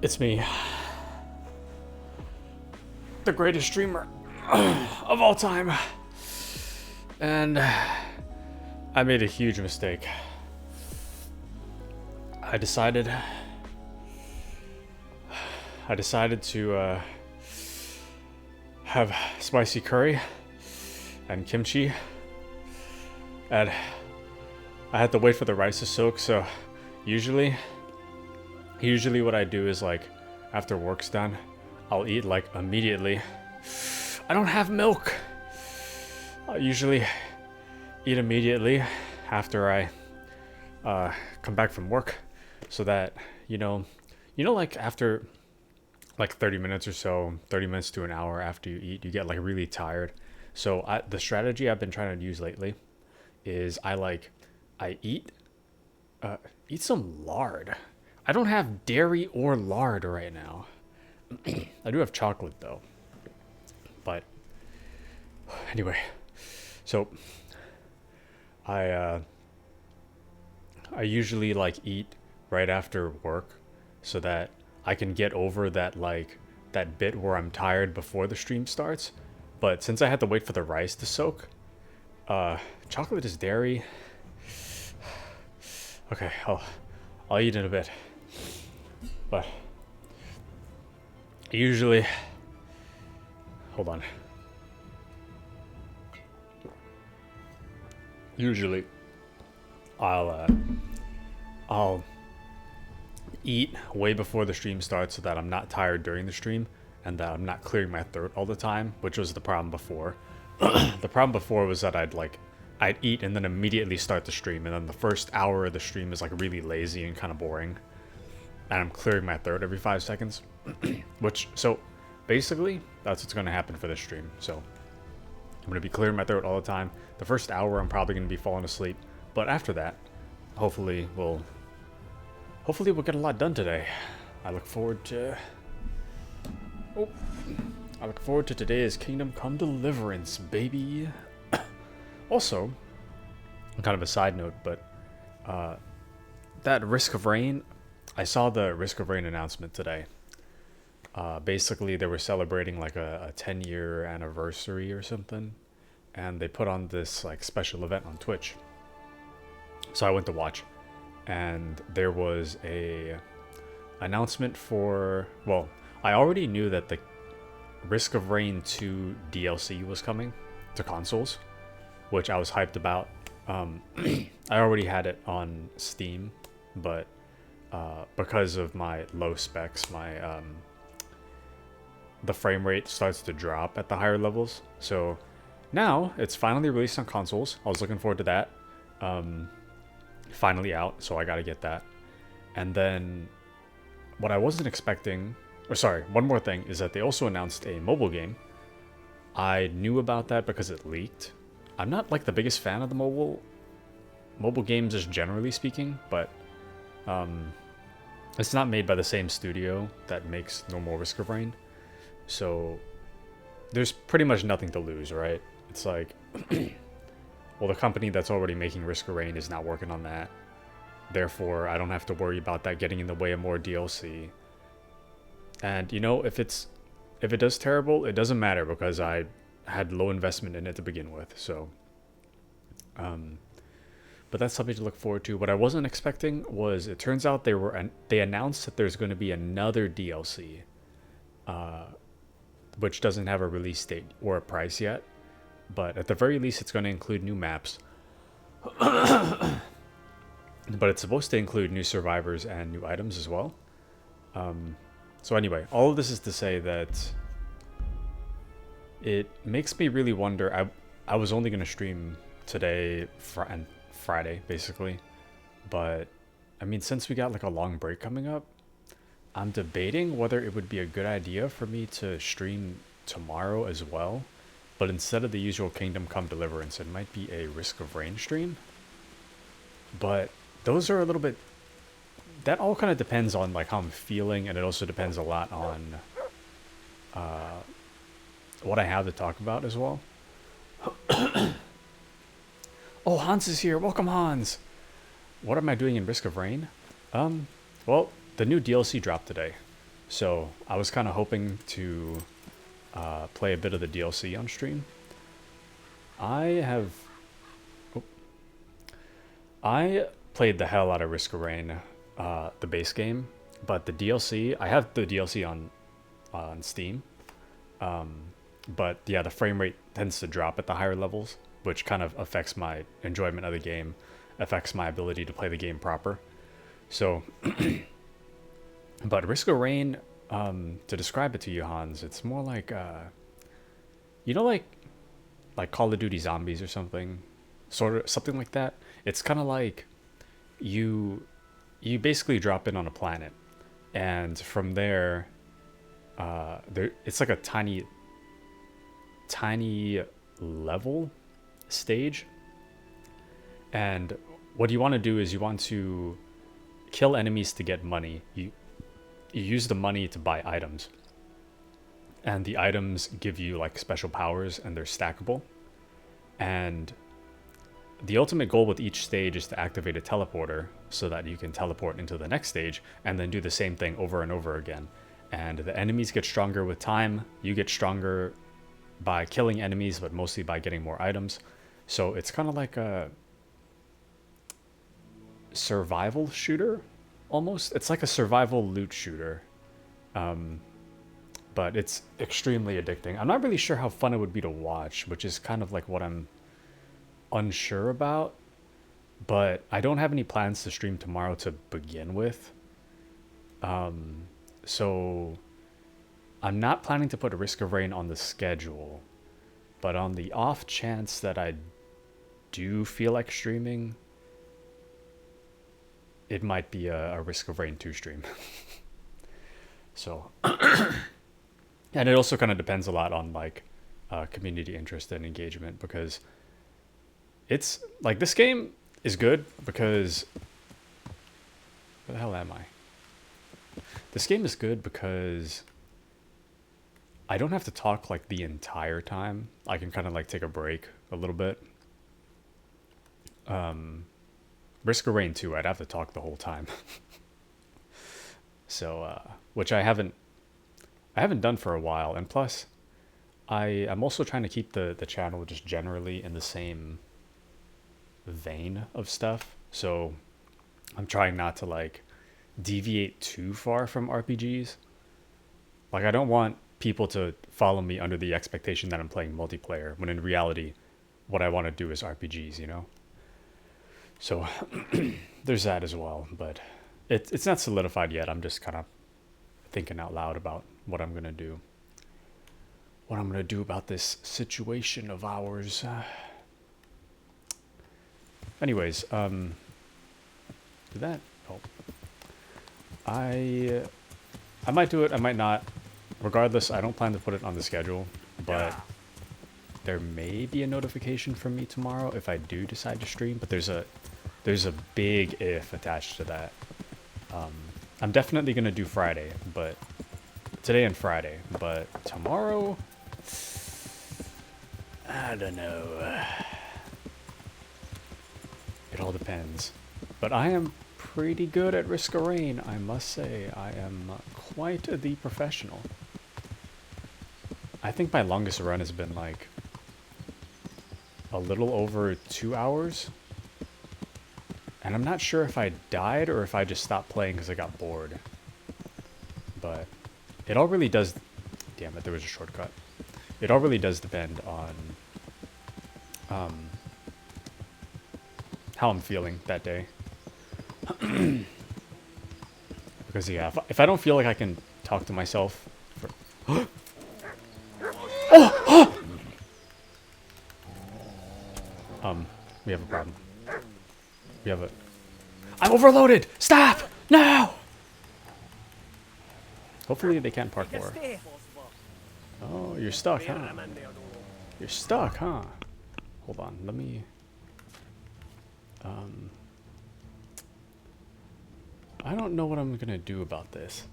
It's me, the greatest streamer of all time. And I made a huge mistake. I decided to have spicy curry and kimchi, and I had to wait for the rice to soak. So usually what I do is, like, after work's done, I'll eat like immediately. I don't have milk. I usually eat immediately after I come back from work, so that you know like after like 30 minutes or so, 30 minutes to an hour after you eat, you get like really tired. So the strategy I've been trying to use lately is I eat some lard. I don't have dairy or lard right now. I do have chocolate though. But anyway, so I usually like eat right after work so that I can get over that bit where I'm tired before the stream starts. But since I had to wait for the rice to soak, chocolate is dairy. Okay, I'll eat in a bit. But usually, hold on. Usually, I'll eat way before the stream starts so that I'm not tired during the stream and that I'm not clearing my throat all the time, which was the problem before. The problem before was that I'd eat and then immediately start the stream, and then the first hour of the stream is like really lazy and kind of boring, and I'm clearing my throat every 5 seconds. So basically that's what's going to happen for this stream. So I'm going to be clearing my throat all the time. The first hour I'm probably going to be falling asleep, but after that, hopefully we'll get a lot done today. I look forward to today's Kingdom Come Deliverance, baby. Also, kind of a side note, but that Risk of Rain, I saw the Risk of Rain announcement today. Basically, they were celebrating like a 10-year anniversary or something, and they put on this like special event on Twitch. So I went to watch, and there was a announcement for, well, I already knew that the Risk of Rain 2 DLC was coming to consoles, which I was hyped about. I already had it on Steam, but because of my low specs, the frame rate starts to drop at the higher levels. So now it's finally released on consoles. I was looking forward to that. Finally out, so I gotta get that. And then what I wasn't expecting, or sorry, one more thing is that they also announced a mobile game. I knew about that because it leaked. I'm not like the biggest fan of the mobile games, just generally speaking, but it's not made by the same studio that makes normal Risk of Rain, so there's pretty much nothing to lose, right? It's like, well, the company that's already making Risk of Rain is not working on that. Therefore, I don't have to worry about that getting in the way of more DLC. And, if it does terrible, it doesn't matter because I had low investment in it to begin with. So, but that's something to look forward to. What I wasn't expecting was, it turns out they announced that there's going to be another DLC, which doesn't have a release date or a price yet. But at the very least, it's going to include new maps. But it's supposed to include new survivors and new items as well. So anyway, all of this is to say that it makes me really wonder. I was only going to stream today and Friday, basically. But, I mean, since we got like a long break coming up, I'm debating whether it would be a good idea for me to stream tomorrow as well. But instead of the usual Kingdom Come Deliverance, it might be a Risk of Rain stream. But those are a little bit... That all kind of depends on like how I'm feeling, and it also depends a lot on what I have to talk about as well. Oh, Hans is here. Welcome, Hans. What am I doing in Risk of Rain? Well, the new DLC dropped today. So I was kind of hoping to play a bit of the DLC on stream. I played the hell out of Risk of Rain, the base game, but the DLC, I have the DLC on Steam. But yeah, the frame rate tends to drop at the higher levels, which kind of affects my enjoyment of the game, affects my ability to play the game proper. So, but Risk of Rain, to describe it to you, Hans, it's more like, you know, like Call of Duty Zombies or something, sort of something like that. It's kind of like you basically drop in on a planet, and from there, it's like a tiny level stage, and what you want to do is you want to kill enemies to get money. You use the money to buy items, and the items give you like special powers, and they're stackable. And the ultimate goal with each stage is to activate a teleporter so that you can teleport into the next stage and then do the same thing over and over again. And the enemies get stronger with time. You get stronger by killing enemies, but mostly by getting more items. So it's kind of like a survival shooter, almost. It's like a survival loot shooter. But it's extremely addicting. I'm not really sure how fun it would be to watch, which is kind of like what I'm unsure about. But I don't have any plans to stream tomorrow to begin with. So I'm not planning to put Risk of Rain on the schedule. But on the off chance that I do feel like streaming, it might be a Risk of Rain 2 stream. So... And it also kind of depends a lot on like community interest and engagement, because it's like this game is good because where the hell am I? This game is good because I don't have to talk like the entire time. I can kind of like take a break a little bit. Risk of Rain 2, I'd have to talk the whole time. So which I haven't done for a while, and plus I'm also trying to keep the channel just generally in the same vein of stuff. So I'm trying not to like deviate too far from RPGs. Like I don't want people to follow me under the expectation that I'm playing multiplayer, when in reality what I want to do is RPGs, you know? So there's that as well, but it's not solidified yet. I'm just kind of thinking out loud about what I'm gonna do. What I'm gonna do about this situation of ours. Anyways, did that? Oh, I might do it. I might not. Regardless, I don't plan to put it on the schedule, but there may be a notification from me tomorrow if I do decide to stream. But there's a big if attached to that. I'm definitely gonna do Friday, but today and Friday, but tomorrow, I don't know. It all depends. But I am pretty good at Risk of Rain, I must say. I am quite the professional. I think my longest run has been like a little over 2 hours. And I'm not sure if I died or if I just stopped playing because I got bored. But it all really does... Damn it, there was a shortcut. It all really does depend on how I'm feeling that day. Because yeah, if I don't feel like I can talk to myself for... we have a problem. We have a... I'm overloaded! Stop! No! Hopefully they can't parkour. Oh, you're stuck, huh? You're stuck, huh? Hold on, let me... I don't know what I'm gonna do about this.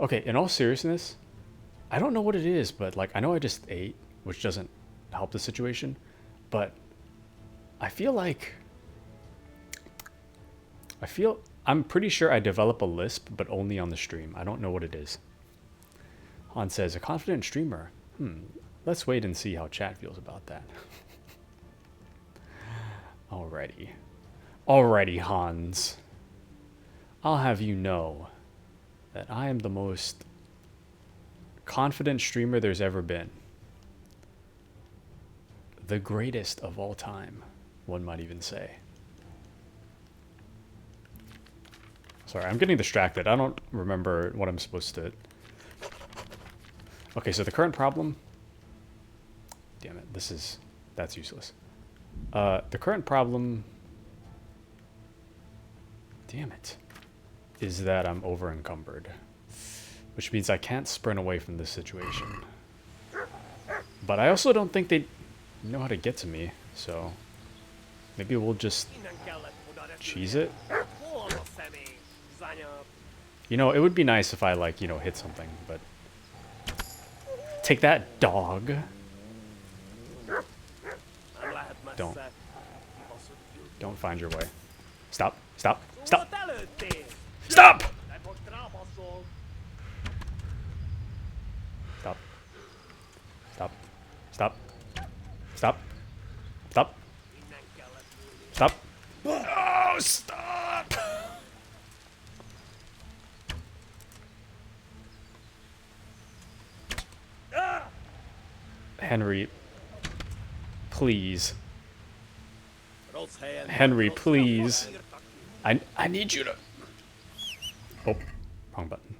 Okay, in all seriousness, I don't know what it is, but like I know I just ate, which doesn't help the situation, but I feel I'm pretty sure I develop a lisp, but only on the stream. I don't know what it is. Han says, a confident streamer. Let's wait and see how chat feels about that. Alrighty. Alrighty, Hans. I'll have you know that I am the most confident streamer there's ever been. The greatest of all time, one might even say. Sorry, I'm getting distracted. I don't remember what I'm supposed to... Okay, so the current problem... Damn it, that's useless. The current problem... Damn it. Is that I'm over encumbered. Which means I can't sprint away from this situation. But I also don't think they know how to get to me, so... Maybe we'll just... cheese it? You know, it would be nice if I, like, you know, hit something, but... Take that, dog! Don't find your way. Stop. Stop. Stop! Stop! Stop. Stop. Stop. Stop. Stop. Stop. Oh, stop! Henry, please. Henry, please. I need you to... Oh, wrong button.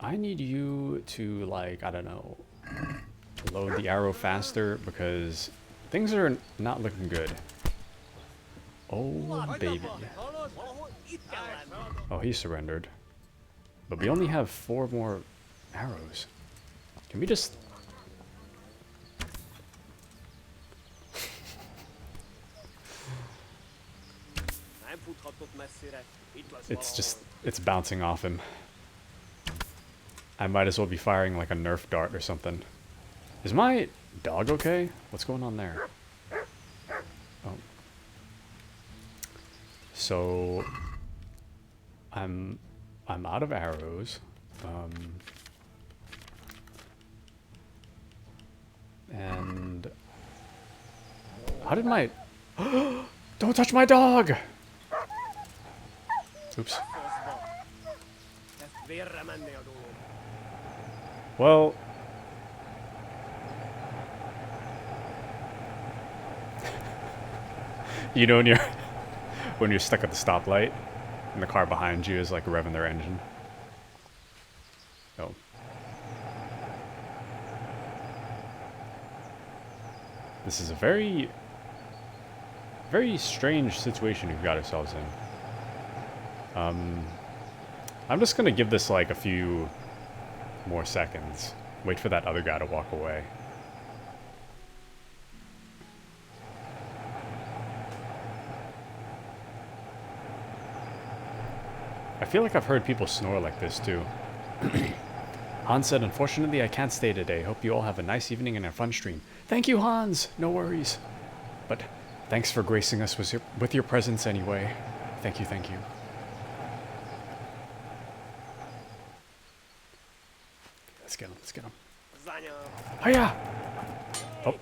I need you to, like, I don't know, load the arrow faster because things are not looking good. Oh, baby. Oh, he surrendered. But we only have 4 more arrows. Can we just... it's bouncing off him. I might as well be firing like a Nerf dart or something. Is my dog okay? What's going on there? Oh. So... I'm out of arrows. And... How did my... Don't touch my dog! Oops. Well... You know when you're stuck at the stoplight and the car behind you is like revving their engine? Oh. This is a very strange situation we've got ourselves in. I'm just gonna give this like a few more seconds. Wait for that other guy to walk away. I feel like I've heard people snore like this too. Hans said, unfortunately I can't stay today. Hope you all have a nice evening and a fun stream. Thank you, Hans! No worries. But thanks for gracing us with your presence anyway. Thank you, thank you. Let's get him, let's get him. Hiya! Oh.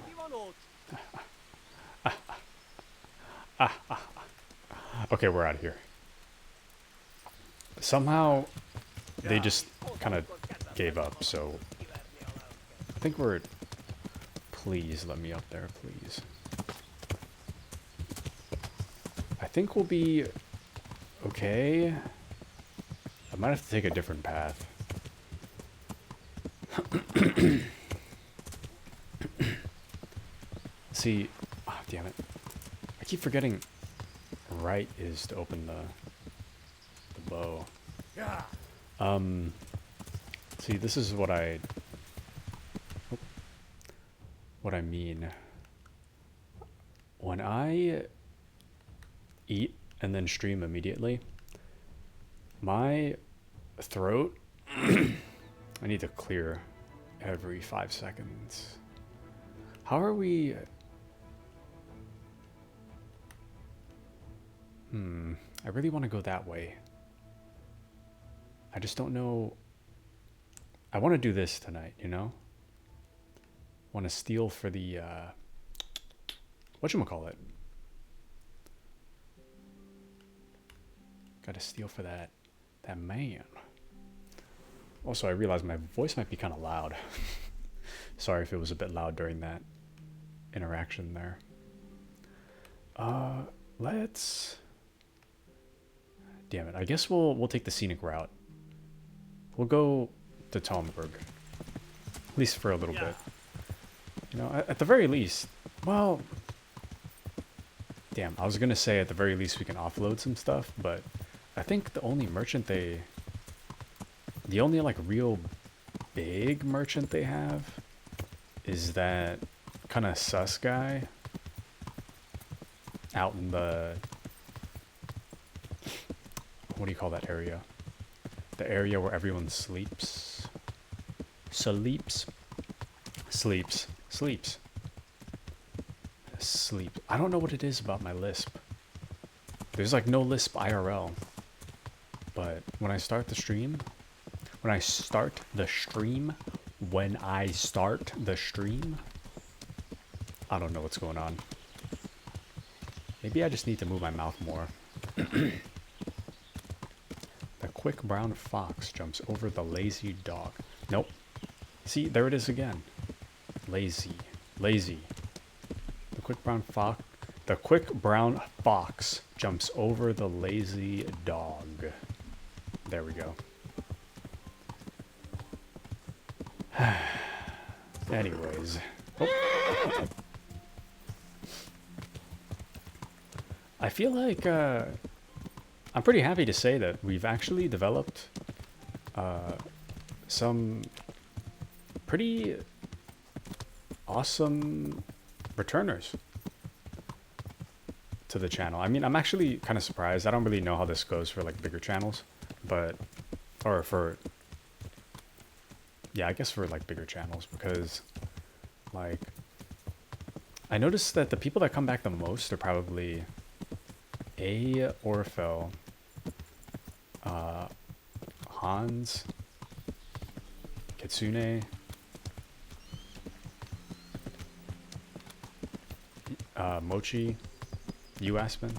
Okay, we're out of here. Somehow, they just kind of gave up, so... I think we're... Please let me up there, please. I think we'll be... okay. I might have to take a different path. See... Oh, damn it. I keep forgetting right is to open the bow. See, this is what I mean. When I eat and then stream immediately, my throat I need to clear every 5 seconds. How are we... I really want to go that way. I just don't know. I want to do this tonight, you know? Want to steal for the, whatchamacallit? Gotta steal for that man. Also, I realized my voice might be kind of loud. Sorry if it was a bit loud during that interaction there. Let's... Damn it, I guess we'll take the scenic route. We'll go to Talmberg. At least for a little bit. You know, at the very least... Well... Damn, I was gonna say at the very least we can offload some stuff, but... I think the only merchant they... The only, like, real big merchant they have is that kind of sus guy out in the... What do you call that area? The area where everyone sleeps. Sleeps. Sleep. I don't know what it is about my lisp. There's like no lisp IRL. But when I start the stream, I don't know what's going on. Maybe I just need to move my mouth more. The quick brown fox jumps over the lazy dog. Nope. See, there it is again. Lazy. The quick brown fox jumps over the lazy dog. There we go. Anyways. Oh. I feel like I'm pretty happy to say that we've actually developed some pretty awesome returners to the channel. I mean, I'm actually kind of surprised. I don't really know how this goes for like bigger channels, but yeah, I guess for like bigger channels, because like I noticed that the people that come back the most are probably Orfel, Hans, Kitsune, Mochi, you Aspen.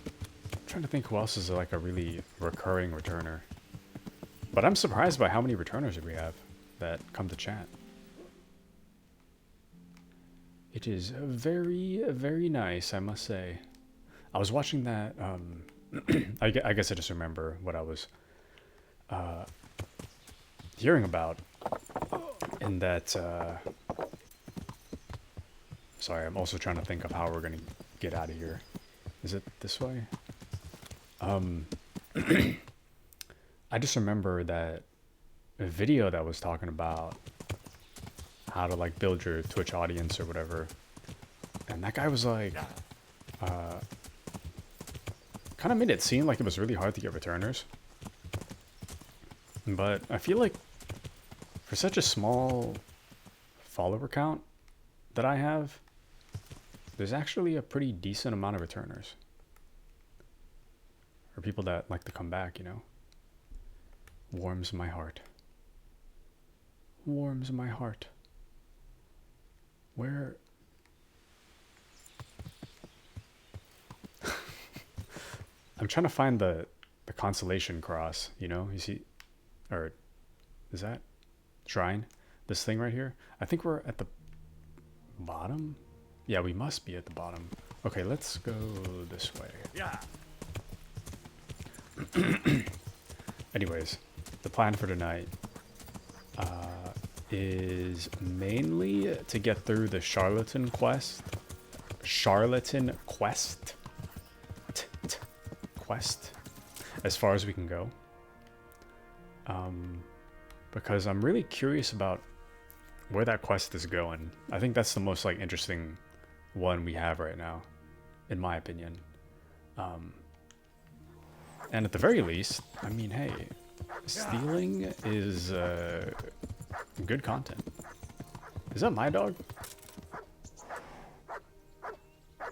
I'm trying to think who else is like a really recurring returner. But I'm surprised by how many returners we have that come to chat. It is very, very nice, I must say. I was watching that, I guess I just remember what I was hearing about in that, sorry, I'm also trying to think of how we're going to get out of here. Is it this way? I just remember that a video that was talking about how to like build your Twitch audience or whatever, and that guy was like kind of made it seem like it was really hard to get returners, but I feel like for such a small follower count that I have, there's actually a pretty decent amount of returners, or people that like to come back, you know. Warms my heart. Warms my heart. Where? I'm trying to find the constellation cross, you know? You see, or is that shrine? This thing right here? I think we're at the bottom? Yeah, we must be at the bottom. Okay, let's go this way. Yeah. Anyways, the plan for tonight is mainly to get through the Charlatan quest. Quest. As far as we can go. Because I'm really curious about where that quest is going. I think that's the most like interesting one we have right now, in my opinion. And at the very least, I mean, hey, stealing is good content. Is that my dog?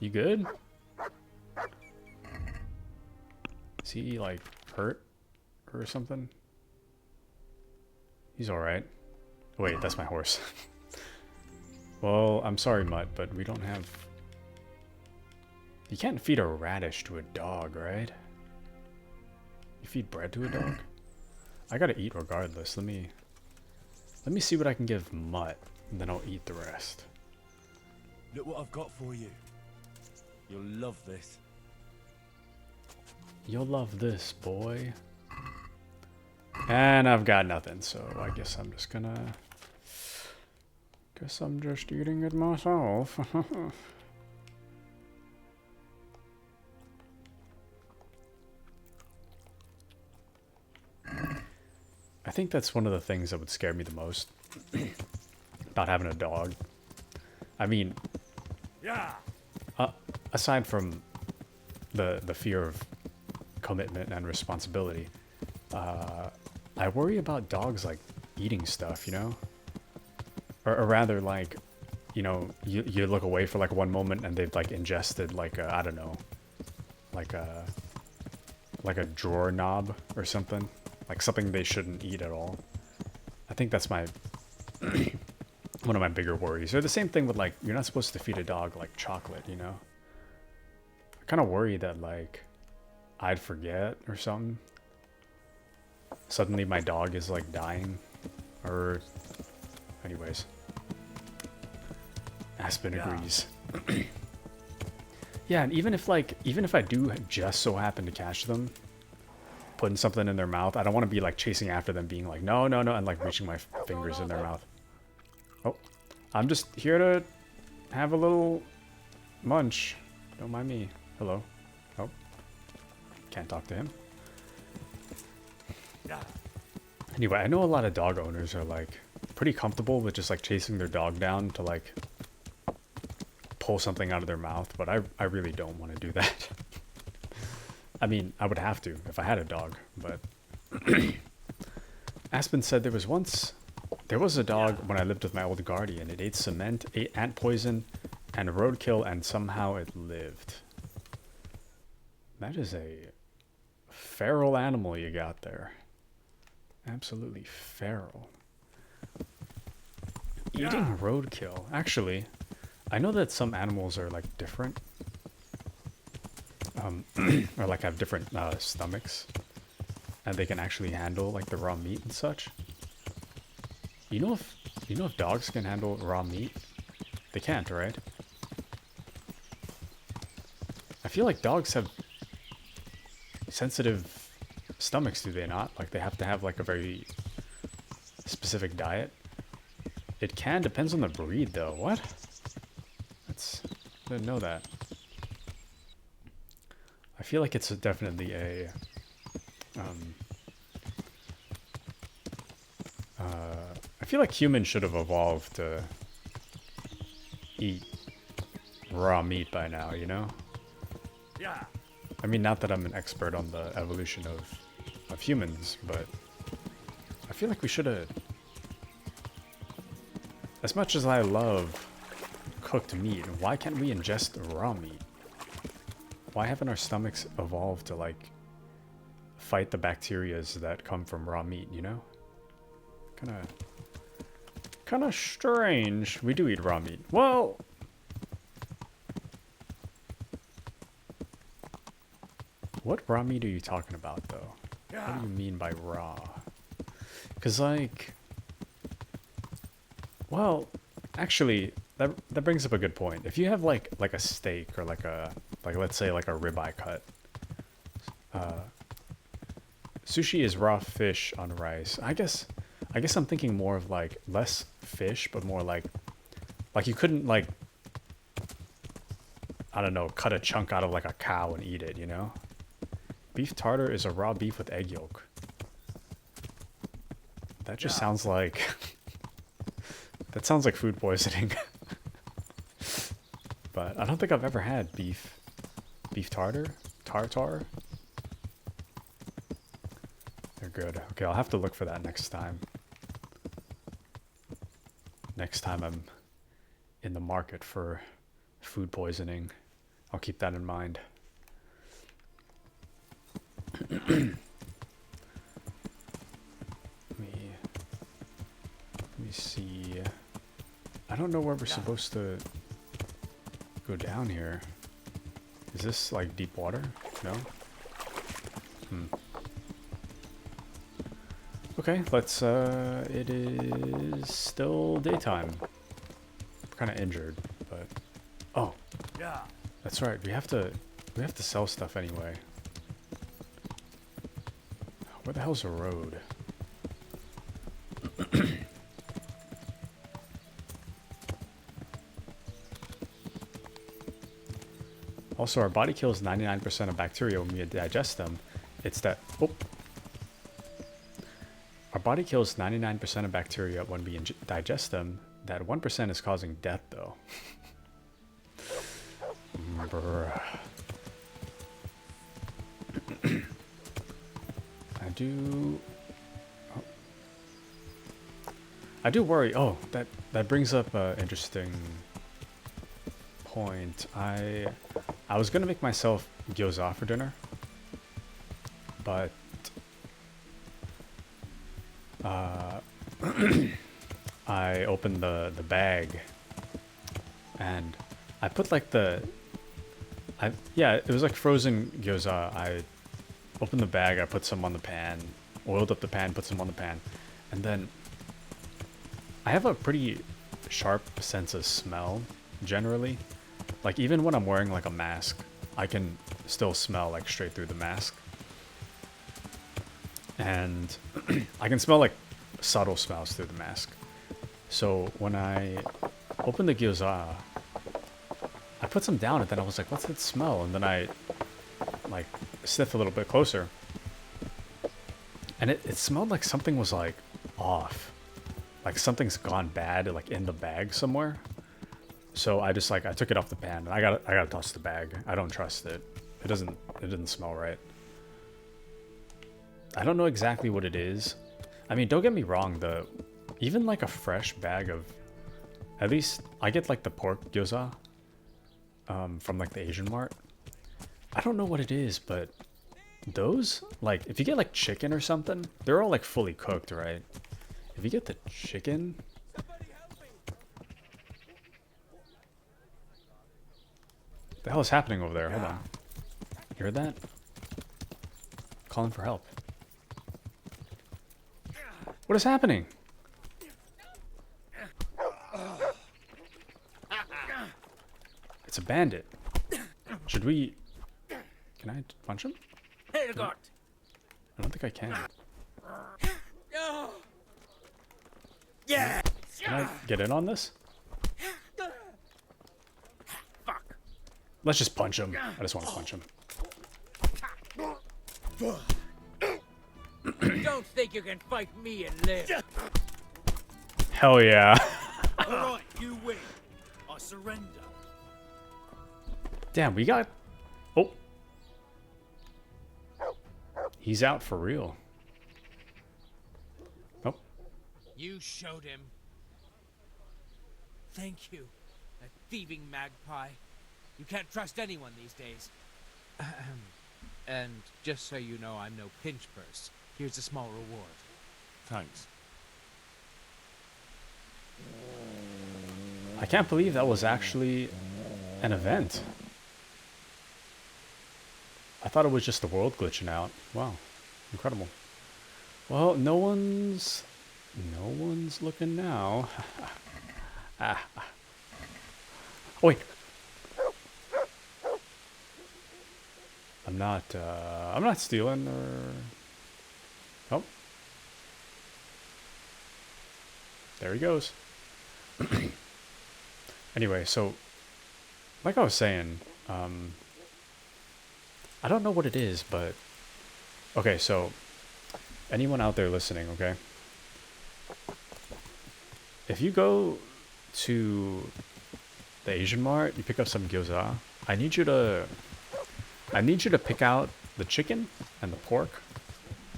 You good? Is he like hurt or something? He's alright. Wait, that's my horse. Well, I'm sorry, Mutt, but we don't have... You can't feed a radish to a dog, right? You feed bread to a dog? I gotta eat regardless. Let me see what I can give Mutt, and then I'll eat the rest. Look what I've got for you. You'll love this. You'll love this, boy. And I've got nothing, so I guess I'm just gonna... Guess I'm just eating it myself. I think that's one of the things that would scare me the most about having a dog. I mean, Yeah. Aside from the fear of commitment and responsibility, I worry about dogs like eating stuff, you know? Or rather, like, you know, you look away for like one moment and they've like ingested like a, I don't know, like a drawer knob or something, like something they shouldn't eat at all. I think that's my one of my bigger worries. Or the same thing with like, you're not supposed to feed a dog like chocolate, you know? I kind of worry that like I'd forget or something. Suddenly my dog is like dying, or anyways. Aspen agrees. Yeah, and even if I do just so happen to catch them putting something in their mouth, I don't want to be like chasing after them being like, no, no, no, and like reaching my fingers in their mouth. Oh, I'm just here to have a little munch. Don't mind me. Hello. Oh, can't talk to him. Anyway, I know a lot of dog owners are like pretty comfortable with just like chasing their dog down to like pull something out of their mouth, but I really don't want to do that. I mean, I would have to if I had a dog, but Aspen said there was a dog when I lived with my old guardian. It ate cement, ate ant poison, and roadkill, and somehow it lived. That is a feral animal you got there. Absolutely feral. Eating roadkill. Actually, I know that some animals are like different. Or like have different stomachs. And they can actually handle like the raw meat and such. You know if dogs can handle raw meat? They can't, right? I feel like dogs have sensitive stomachs, do they not? Like they have to have like a very specific diet. It can, depends on the breed though. What? I didn't know that. I feel like it's definitely a I feel like humans should have evolved to eat raw meat by now, you know? Yeah. I mean, not that I'm an expert on the evolution of humans, but I feel like we should have... As much as I love cooked meat, why can't we ingest raw meat? Why haven't our stomachs evolved to, like, fight the bacterias that come from raw meat, you know? Kinda strange. We do eat raw meat. Well... What raw meat are you talking about, though? What do you mean by raw? Because, like... Well, actually, that brings up a good point. If you have, like a steak or, like, let's say, like, a ribeye cut. Sushi is raw fish on rice. I guess I'm thinking more of, like, less fish, but more, like you couldn't, like... I don't know, cut a chunk out of, like, a cow and eat it, you know? Beef tartar is a raw beef with egg yolk. That just sounds like... that sounds like food poisoning. But I don't think I've ever had beef tartar? Tartar? They're good. Okay, I'll have to look for that next time. Next time I'm in the market for food poisoning. I'll keep that in mind. Let me see. I don't know where we're supposed to go down here. Is this like deep water? No? Okay, let's it is still daytime. I'm kinda injured, but oh. Yeah. That's right, we have to sell stuff anyway. Where the hell's the road? Also, our body kills 99% of bacteria when we digest them. It's that... Oh. Our body kills 99% of bacteria when we digest them. That 1% is causing death, though. Bruh. I do worry. Oh, that brings up an interesting point. I was gonna make myself gyoza for dinner, but I opened the bag and I put like yeah, it was like frozen gyoza. I opened the bag, I put some on the pan, oiled up the pan, put some on the pan, and then I have a pretty sharp sense of smell generally. Like even when I'm wearing like a mask, I can still smell like straight through the mask. And I can smell like subtle smells through the mask. So when I opened the gyoza, I put some down and then I was like, what's that smell? And then I like sniffed a little bit closer. And it smelled like something was like off. Like something's gone bad like in the bag somewhere. So I just like I took it off the pan and I gotta toss the bag. I don't trust it. It didn't smell right. I don't know exactly what it is. I mean, don't get me wrong, even like a fresh bag of, at least I get like the pork gyoza from like the Asian mart. I don't know what it is, but those, like if you get like chicken or something, they're all like fully cooked, right? If you get the chicken, what the hell is happening over there? Hold on. You heard that? Calling for help. What is happening? It's a bandit. Should we... Can I punch him? I don't think I can. Yeah. Can I get in on this? Fuck. Let's just punch him. I just want to punch him. Don't think you can fight me and live. Hell yeah. Alright, you win. I surrender. Damn, we got... Oh. He's out for real. Oh. You showed him. Thank you, that thieving magpie. You can't trust anyone these days. And just so you know, I'm no pinch purse. Here's a small reward. Thanks. I can't believe that was actually an event. I thought it was just the world glitching out. Wow. Incredible. Well, no one's looking now. Oh, wait. I'm not stealing or... Oh. There he goes. Anyway, so, like I was saying, I don't know what it is, but... Okay, so, anyone out there listening, okay? If you go to the Asian mart, you pick up some gyoza, I need you to pick out the chicken and the pork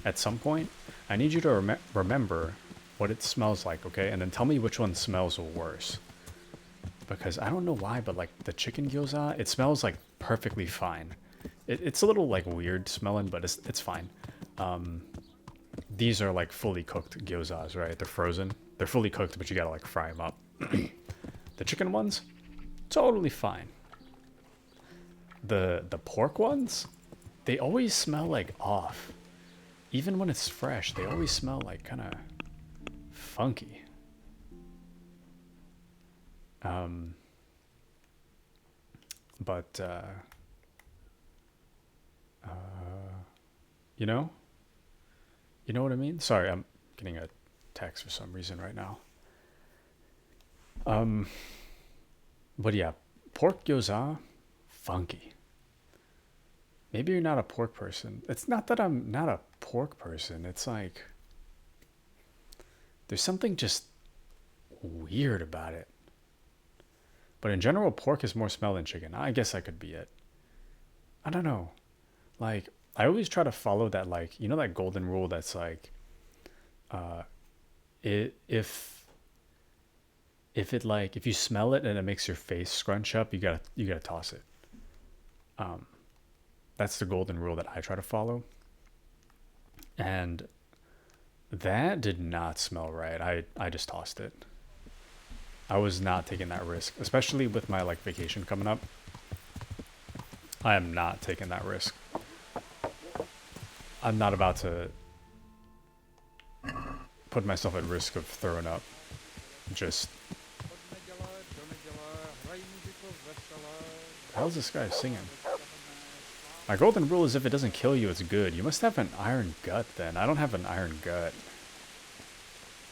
at some point. I need you to remember what it smells like, okay? And then tell me which one smells worse. Because I don't know why, but like the chicken gyoza, it smells like perfectly fine. It's a little like weird smelling, but it's fine. These are like fully cooked gyozas, right? They're frozen. They're fully cooked, but you gotta like fry them up. The chicken ones, totally fine. The pork ones, they always smell like off. Even when it's fresh, they always smell like kind of funky. But you know what I mean? Sorry, I'm getting a text for some reason right now. But yeah, pork gyoza, funky. Maybe you're not a pork person. It's not that I'm not a pork person. It's like there's something just weird about it. But in general, pork is more smell than chicken. I guess that could be it. I don't know. Like, I always try to follow that, like, you know, that golden rule that's like, if you smell it and it makes your face scrunch up, you gotta toss it. That's the golden rule that I try to follow. And that did not smell right. I just tossed it. I was not taking that risk, especially with my like vacation coming up. I am not taking that risk. I'm not about to put myself at risk of throwing up. Just... How's this guy singing? My golden rule is if it doesn't kill you, it's good. You must have an iron gut then. I don't have an iron gut.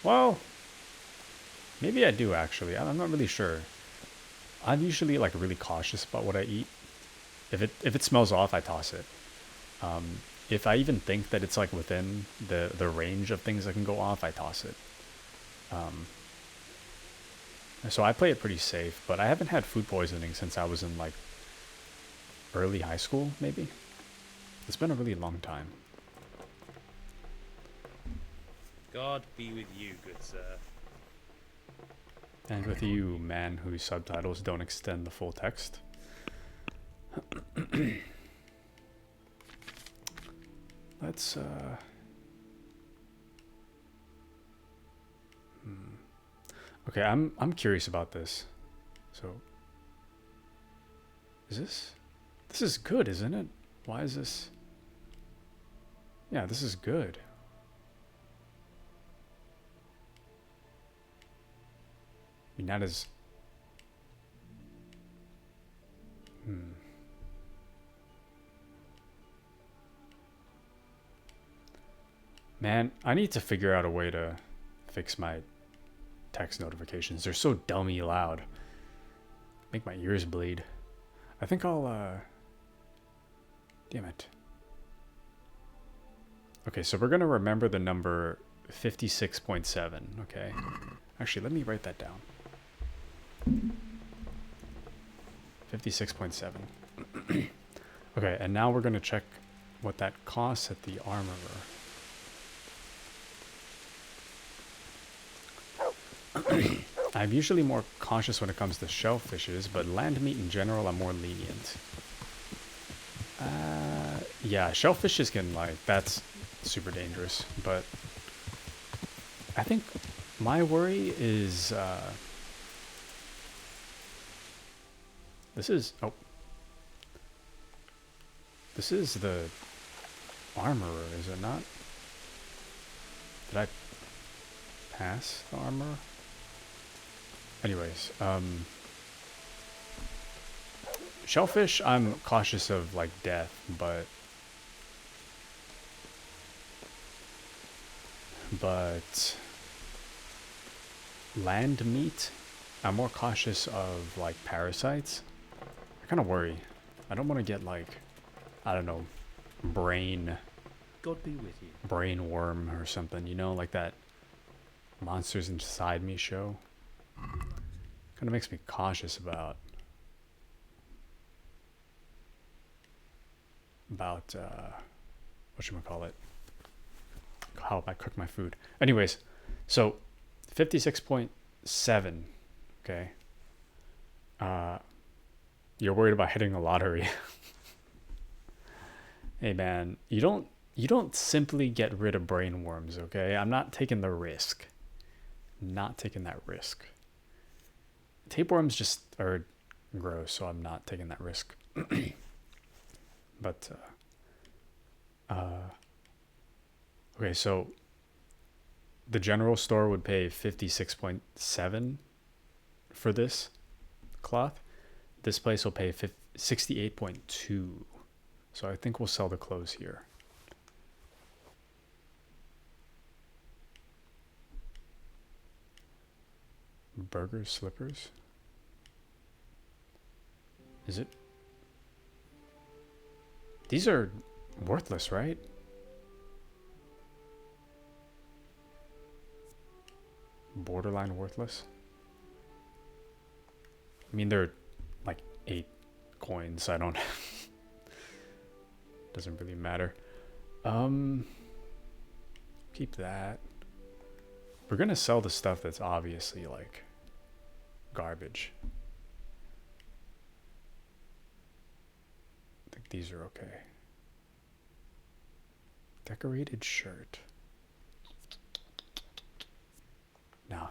Well, maybe I do actually. I'm not really sure. I'm usually like really cautious about what I eat. If it smells off, I toss it. If I even think that it's like within the range of things that can go off, I toss it. So I play it pretty safe, but I haven't had food poisoning since I was in like early high school, maybe. It's been a really long time. God be with you, good sir. And with you, man whose subtitles don't extend the full text. Let's Okay, I'm curious about this. So this is good, isn't it? Why is this? Yeah, this is good. I mean, that is... Man, I need to figure out a way to fix my text notifications. They're so dummy loud. Make my ears bleed. I think I'll, damn it. Okay, so we're gonna remember the number 56.7, okay? Actually, let me write that down. 56.7. Okay, and now we're gonna check what that costs at the armorer. I'm usually more cautious when it comes to shellfishes, but land meat in general, I'm more lenient. Yeah, shellfishes can, like, that's super dangerous, but I think my worry is, this is the armorer, is it not? Did I pass the armorer? Anyways, shellfish, I'm cautious of, like, death, but land meat, I'm more cautious of, like, parasites. I kind of worry. I don't want to get, like, I don't know, brain God be with you. brain worm or something, you know, like that Monsters Inside Me show. Kind of makes me cautious about whatchamacallit, how I cook my food. Anyways, so 56.7, okay. You're worried about hitting the lottery. Hey man, you don't simply get rid of brain worms, okay? I'm not taking the risk. Not taking that risk. Tapeworms just are gross, so I'm not taking that risk. But okay, so the general store would pay 56.7 for this cloth. This place will pay 68.2. So I think we'll sell the clothes here. Burger slippers? Is it? These are worthless, right? Borderline worthless. I mean, they're like 8 coins. I don't. Doesn't really matter. Keep that. We're gonna sell the stuff that's obviously like garbage. I think these are okay. Decorated shirt. No.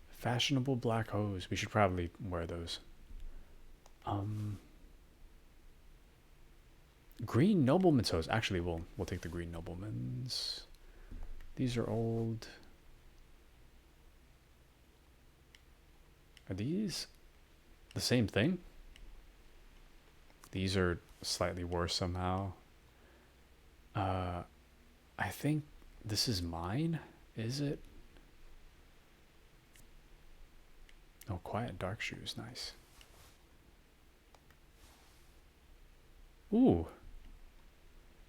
Fashionable black hose. We should probably wear those. Green nobleman's hose. Actually, we'll take the green nobleman's. These are old. Are these the same thing? These are slightly worse somehow. I think this is mine. Is it? Oh, quiet dark shoes. Nice. Ooh.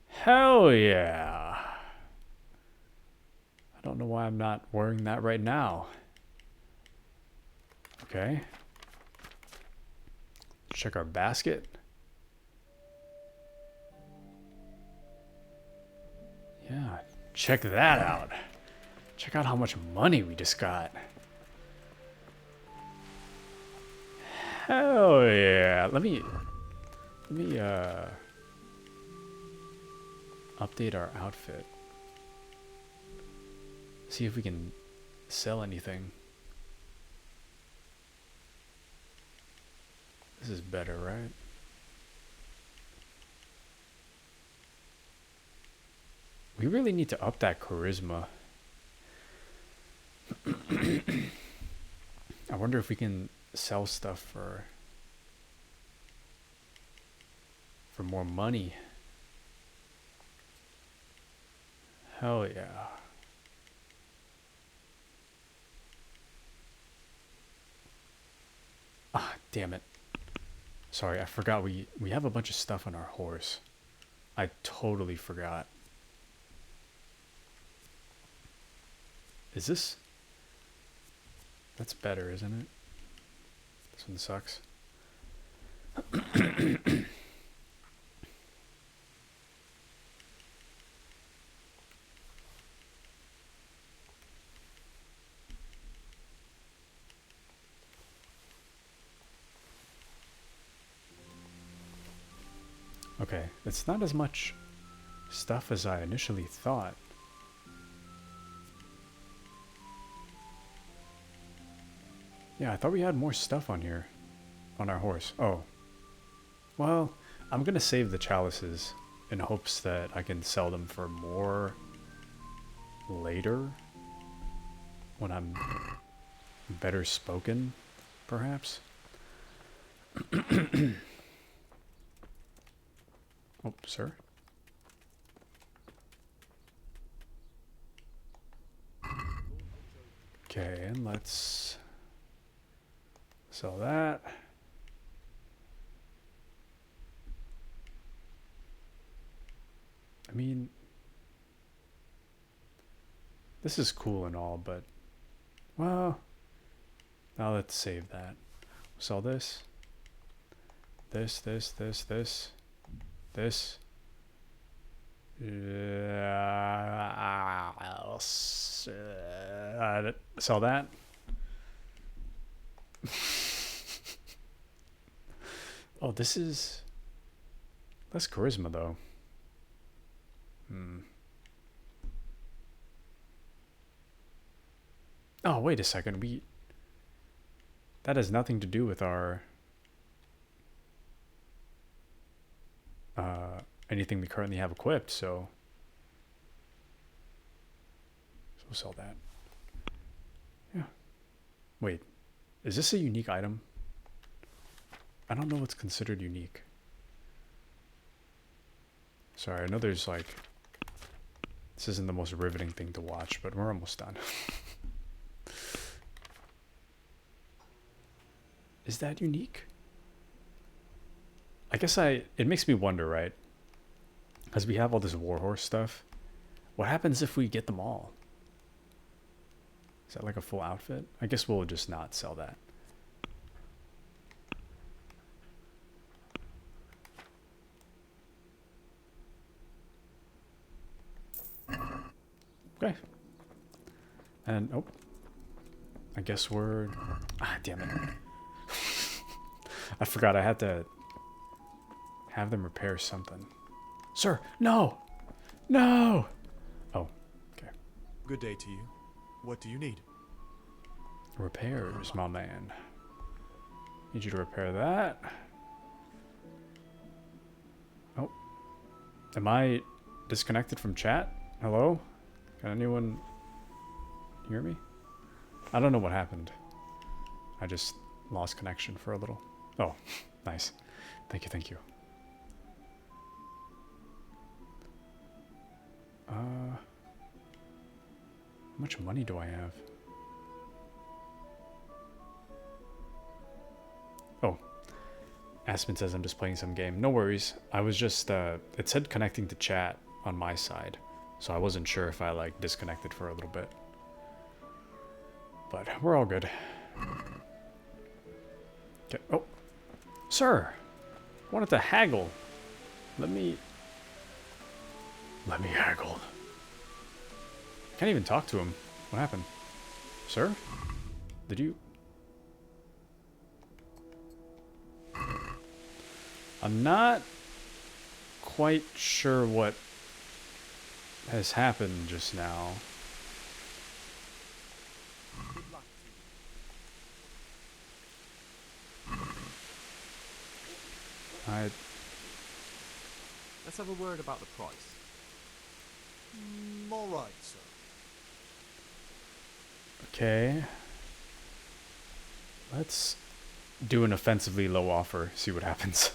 Hell yeah. I don't know why I'm not wearing that right now. Okay. Check our basket. Yeah, check that out. Check out how much money we just got. Hell yeah. Let me update our outfit. See if we can sell anything. This is better, right? We really need to up that charisma. I wonder if we can sell stuff for more money. Hell yeah. Ah, damn it. Sorry, I forgot we have a bunch of stuff on our horse. I totally forgot. Is this? That's better, isn't it? This one sucks. Okay, it's not as much stuff as I initially thought. Yeah, I thought we had more stuff on here. On our horse. Oh. Well, I'm gonna save the chalices in hopes that I can sell them for more later. When I'm better spoken, perhaps. Oh, sir. Okay, and let's sell that. I mean, this is cool and all, but, well, now let's save that. Sell this. This. Sell that. Oh, this is... Less charisma, though. Hmm. Oh, wait a second. That has nothing to do with our... anything we currently have equipped, so... So we'll sell that. Yeah. Wait. Is this a unique item? I don't know what's considered unique. Sorry, I know there's like... This isn't the most riveting thing to watch, but we're almost done. Is that unique? I guess it makes me wonder, right? Because we have all this warhorse stuff. What happens if we get them all? Is that like a full outfit? I guess we'll just not sell that. Okay. And, oh. I guess we're... Ah, damn it. I forgot I had to have them repair something. Sir, no! No! Oh, okay. Good day to you. What do you need? Repairs, my man. Need you to repair that. Oh. Am I disconnected from chat? Hello? Can anyone hear me? I don't know what happened. I just lost connection for a little. Oh, nice. Thank you, thank you. How much money do I have? Oh. Aspen says I'm just playing some game. No worries. I was just, it said connecting to chat on my side. So I wasn't sure if I, like, disconnected for a little bit. But we're all good. Okay. Oh. Sir! I wanted to haggle. Let me haggle. Can't even talk to him. What happened? Sir? Did you... I'm not quite sure what has happened just now. Let's have a word about the price. All right, sir. Okay. Let's do an offensively low offer, see what happens.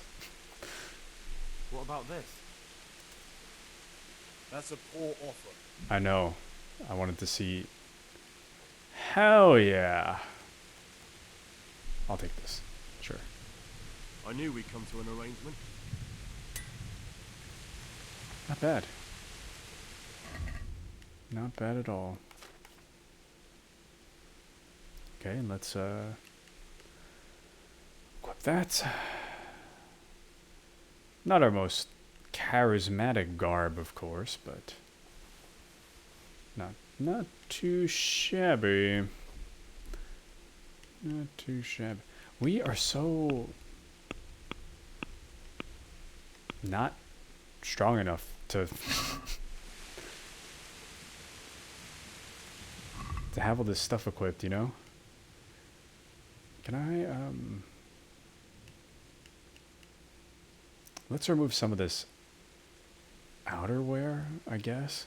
What about this? That's a poor offer. I know. I wanted to see... Hell yeah. I'll take this. Sure. I knew we'd come to an arrangement. Not bad. Not bad at all. Okay, and let's equip that. Not our most charismatic garb, of course, but not too shabby. Not too shabby. We are so not strong enough to to have all this stuff equipped, you know? Can I let's remove some of this outerwear, I guess.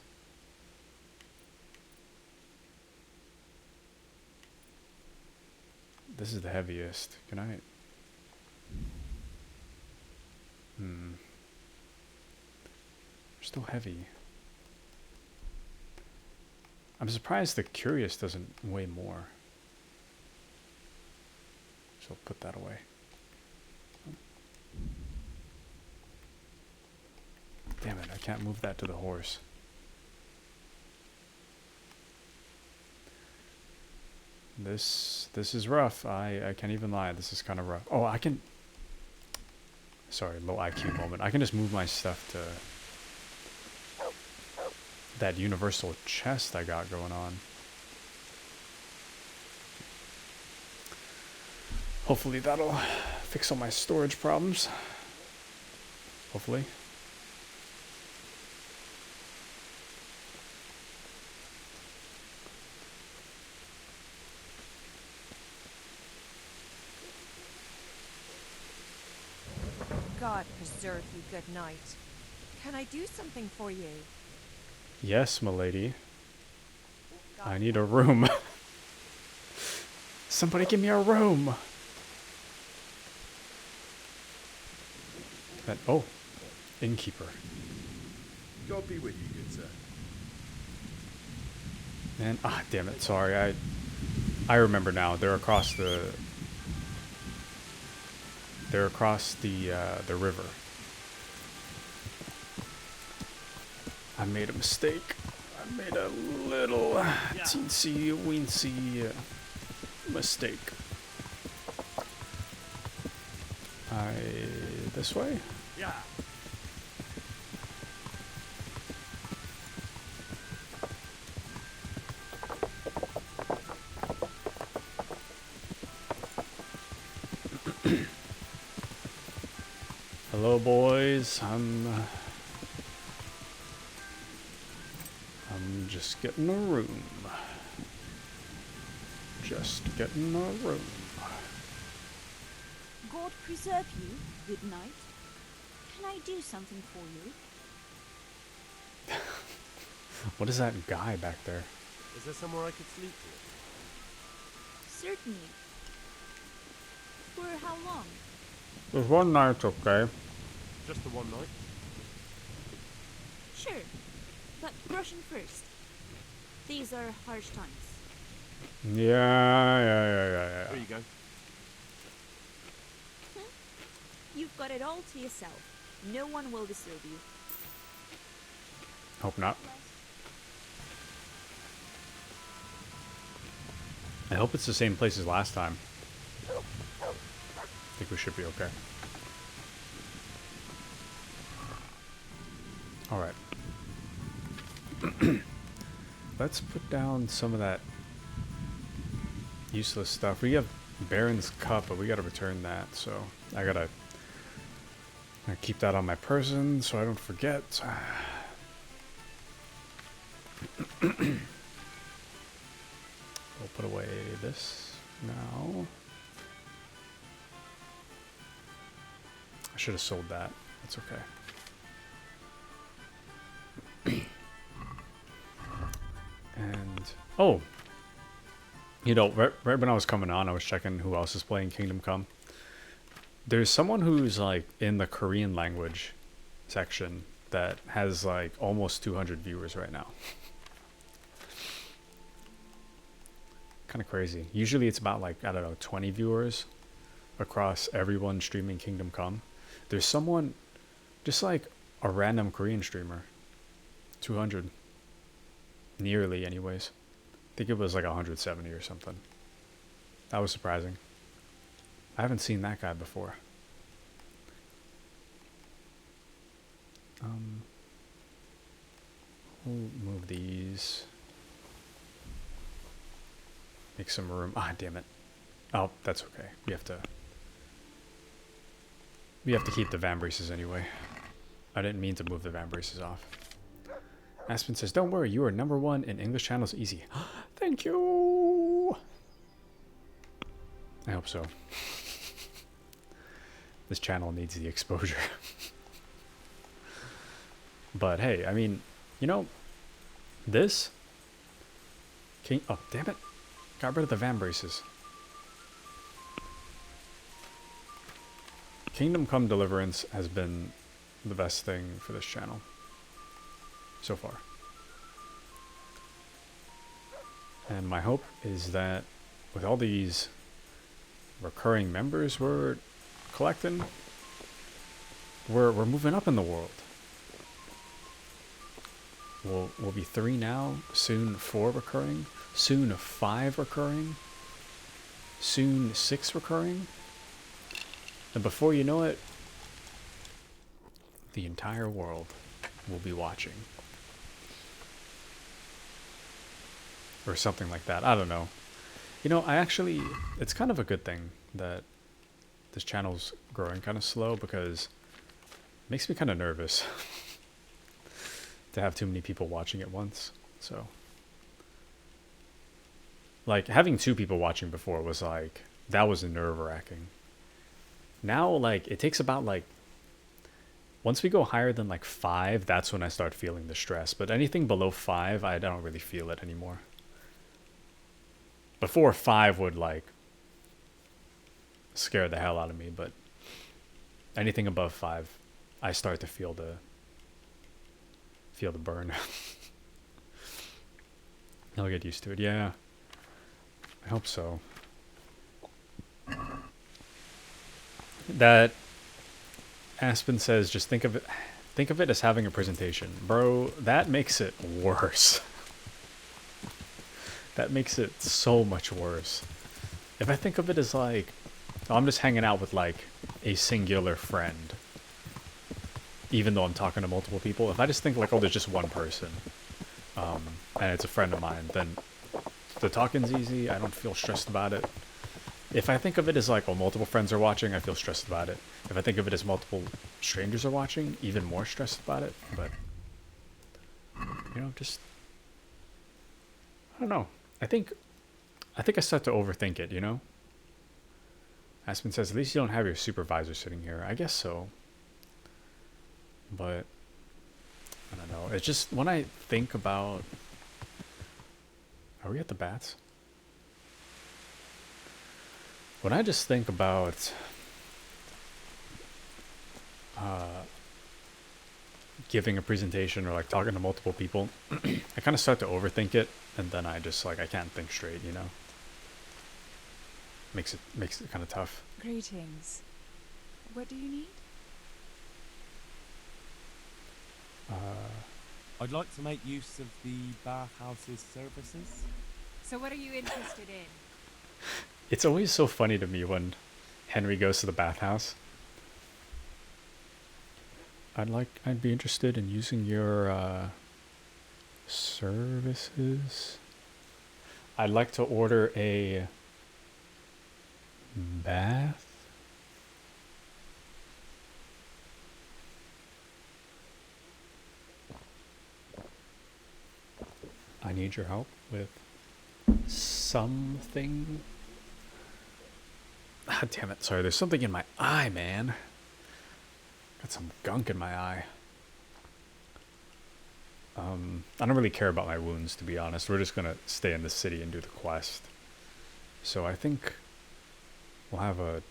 This is the heaviest. Can I? They're still heavy. I'm surprised the Curious doesn't weigh more. So I'll put that away. Damn it, I can't move that to the horse. This is rough. I can't even lie. This is kind of rough. Oh, I can... Sorry, low IQ moment. I can just move my stuff to that universal chest I got going on. Hopefully that'll fix all my storage problems. Hopefully. God preserve you, good knight. Can I do something for you? Yes, milady. I need a room. Somebody give me a room. Oh, innkeeper. God be with you, good sir. And damn it, sorry. I remember now. They're across the river. I made a mistake. I made a little teensy weensy mistake. This way? Yeah. Hello, boys. I'm just getting a room. Just getting a room. God preserve you, good knight. Can I do something for you? What is that guy back there? Is there somewhere I could sleep here? Certainly. For how long? There's one night, okay. Just the one night? Sure. But brushing first. These are harsh times. Yeah. There you go. You've got it all to yourself. No one will disturb you. Hope not. I hope it's the same place as last time. I think we should be okay. Alright. Let's put down some of that useless stuff. We have Baron's Cup, but we gotta return that, so I gotta keep that on my person so I don't forget. We'll put away this now. I should have sold that. That's okay. And oh, you know, right when I was coming on, I was checking who else is playing Kingdom Come. There's someone who's like in the Korean language section that has like almost 200 viewers right now. Kind of crazy. Usually it's about like, I don't know, 20 viewers across everyone streaming Kingdom Come. There's someone, just like a random Korean streamer, 200. Nearly, anyways. I think it was like 170 or something. That was surprising. I haven't seen that guy before. We'll move these. Make some room. Damn it. Oh, that's okay. We have to keep the vambraces anyway. I didn't mean to move the vambraces off. Aspen says, don't worry, you are #1 in English channels easy. Thank you! I hope so. This channel needs the exposure. But hey, I mean, you know, this... Oh, damn it. Got rid of the vambraces. Kingdom Come Deliverance has been the best thing for this channel so far. And my hope is that with all these recurring members we're collecting, we're moving up in the world. We'll be 3 now, soon 4 recurring, soon 5 recurring, soon 6 recurring. And before you know it, the entire world will be watching. Or something like that. I don't know. You know, it's kind of a good thing that this channel's growing kind of slow, because it makes me kind of nervous to have too many people watching at once. So, like, having 2 people watching before was like, that was nerve-wracking. Now, like, it takes about like Once we go higher than like 5, that's when I start feeling the stress. But anything below 5, I don't really feel it anymore. Before 5 would like scare the hell out of me, but anything above 5, I start to feel the burn. I'll get used to it. Yeah, I hope so. That Aspen says, just think of it as having a presentation. Bro, that makes it worse. That makes it so much worse. If I think of it as like, oh, I'm just hanging out with like a singular friend, even though I'm talking to multiple people. If I just think like, oh, there's just one person, and it's a friend of mine, then the talking's easy. I don't feel stressed about it. If I think of it as like, oh, multiple friends are watching, I feel stressed about it. If I think of it as multiple strangers are watching, even more stressed about it. But, you know, just, I don't know. I think I start to overthink it, you know? Aspen says, at least you don't have your supervisor sitting here. I guess so. But, I don't know. It's just, when I think about... Are we at the bats? When I just think about giving a presentation or like talking to multiple people, I kind of start to overthink it, and then I just like I can't think straight, you know. Makes it kind of tough. Greetings. What do you need? I'd like to make use of the bathhouse's services. So what are you interested in? It's always so funny to me when Henry goes to the bathhouse. I'd be interested in using your services. I'd like to order a bath. I need your help with something. Ah, damn it. Sorry, there's something in my eye, man. Got some gunk in my eye. I don't really care about my wounds, to be honest. We're just gonna stay in the city and do the quest. So I think we'll have a...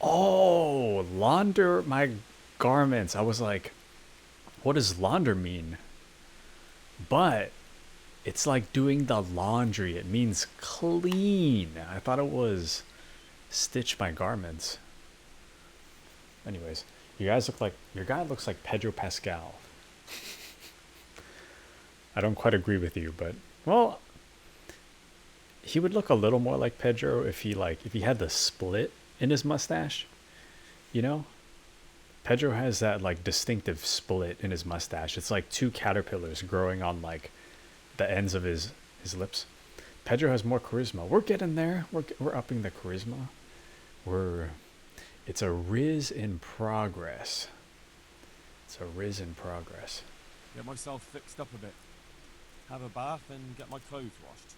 Oh, launder my garments. I was like, what does launder mean? But it's like doing the laundry. It means clean. I thought it was stitch my garments. Anyways, you guys look like, your guy looks like Pedro Pascal. I don't quite agree with you, but, well, he would look a little more like Pedro if he had the split in his mustache, you know? Pedro has that like distinctive split in his mustache. It's like two caterpillars growing on like the ends of his lips. Pedro has more charisma. We're getting there. We're upping the charisma. It's a riz in progress. It's a riz in progress. Get myself fixed up a bit. Have a bath and get my clothes washed.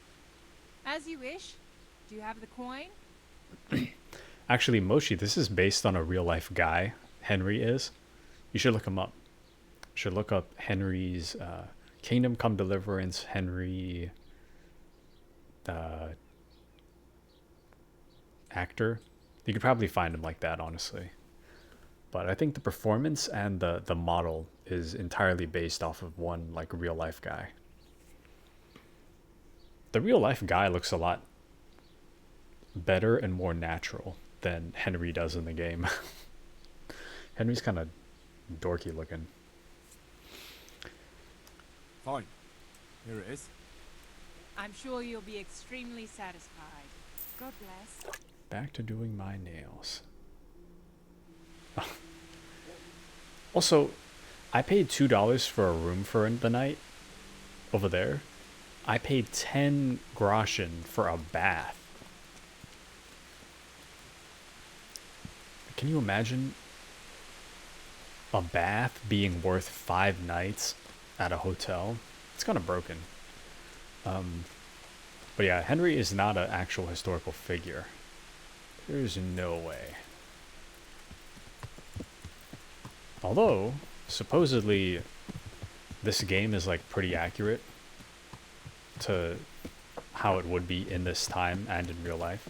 As you wish. Do you have the coin? Actually, Moshi, this is based on a real life guy. Henry is. You should look him up. You should look up Henry's Kingdom Come Deliverance, Henry actor. You could probably find him like that, honestly. But I think the performance and the model is entirely based off of one like real life guy. The real life guy looks a lot better and more natural than Henry does in the game. Henry's kind of dorky looking. Fine. Here it is. I'm sure you'll be extremely satisfied. God bless. Back to doing my nails. Also, I paid $2 for a room for the night over there. I paid 10 groschen for a bath. Can you imagine a bath being worth 5 nights at a hotel? It's kind of broken. But yeah, Henry is not an actual historical figure. There's no way. Although, supposedly, this game is like pretty accurate to how it would be in this time and in real life.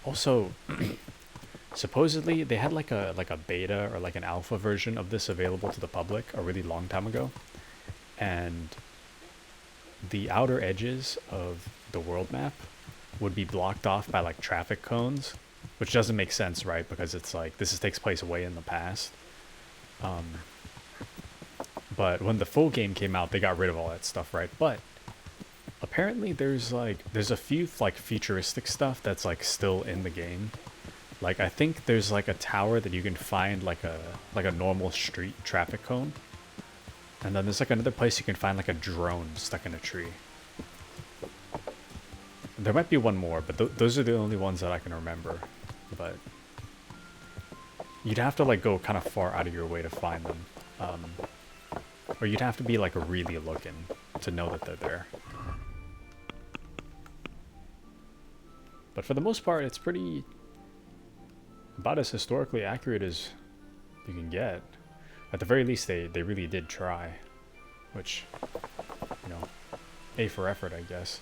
Also, supposedly they had like a beta or like an alpha version of this available to the public a really long time ago, and the outer edges of the world map would be blocked off by like traffic cones, which doesn't make sense, right? Because it's like takes place way in the past. But when the full game came out, they got rid of all that stuff, right? But apparently there's a few like futuristic stuff that's like still in the game. Like I think there's like a tower that you can find like a normal street traffic cone. And then there's like another place you can find like a drone stuck in a tree. There might be one more, but those are the only ones that I can remember. But you'd have to like go kind of far out of your way to find them. Or you'd have to be like really looking to know that they're there. But for the most part, it's pretty about as historically accurate as you can get. At the very least, they really did try, which, you know, A for effort, I guess.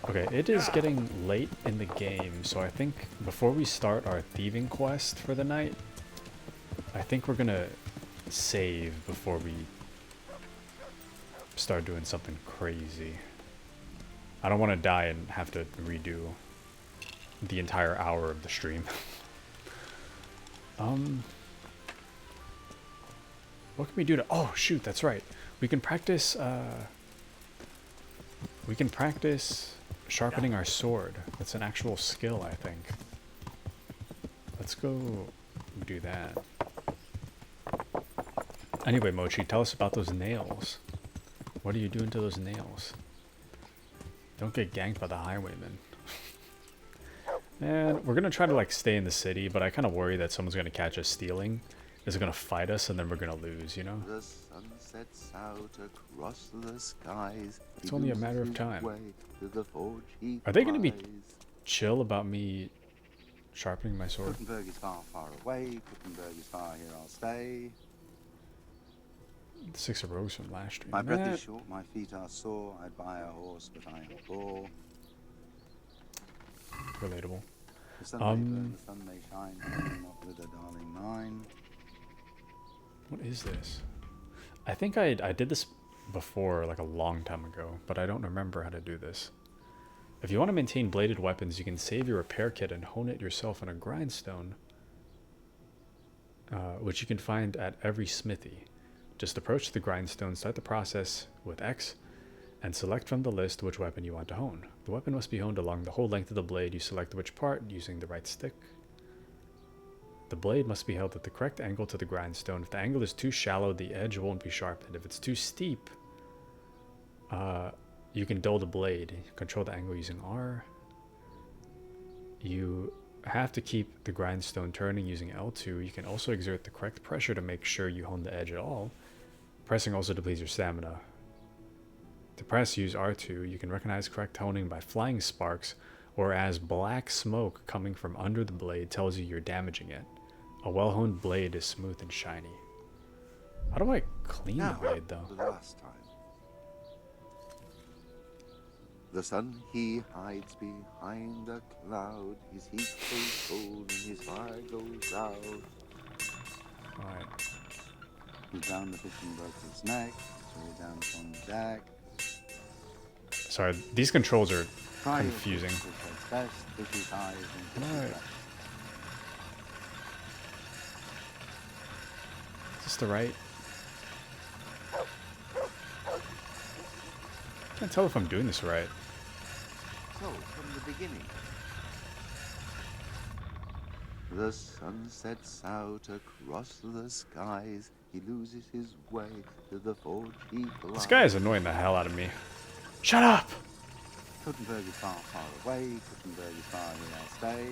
Okay, it is getting late in the game, so I think before we start our thieving quest for the night, I think we're gonna save before we start doing something crazy. I don't want to die and have to redo the entire hour of the stream. What can we do to... Oh, shoot, that's right. We can practice sharpening our sword. That's an actual skill, I think. Let's go do that. Anyway, Mochi, tell us about those nails. What are you doing to those nails? Don't get ganked by the highwaymen. And we're gonna try to like stay in the city, but I kind of worry that someone's gonna catch us stealing, is gonna fight us, and then we're gonna lose, you know? The sun sets out across the skies. It's only a matter of time. The forge he Are they gonna be flies. chill about me sharpening my sword? Gutenberg is far, far away. Gutenberg is far, here I'll stay. The 6 of rogues from last stream. My breath is short, my feet are sore. I'd buy a horse, but I am poor. Relatable. The sun may burn, the sun may shine, but I'm not with a darling mine. What is this? I think I did this before, like a long time ago, but I don't remember how to do this. If you want to maintain bladed weapons, you can save your repair kit and hone it yourself on a grindstone, which you can find at every smithy. Just approach the grindstone, start the process with X, and select from the list which weapon you want to hone. The weapon must be honed along the whole length of the blade. You select which part using the right stick. The blade must be held at the correct angle to the grindstone. If the angle is too shallow, the edge won't be sharpened. If it's too steep, you can dull the blade. Control the angle using R. You have to keep the grindstone turning using L2. You can also exert the correct pressure to make sure you hone the edge at all. Pressing also depletes your stamina. To press, use R2. You can recognize correct honing by flying sparks, or as black smoke coming from under the blade tells you you're damaging it. A well-honed blade is smooth and shiny. How do I clean the blade, though? For the last time. The sun he hides behind a cloud. His heat goes cold and his fire goes out. Alright. He found the fish and broke his neck. Threw it down from the deck. Sorry, these controls are Try confusing. Best, fishy's eyes and fishy's Alright. breath. Is this the right? Can't tell if I'm doing this right. So, from the beginning. The sun sets out across the skies. He loses his way to the forge he flies. This guy is annoying the hell out of me. Shut up! Gutenberg is far, far away. Gutenberg is far, here I'll stay.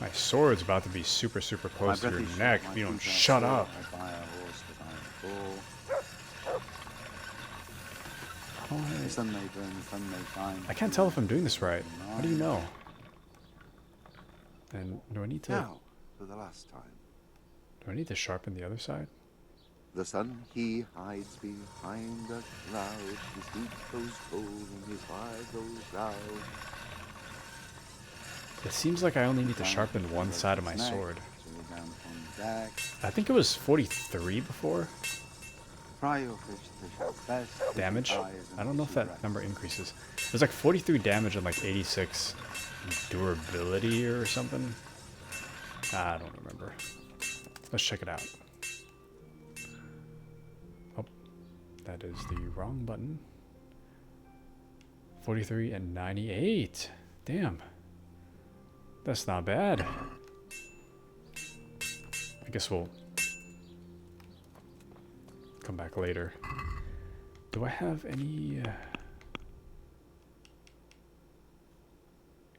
My sword's about to be super, super My close to breath your is neck short, if you my don't feet are shut sore. up. I buy a horse, but I am poor. The sun may burn, the sun may shine. I can't tell if I'm doing this right. How do you know? And do I need to... Now, for the last time. Do I need to sharpen the other side? The sun he hides behind a cloud, his heat goes cold and his fire goes loud. It seems like I only need to sharpen one side of my sword. I think it was 43 before. Fry your fish at best. Damage? I don't know if that number increases. It was like 43 damage and like 86 durability or something. I don't remember. Let's check it out. Oh, that is the wrong button. 43 and 98. Damn. That's not bad. I guess we'll come back later. Do I have any...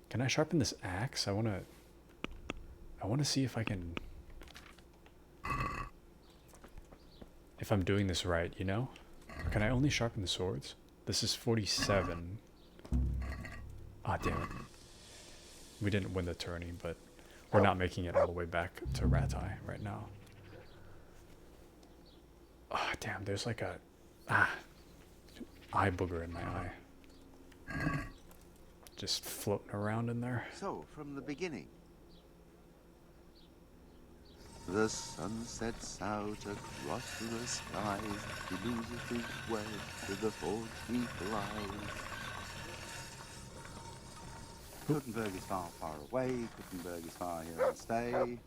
Can I sharpen this axe? I want to see if I can... If I'm doing this right, you know? Or can I only sharpen the swords? This is 47. Ah, damn it. We didn't win the tourney, but we're not making it all the way back to Ratai right now. Ah, damn, there's like a... eye booger in my eye. Just floating around in there. So, from the beginning. The sun sets out across the skies. He loses his way to the forge he flies. Gutenberg is far, far away. Gutenberg is far here and stay.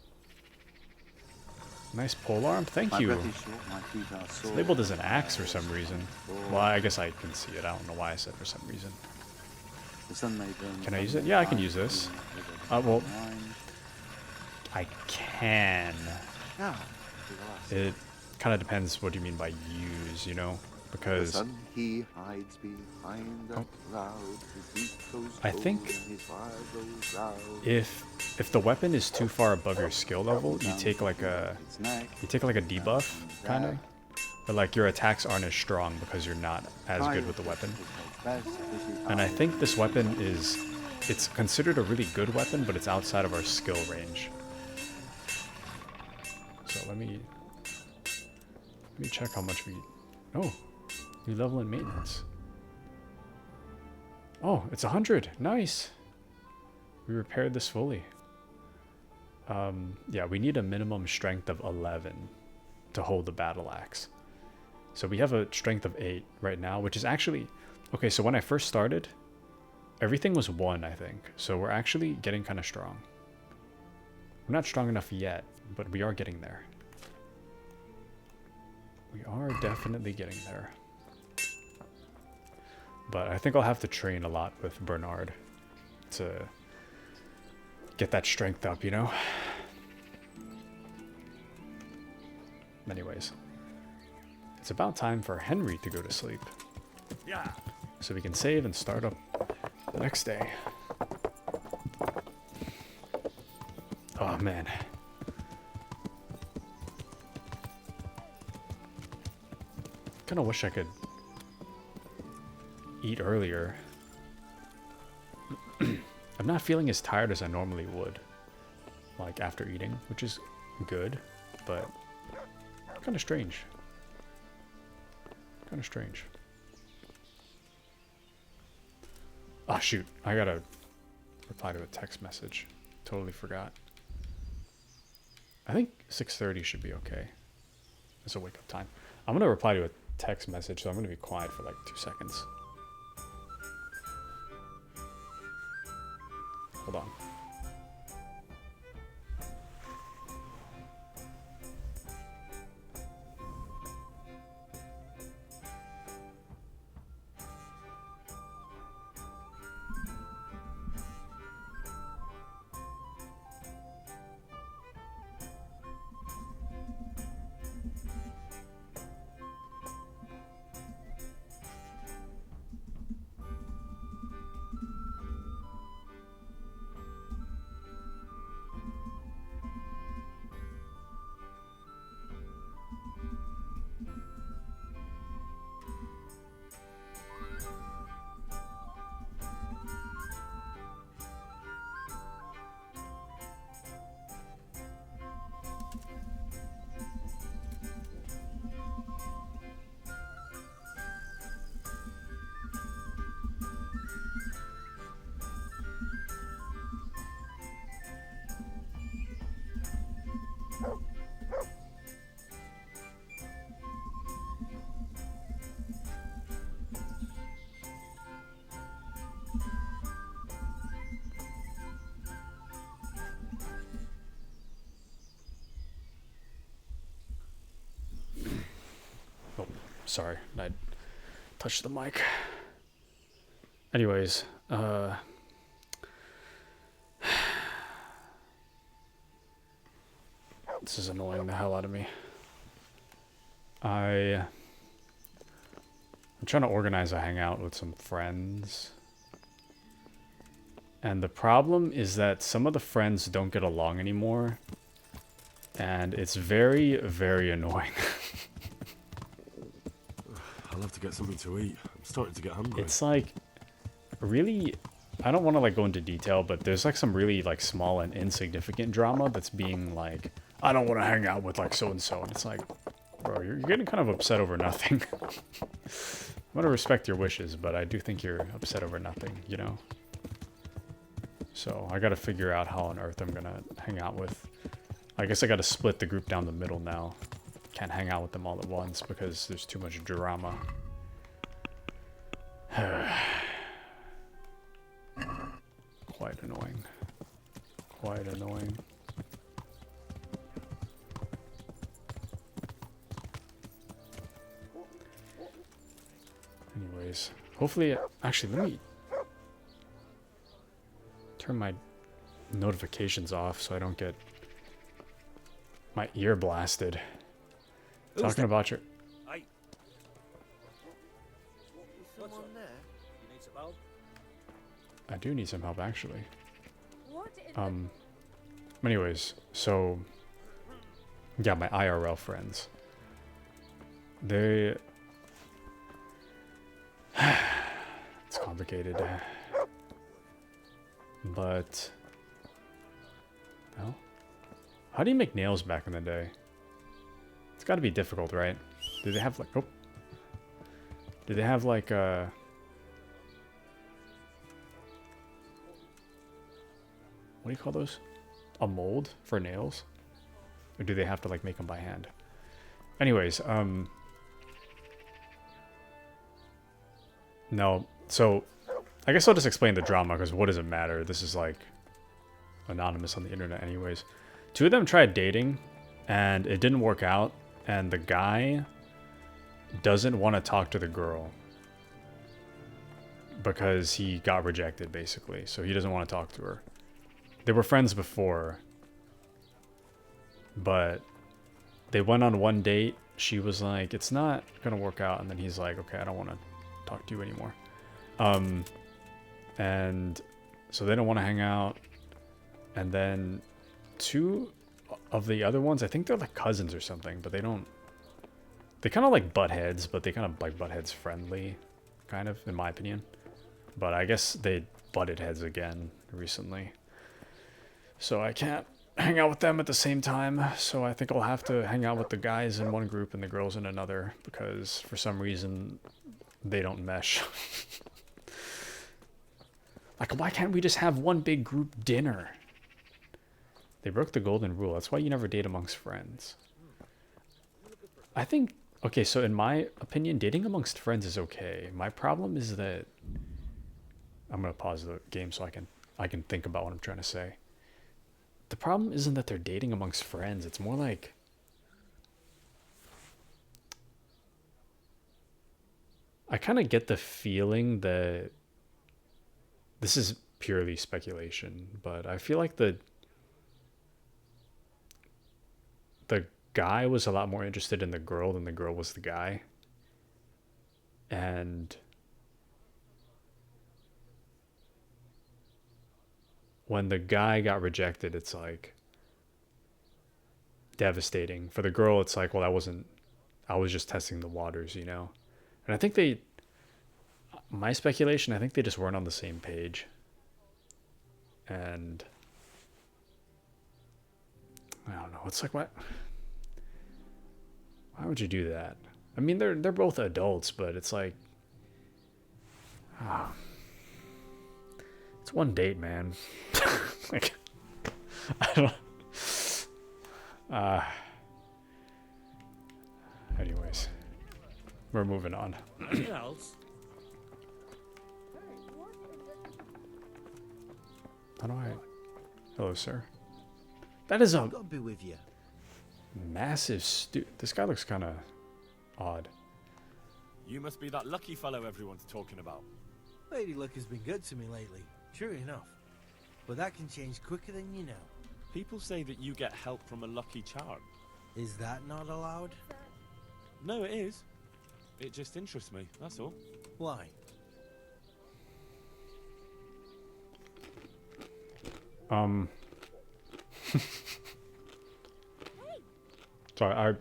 Nice polearm, thank My you. breath is short, my feet are sore. It's labeled as an axe for some reason. Well, I guess I can see it. I don't know why I said for some reason. The sun may burn. Can I use it? Yeah, I can use this. Well, I can. Yeah, It kind of depends what you mean by use, you know? the Because sun he hides behind a cloud. His heat goes I cold think and his fire goes loud. if the weapon is too far above your skill level, you take like a debuff, kind of. But like your attacks aren't as strong because you're not as good with the weapon. And I think this weapon it's considered a really good weapon, but it's outside of our skill range. So let me check how much we... Oh, new level in maintenance. Oh, it's 100. Nice. We repaired this fully. Yeah, we need a minimum strength of 11 to hold the battle axe. So we have a strength of 8 right now, which is actually... Okay, so when I first started, everything was 1, I think. So we're actually getting kind of strong. We're not strong enough yet, but we are getting there. We are definitely getting there. But I think I'll have to train a lot with Bernard to get that strength up, you know? Anyways, it's about time for Henry to go to sleep. Yeah. So we can save and start up the next day. Oh, man. Kind of wish I could eat earlier. I'm not feeling as tired as I normally would, like after eating, which is good, but kind of strange. Kind of strange. Oh shoot, I gotta reply to a text message. Totally forgot. I think 6:30 should be okay. It's a wake up time. I'm gonna reply to a text message, so I'm gonna be quiet for like 2 seconds. Hold on. Sorry, I touched the mic. Anyways, this is annoying the hell out of me. I'm trying to organize a hangout with some friends. And the problem is that some of the friends don't get along anymore. And it's very, very annoying. I'll have to get something to eat. I'm starting to get hungry. It's like, really, I don't want to like go into detail, but there's like some really like small and insignificant drama that's being like, I don't want to hang out with like so-and-so. And it's like, bro, you're getting kind of upset over nothing. I'm going to respect your wishes, but I do think you're upset over nothing, you know? So I got to figure out how on earth I'm going to hang out with. I guess I got to split the group down the middle now. Can't hang out with them all at once because there's too much drama. Quite annoying. Quite annoying. Anyways, hopefully, actually, let me turn my notifications off so I don't get my ear blasted. Talking about your... Hey. Someone there? You need some help? I do need some help, actually. What in Anyways, so... Yeah, my IRL friends. They... It's complicated. But... Well... How do you make nails back in the day? It's got to be difficult, right? Do they have like... Oh. Do they have like what do you call those? A mold for nails? Or do they have to like make them by hand? Anyways, no. So, I guess I'll just explain the drama because what does it matter? This is like anonymous on the internet anyways. Two of them tried dating and it didn't work out. And the guy doesn't want to talk to the girl because he got rejected, basically. So he doesn't want to talk to her. They were friends before, but they went on one date. She was like, it's not going to work out. And then he's like, okay, I don't want to talk to you anymore. And so they don't want to hang out. And then two of the other ones, I think they're like cousins or something, but they kind of like butt heads, but they kind of like butt heads friendly, kind of, in my opinion. But I guess they butted heads again recently. So I can't hang out with them at the same time. So I think I'll have to hang out with the guys in one group and the girls in another, because for some reason they don't mesh. Like, why can't we just have one big group dinner? They broke the golden rule. That's why you never date amongst friends. I think, okay, so in my opinion, dating amongst friends is okay. My problem is that, I'm going to pause the game so I can think about what I'm trying to say. The problem isn't that they're dating amongst friends. It's more like, I kind of get the feeling that, this is purely speculation, but I feel like the guy was a lot more interested in the girl than the girl was the guy. And when the guy got rejected, it's like devastating. For the girl, it's like, well, I was just testing the waters, you know? And I think my speculation, I think they just weren't on the same page. And I don't know. It's like, what? Why would you do that? I mean, they're both adults, but it's like, it's one date, man. Like, I don't. Anyways, we're moving on. Anything else? How do I? Hello, sir. That is a God be with you. massive This guy looks kind of odd. You must be that lucky fellow everyone's talking about. Lady Luck has been good to me lately, true enough. But that can change quicker than you know. People say that you get help from a lucky charm. Is that not allowed? No, it is. It just interests me, that's all. Why? Sorry,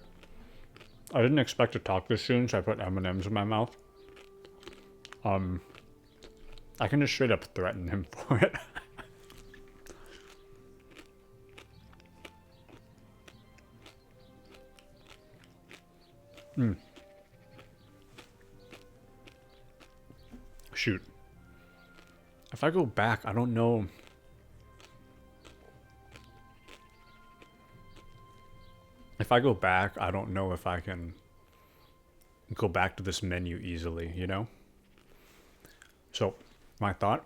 I didn't expect to talk this soon, so I put M&Ms in my mouth. I can just straight up threaten him for it. Shoot. If I go back, I don't know. If I go back, I don't know if I can go back to this menu easily, you know? So, my thought.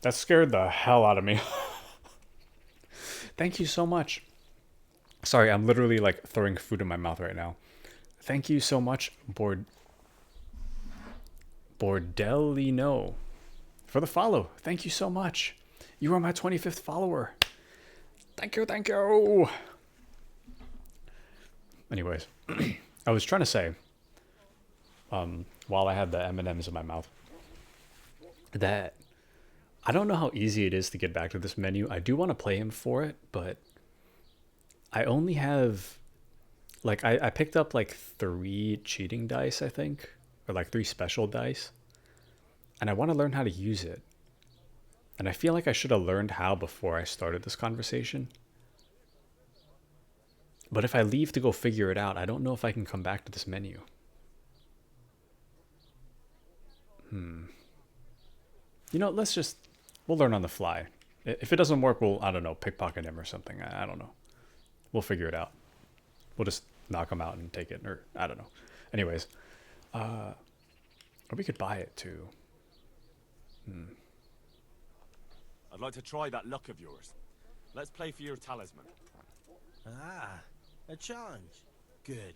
That scared the hell out of me. Thank you so much. Sorry, I'm literally like throwing food in my mouth right now. Thank you so much, Bordelino, for the follow. Thank you so much. You are my 25th follower. Thank you, thank you. Anyways, I was trying to say, while I had the M&Ms in my mouth, that I don't know how easy it is to get back to this menu. I do want to play him for it, but I only have, like, I picked up like 3 cheating dice, I think, or like 3 special dice, and I want to learn how to use it. And I feel like I should have learned how before I started this conversation. But if I leave to go figure it out, I don't know if I can come back to this menu. You know, we'll learn on the fly. If it doesn't work, we'll, I don't know, pickpocket him or something. I don't know. We'll figure it out. We'll just knock him out and take it, or I don't know. Anyways, or we could buy it too. I'd like to try that luck of yours. Let's play for your talisman. Ah, a challenge. Good.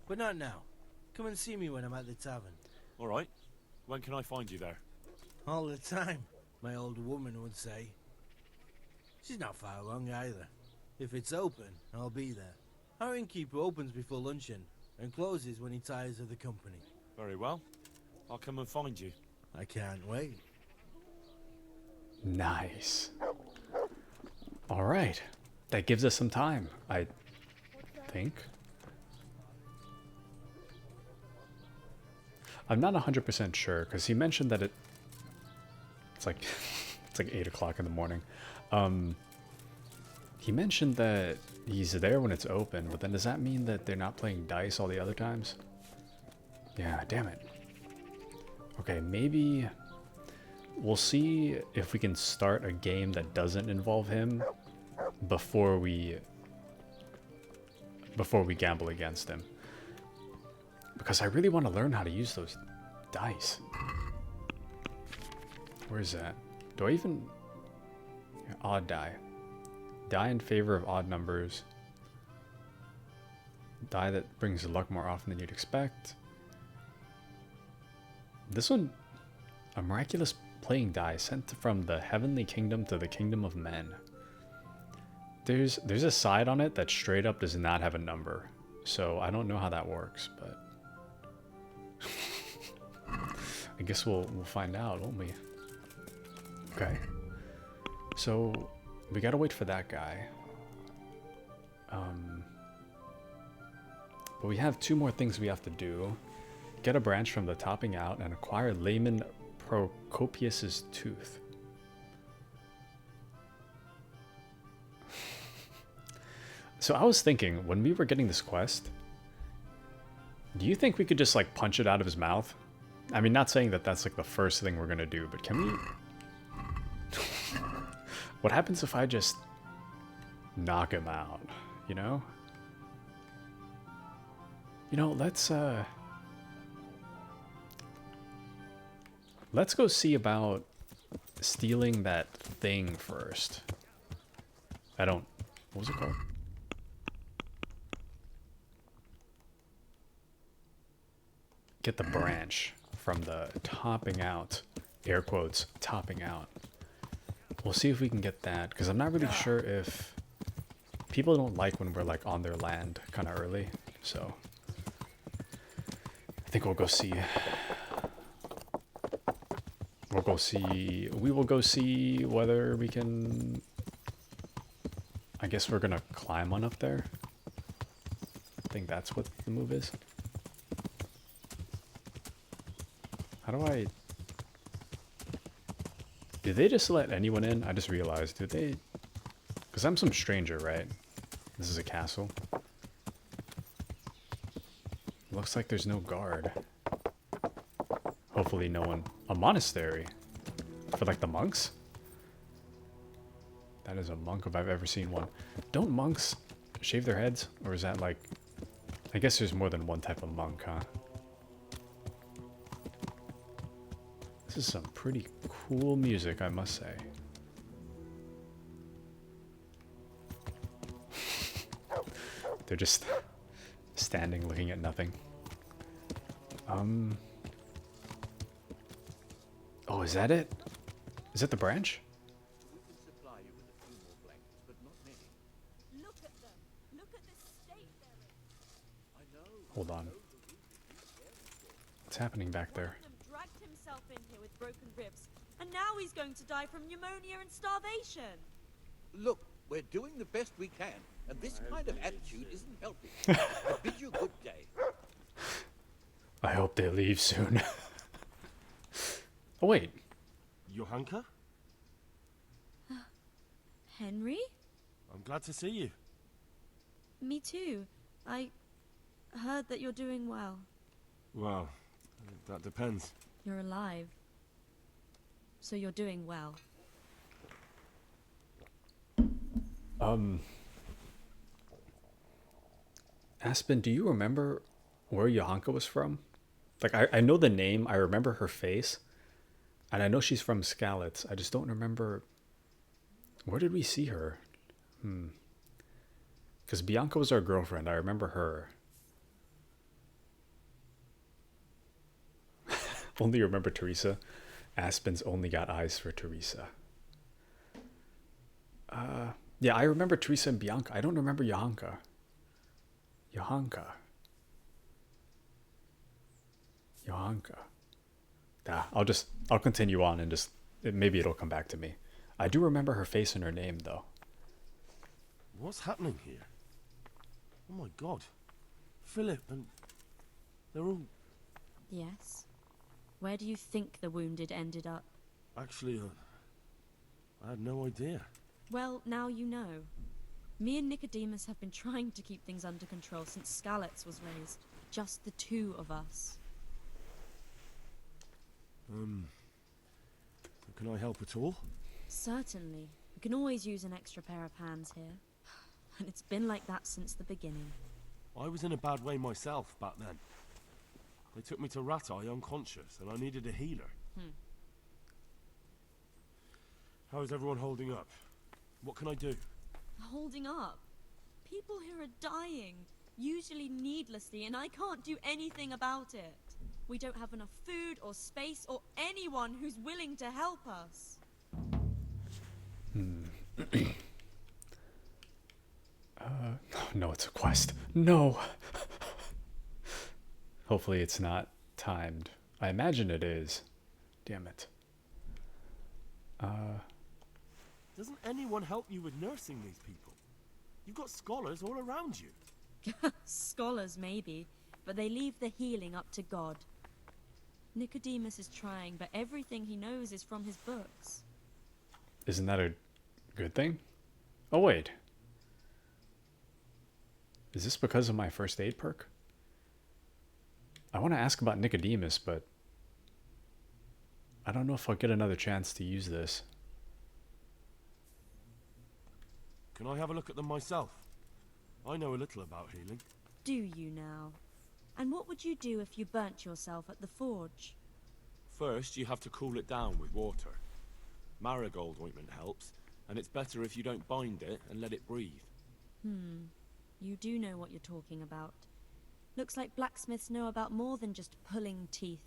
But not now. Come and see me when I'm at the tavern. All right. When can I find you there? All the time, my old woman would say. She's not far along either. If it's open, I'll be there. Our innkeeper opens before luncheon and closes when he tires of the company. Very well. I'll come and find you. I can't wait. Nice. All right. That gives us some time, I think. I'm not 100% sure, because he mentioned that it's like 8 o'clock in the morning. He mentioned that he's there when it's open, but then does that mean that they're not playing dice all the other times? Yeah, damn it. Okay, maybe we'll see if we can start a game that doesn't involve him before we gamble against him. Because I really want to learn how to use those dice. Where is that? Do I even... Yeah, odd die. Die in favor of odd numbers. Die that brings luck more often than you'd expect. This one... A miraculous playing die sent from the heavenly kingdom to the kingdom of men. There's a side on it that straight up does not have a number. So I don't know how that works, but... I guess we'll find out, won't we? Okay. So we gotta wait for that guy. But we have 2 more things we have to do. Get a branch from the topping out and acquire Layman Procopius's tooth. So I was thinking, when we were getting this quest, do you think we could just like punch it out of his mouth? I mean, not saying that that's like the first thing we're gonna do, but can we... What happens if I just knock him out, you know? You know, let's go see about stealing that thing first. What was it called? get the branch from the topping out, air quotes, topping out. We'll see if we can get that, because I'm not really sure if people don't like when we're like on their land kind of early. So I think we'll go see. We will go see whether we can. I guess we're gonna climb on up there. I think that's what the move is. How do I... Did they just let anyone in? I just realized. Did they... Because I'm some stranger, right? This is a castle. Looks like there's no guard. Hopefully no one... A monastery? For like the monks? That is a monk if I've ever seen one. Don't monks shave their heads? Or is that like... I guess there's more than one type of monk, huh? This is some pretty cool music, I must say. They're just standing looking at nothing. Oh, is that it? Is that the branch? We can supply you with a few more blankets, but not many. Look at them. Look at the state they're in. I know. Hold on. What's happening back there? One of them dragged himself in here with broken ribs, and now he's going to die from pneumonia and starvation. Look, we're doing the best we can, and this kind of attitude isn't helping. I bid you good day. I hope they leave soon. Oh, wait. Johanka? Henry? I'm glad to see you. Me too. I heard that you're doing well. Well, that depends. You're alive. So you're doing well. Aspen, do you remember where Johanka was from? Like, I know the name, I remember her face, and I know she's from Skalitz. I just don't remember... Where did we see her? Because Bianca was our girlfriend, I remember her. Only remember Teresa. Aspen's only got eyes for Teresa. Yeah, I remember Teresa and Bianca. I don't remember Johanka. Johanka. I'll continue on and maybe it'll come back to me. I do remember her face and her name though. What's happening here? Oh my god. Philip and... They're all... Yes. Where do you think the wounded ended up? Actually, I had no idea. Well, now you know. Me and Nicodemus have been trying to keep things under control since Skalitz was raised. Just the two of us. Can I help at all? Certainly. We can always use an extra pair of hands here. And it's been like that since the beginning. I was in a bad way myself back then. They took me to Ratai unconscious, and I needed a healer. How's everyone holding up? What can I do? Holding up? People here are dying, usually needlessly, and I can't do anything about it. We don't have enough food or space or anyone who's willing to help us. No, it's a quest. No! Hopefully it's not timed. I imagine it is. Damn it. Doesn't anyone help you with nursing these people? You've got scholars all around you. Scholars, maybe, but they leave the healing up to God. Nicodemus is trying, but everything he knows is from his books. Isn't that a good thing? Oh, wait. Is this because of my first aid perk? I want to ask about Nicodemus, but I don't know if I'll get another chance to use this. Can I have a look at them myself? I know a little about healing. Do you now? And what would you do if you burnt yourself at the forge? First, you have to cool it down with water. Marigold ointment helps, and it's better if you don't bind it and let it breathe. You do know what you're talking about. Looks like blacksmiths know about more than just pulling teeth.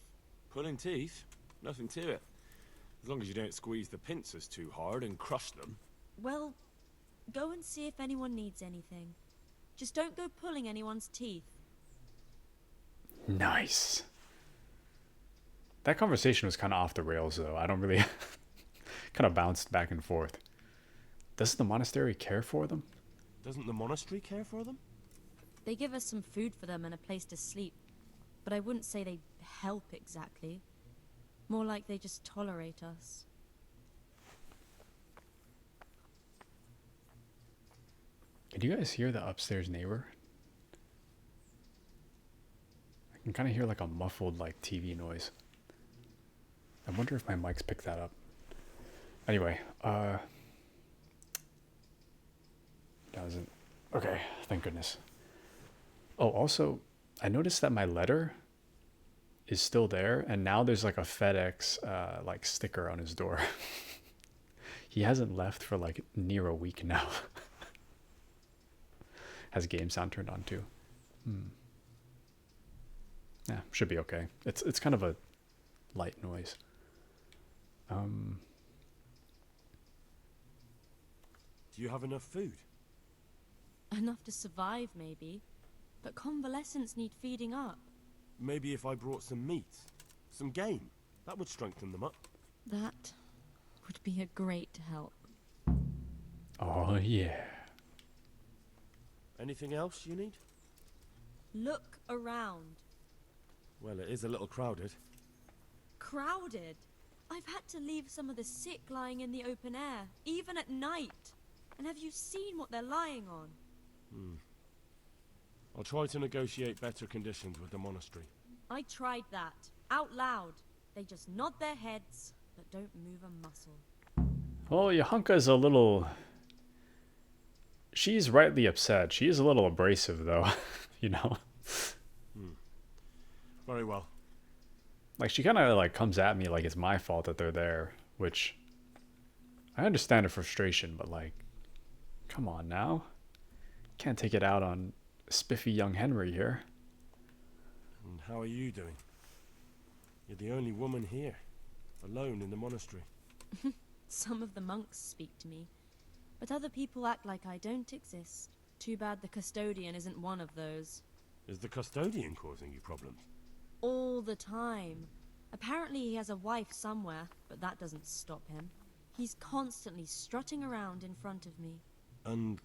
Pulling teeth? Nothing to it. As long as you don't squeeze the pincers too hard and crush them. Well, go and see if anyone needs anything. Just don't go pulling anyone's teeth. Nice. That conversation was kind of off the rails, though. I don't really... kind of bounced back and forth. Does the monastery care for them? Doesn't the monastery care for them? They give us some food for them and a place to sleep. But I wouldn't say they help exactly. More like they just tolerate us. Can you guys hear the upstairs neighbor? I can kind of hear like a muffled like TV noise. I wonder if my mics pick that up. Anyway, doesn't. Okay, thank goodness. Oh, also, I noticed that my letter is still there, and now there's like a FedEx like sticker on his door. He hasn't left for like near a week now. Has game sound turned on too. Yeah, should be okay. It's kind of a light noise. Do you have enough food? Enough to survive, maybe. But convalescents need feeding up. Maybe if I brought some meat, some game, that would strengthen them up. That would be a great help. Oh, yeah. Anything else you need? Look around. Well, it is a little crowded. Crowded? I've had to leave some of the sick lying in the open air, even at night. And have you seen what they're lying on? I'll try to negotiate better conditions with the monastery. I tried that, out loud. They just nod their heads, but don't move a muscle. Well, Yohanka's a little... She's rightly upset. She is a little abrasive, though, you know? Very well. Like, she kind of, like, comes at me like it's my fault that they're there, which... I understand her frustration, but, like, come on now. Can't take it out on spiffy young Henry here. And how are you doing? You're the only woman here, alone in the monastery. Some of the monks speak to me, but other people act like I don't exist. Too bad the custodian isn't one of those. Is the custodian causing you problems? All the time. Apparently he has a wife somewhere, but that doesn't stop him. He's constantly strutting around in front of me. And,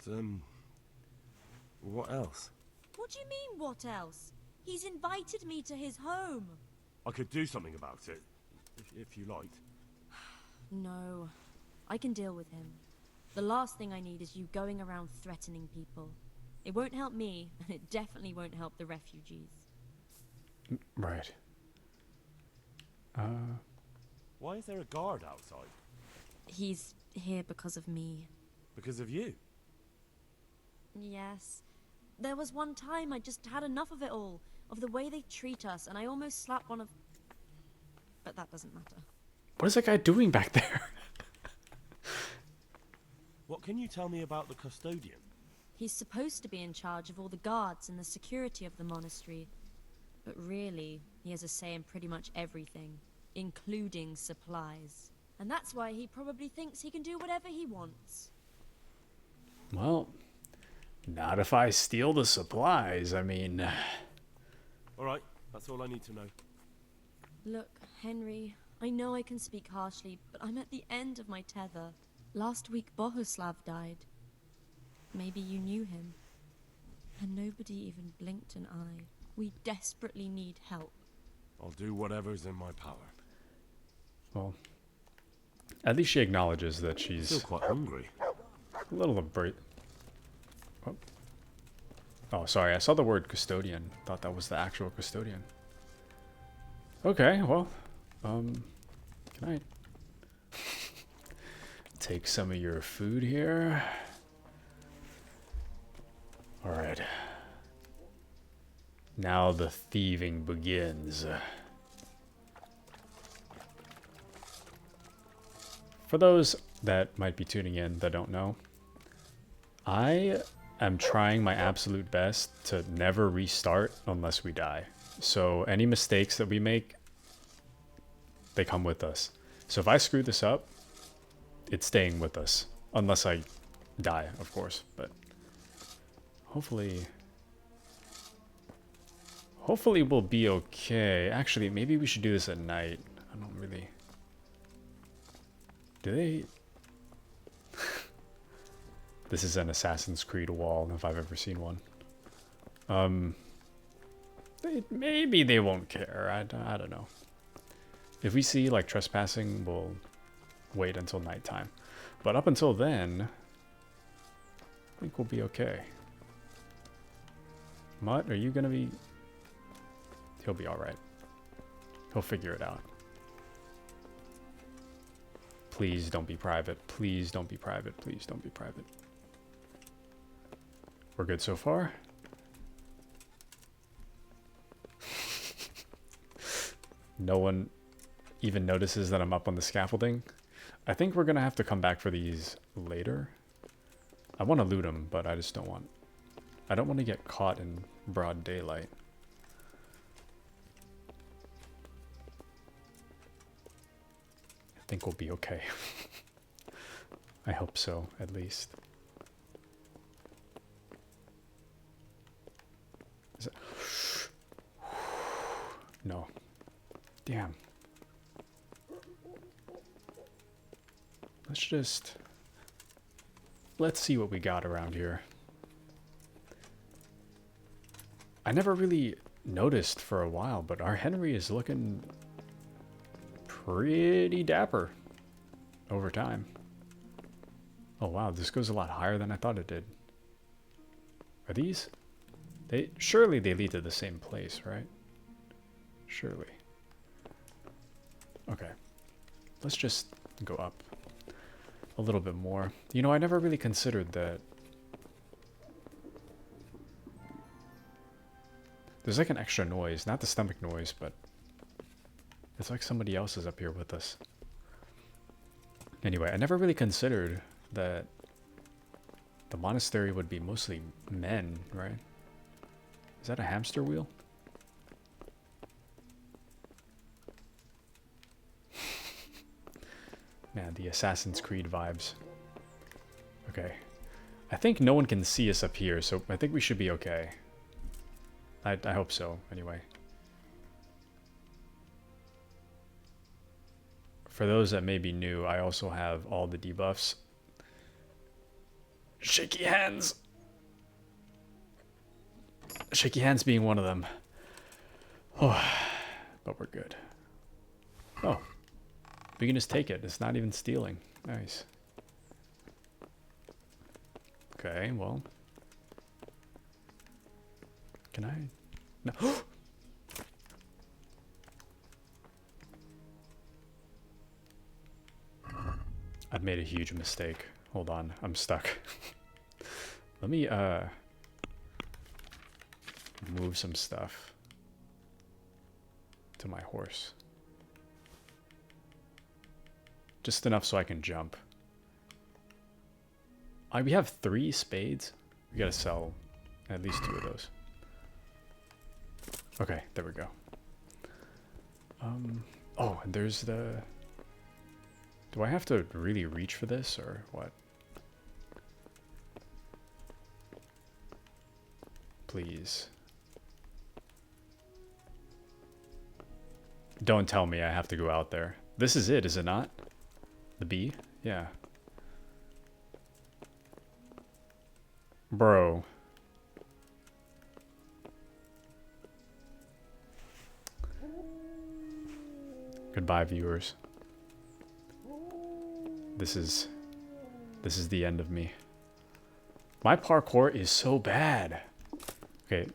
what else? What do you mean, what else? He's invited me to his home. I could do something about it, if you liked. No, I can deal with him. The last thing I need is you going around threatening people. It won't help me, and it definitely won't help the refugees. Right. Why is there a guard outside? He's here because of me. Because of you? Yes. There was one time I just had enough of it all, of the way they treat us, and I almost slapped one of... But that doesn't matter. What is that guy doing back there? What can you tell me about the custodian? He's supposed to be in charge of all the guards and the security of the monastery. But really, he has a say in pretty much everything, including supplies. And that's why he probably thinks he can do whatever he wants. Well, not if I steal the supplies. I mean... Alright, that's all I need to know. Look, Henry, I know I can speak harshly, but I'm at the end of my tether. Last week, Bohuslav died. Maybe you knew him. And nobody even blinked an eye. We desperately need help. I'll do whatever's in my power. Well, at least she acknowledges that she's... Still quite hungry. A little Oh, sorry, I saw the word custodian. Thought that was the actual custodian. Okay, well, can I take some of your food here? Alright. Now the thieving begins. For those that might be tuning in that don't know, I am trying my absolute best to never restart unless we die. So any mistakes that we make, they come with us. So if I screw this up, it's staying with us. Unless I die, of course. But hopefully we'll be okay. Actually, maybe we should do this at night. I don't really... Do they... This is an Assassin's Creed wall, if I've ever seen one. Maybe they won't care. I don't know. If we see, like, trespassing, we'll wait until nighttime. But up until then, I think we'll be okay. Mutt, are you gonna be... He'll be alright. He'll figure it out. Please don't be private. Please don't be private. Please don't be private. We're good so far. No one even notices that I'm up on the scaffolding. I think we're gonna have to come back for these later. I want to loot them, but I just don't want... I don't want to get caught in broad daylight. I think we'll be okay. I hope so, at least. Is it... No. Damn. Let's see what we got around here. I never really noticed for a while, but our Henry is looking pretty dapper over time. Oh wow, this goes a lot higher than I thought it did. Are these? Surely they lead to the same place, right? Surely. Okay. Let's just go up a little bit more. You know, I never really considered that. There's like an extra noise, not the stomach noise, but it's like somebody else is up here with us. Anyway, I never really considered that the monastery would be mostly men, right? Is that a hamster wheel? Man, the Assassin's Creed vibes. Okay. I think no one can see us up here, so I think we should be okay. I hope so, anyway. For those that may be new, I also have all the debuffs. Shaky hands! Shaky hands being one of them. Oh, but we're good. Oh. We can just take it. It's not even stealing. Nice. Okay, well. Can I? No. I've made a huge mistake. Hold on. I'm stuck. Let me, move some stuff to my horse. Just enough so I can jump. We have 3 spades. We gotta sell at least 2 of those. Okay, there we go. Oh, and there's the... Do I have to really reach for this, or what? Please. Don't tell me I have to go out there. This is it, is it not? The bee? Yeah. Bro. Goodbye, viewers. This is the end of me. My parkour is so bad. Okay.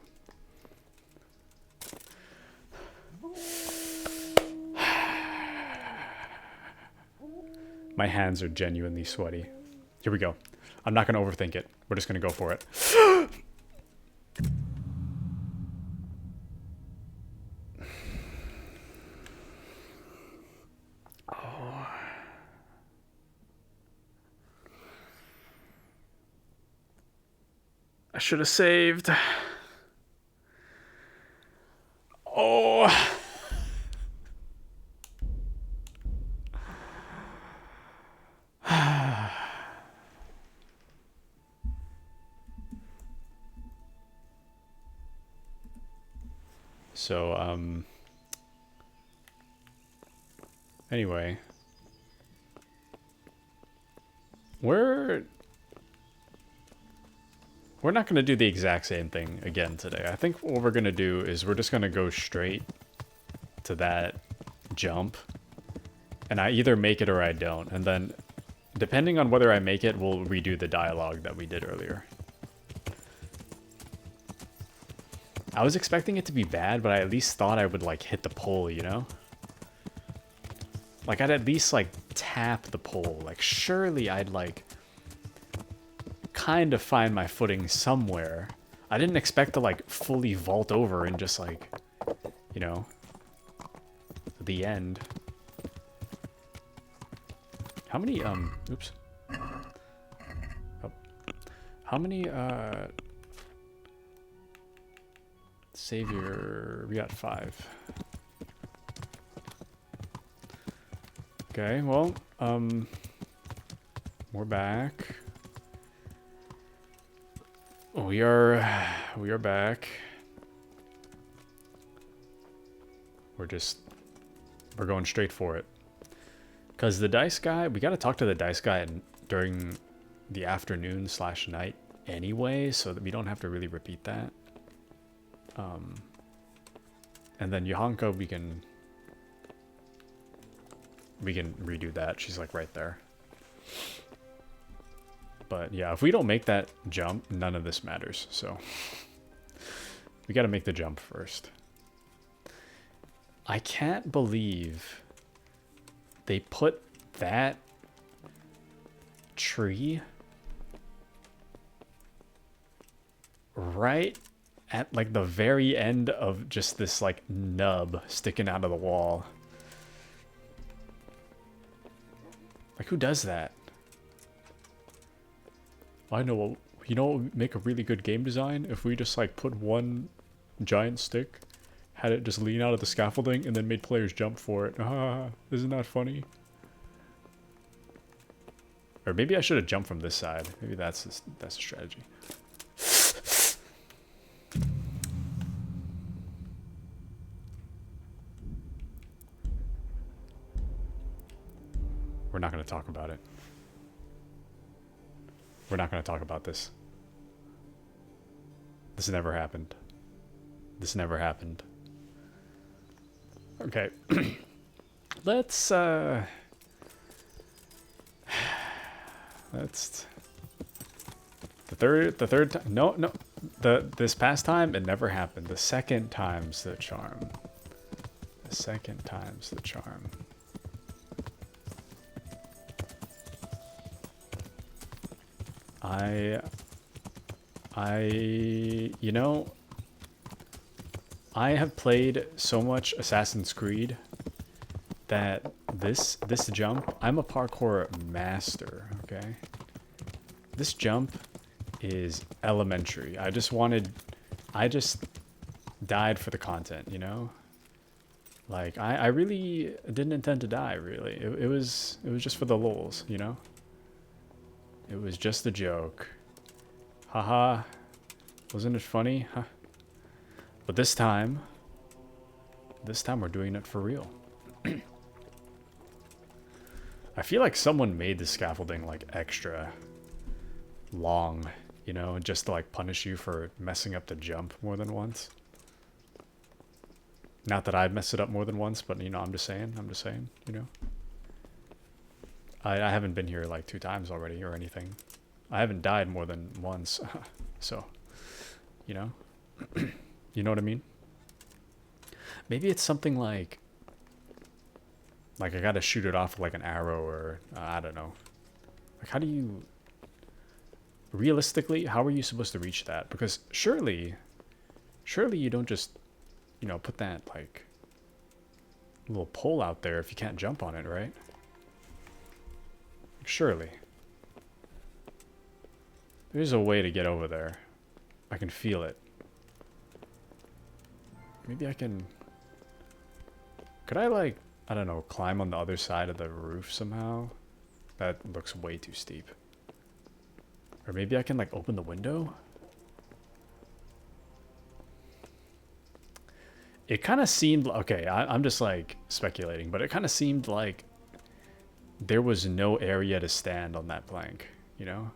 My hands are genuinely sweaty. Here we go. I'm not going to overthink it. We're just going to go for it. Oh. I should have saved. Oh. So, anyway. We're not going to do the exact same thing again today. I think what we're going to do is we're just going to go straight to that jump. And I either make it or I don't. And then, depending on whether I make it, we'll redo the dialogue that we did earlier. I was expecting it to be bad, but I at least thought I would, like, hit the pole, you know? Like, I'd at least, like, tap the pole. Like, surely I'd, like, kind of find my footing somewhere. I didn't expect to, like, fully vault over and just, like, you know, the end. How many, oops. Oh. How many, Savior, we got 5. Okay, well, we're back. We are back. We're going straight for it. Because the dice guy, we got to talk to the dice guy during the afternoon/night anyway, so that we don't have to really repeat that. And then Yohanka, we can redo that. She's like right there. But yeah, if we don't make that jump, none of this matters. So we got to make the jump first. I can't believe they put that tree right at like the very end of just this like nub sticking out of the wall. Like, who does that? I know, you know what would make a really good game design? If we just like put one giant stick, had it just lean out of the scaffolding, and then made players jump for it. Ah, isn't that funny? Or maybe I should have jumped from this side. Maybe that's a strategy. We're not going to talk about it. We're not going to talk about this. This never happened. This never happened. Okay. Let's the third time. No. This past time it never happened. The second time's the charm. The second time's the charm. You know, I have played so much Assassin's Creed that this jump, I'm a parkour master, okay? This jump is elementary. I just died for the content, you know? Like, I really didn't intend to die, really. It was just for the lulz, you know? It was just a joke. Haha. Wasn't it funny? Huh. But this time we're doing it for real. I feel like someone made the scaffolding like extra long, you know, just to like punish you for messing up the jump more than once. Not that I've messed it up more than once, but you know, I'm just saying, you know. I haven't been here like 2 times already or anything. I haven't died more than once. So, you know. You know what I mean? Maybe it's something like I gotta shoot it off with like an arrow or I don't know. Like, how do you realistically, how are you supposed to reach that? Because surely you don't just, you know, put that like little pole out there if you can't jump on it, right? Surely. There's a way to get over there. I can feel it. Maybe I can... Could I, like, I don't know, climb on the other side of the roof somehow? That looks way too steep. Or maybe I can, like, open the window? It kind of seemed... Okay, I'm just, like, speculating, but it kind of seemed like there was no area to stand on that plank, you know?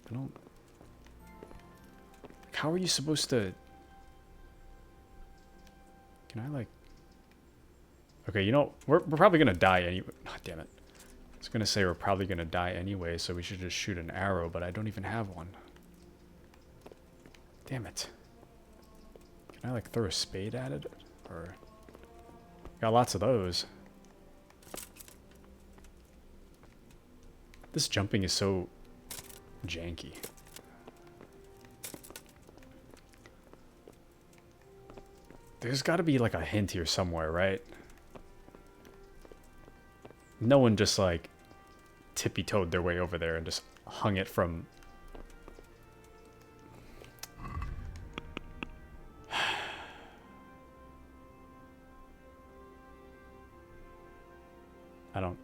I don't... Like, how are you supposed to... Can I, like... Okay, you know, we're probably going to die anyway. Oh, damn it. I was going to say we're probably going to die anyway, so we should just shoot an arrow, but I don't even have one. Damn it. Can I, like, throw a spade at it? Or... Got lots of those. This jumping is so janky. There's got to be, like, a hint here somewhere, right? No one just, like, tippy-toed their way over there and just hung it from... I don't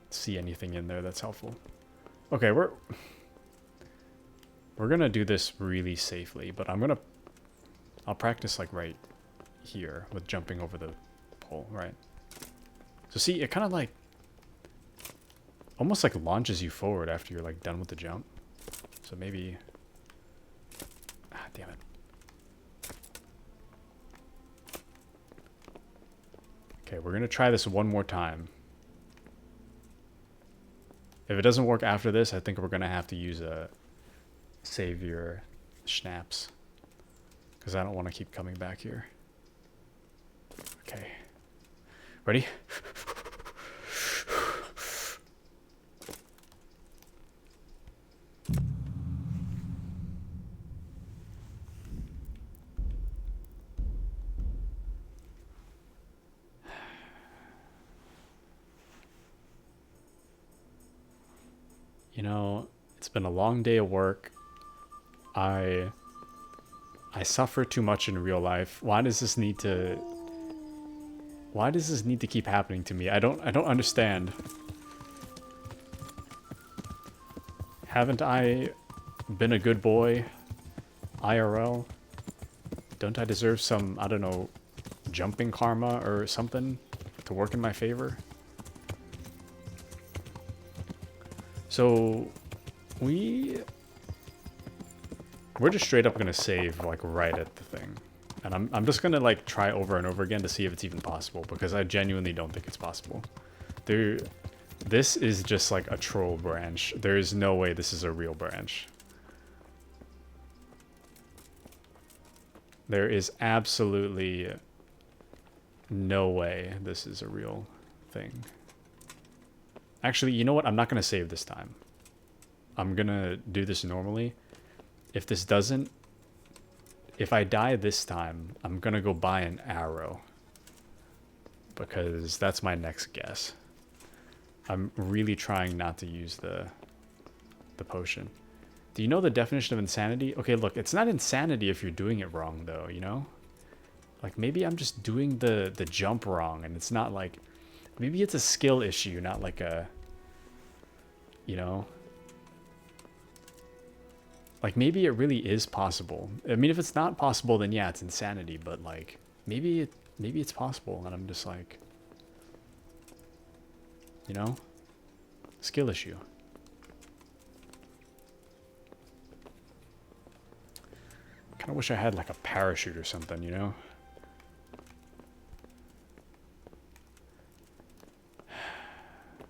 see anything in there that's helpful. Okay, we're gonna do this really safely, but I'll practice, like, right here with jumping over the pole, right? So see, it kind of, like, almost, like, launches you forward after you're, like, done with the jump. So maybe... Ah, damn it. Okay, we're gonna try this one more time. If it doesn't work after this, I think we're gonna have to use a savior schnapps. Because I don't want to keep coming back here. Okay. Ready? You know, it's been a long day of work. I suffer too much in real life. Why does this need to keep happening to me? I don't understand. Haven't I been a good boy IRL? Don't I deserve some, I don't know, jumping karma or something to work in my favor? So we're just straight up gonna save, like, right at the thing. And I'm just gonna, like, try over and over again to see if it's even possible, because I genuinely don't think it's possible. This is just, like, a troll branch. There is no way this is a real branch. There is absolutely no way this is a real thing. Actually, you know what? I'm not gonna save this time. I'm gonna do this normally. If I die this time, I'm gonna go buy an arrow. Because that's my next guess. I'm really trying not to use the potion. Do you know the definition of insanity? Okay, look, it's not insanity if you're doing it wrong, though, you know? Like, maybe I'm just doing the jump wrong, and it's not like... Maybe it's a skill issue, not like a... You know? Like, maybe it really is possible. I mean, if it's not possible, then yeah, it's insanity. But, like, maybe it's possible, and I'm just like... You know? Skill issue. Kind of wish I had, like, a parachute or something, you know?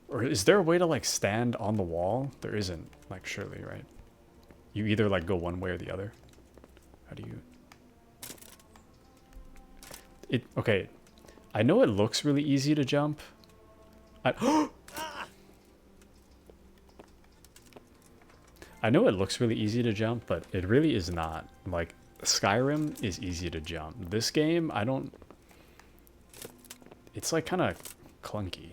Or is there a way to, like, stand on the wall? There isn't, like, surely, right? You either, like, go one way or the other. How do you... Okay. I know it looks really easy to jump. I know it looks really easy to jump, but it really is not. Like, Skyrim is easy to jump. This game, I don't... It's, like, kind of clunky.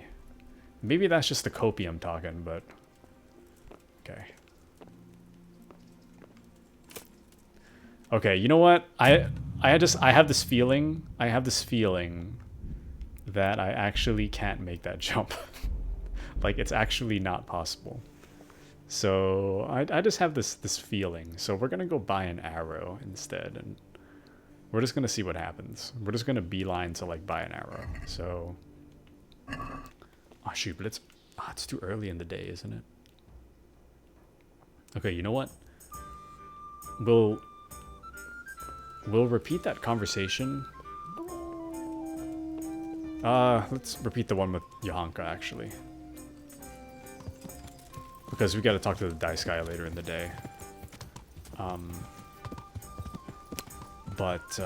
Maybe that's just the copium talking, but... Okay. Okay, you know what? I have this feeling. I have this feeling that I actually can't make that jump. Like, it's actually not possible. So I just have this feeling. So we're gonna go buy an arrow instead, and we're just gonna see what happens. We're just gonna beeline to like buy an arrow. So, oh shoot, but it's too early in the day, isn't it? Okay, you know what? We'll repeat that conversation. Let's repeat the one with Johanka actually. Because we gotta talk to the dice guy later in the day. But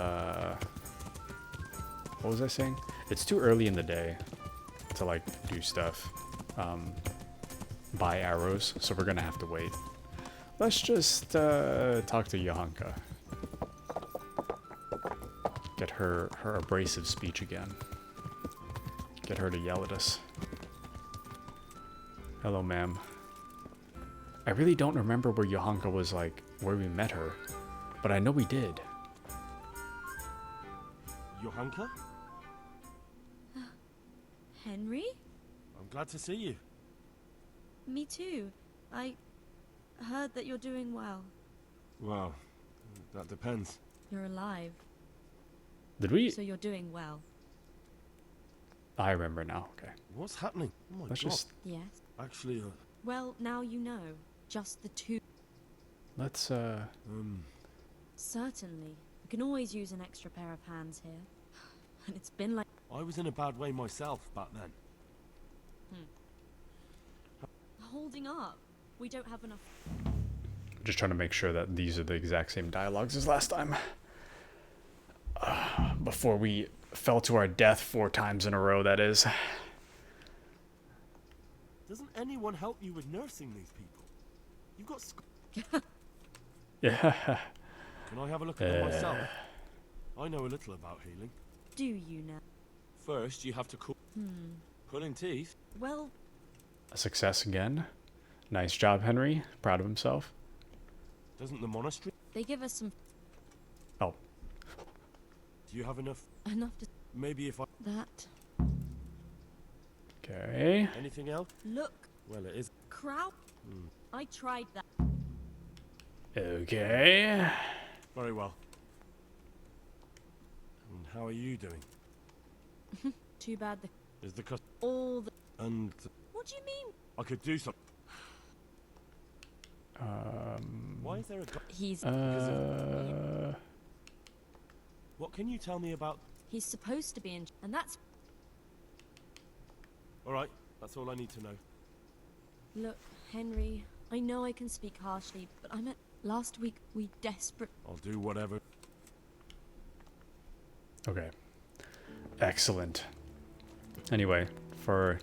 what was I saying? It's too early in the day to like do stuff. Buy arrows, so we're gonna have to wait. Let's just talk to Johanka. Get her abrasive speech again. Get her to yell at us. Hello, ma'am. I really don't remember where Johanka was, like, where we met her. But I know we did. Johanka? Henry? I'm glad to see you. Me too. I heard that you're doing well. Well, that depends. You're alive. Did we? So you're doing well. I remember now. Okay. What's happening? Oh my Let's god. just. Yes. Actually, Well, now you know. Just the two. Let's Certainly. We can always use an extra pair of hands here. And it's been like... I was in a bad way myself back then. Holding up. We don't have enough... just trying to make sure that these are the exact same dialogues as last time. Before we fell to our death 4 times in a row, that is. Doesn't anyone help you with nursing these people? You've got Yeah. Can I have a look at them myself? I know a little about healing. Do you now? First, you have to cool. Pulling teeth? Well... A success again. Nice job, Henry. Proud of himself. Doesn't the monastery? They give us some... Oh. Do you have enough? Enough to... Maybe if I... That. Okay. Anything else? Look. Well, it is. Crowd. I tried that. Okay. Very well. And how are you doing? Too bad the... Is the cost... All the... And... What do you mean? I could do something. Why is there a... He's... What can you tell me about... He's supposed to be in... And that's... Alright, that's all I need to know. Look, Henry, I know I can speak harshly, but I meant last week we desperate... I'll do whatever. Okay. Excellent. Anyway, for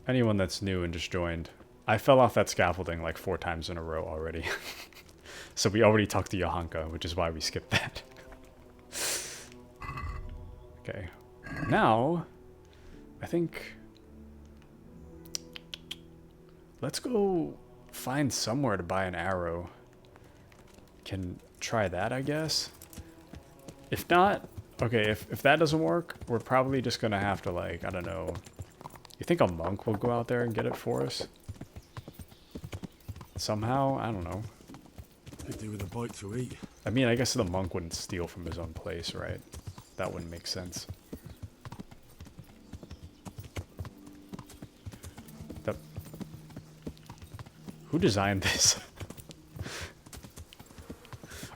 anyone that's new and just joined, I fell off that scaffolding like 4 times in a row already. So we already talked to Johanka, which is why we skipped that. Okay. Now, I think... let's go find somewhere to buy an arrow. Can try that, I guess. If not, okay, if that doesn't work, we're probably just gonna have to, like, I don't know. You think a monk will go out there and get it for us? Somehow? I don't know. Could do with a bite to eat. I mean, I guess the monk wouldn't steal from his own place, right? That wouldn't make sense. Who designed this?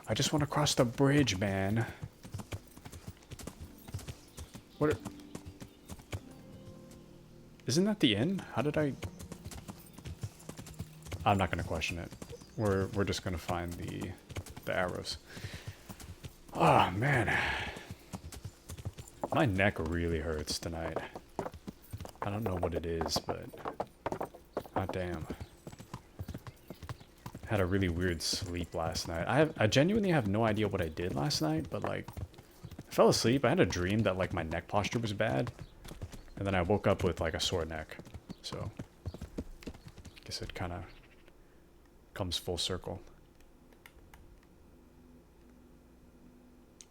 I just want to cross the bridge, man. What? Isn't that the inn? How did I... I'm not gonna question it. We're just gonna find the arrows. Oh man, my neck really hurts tonight. I don't know what it is, but god damn. Had a really weird sleep last night. I genuinely have no idea what I did last night, but like I fell asleep. I had a dream that like my neck posture was bad, and then I woke up with like a sore neck. So I guess it kind of comes full circle.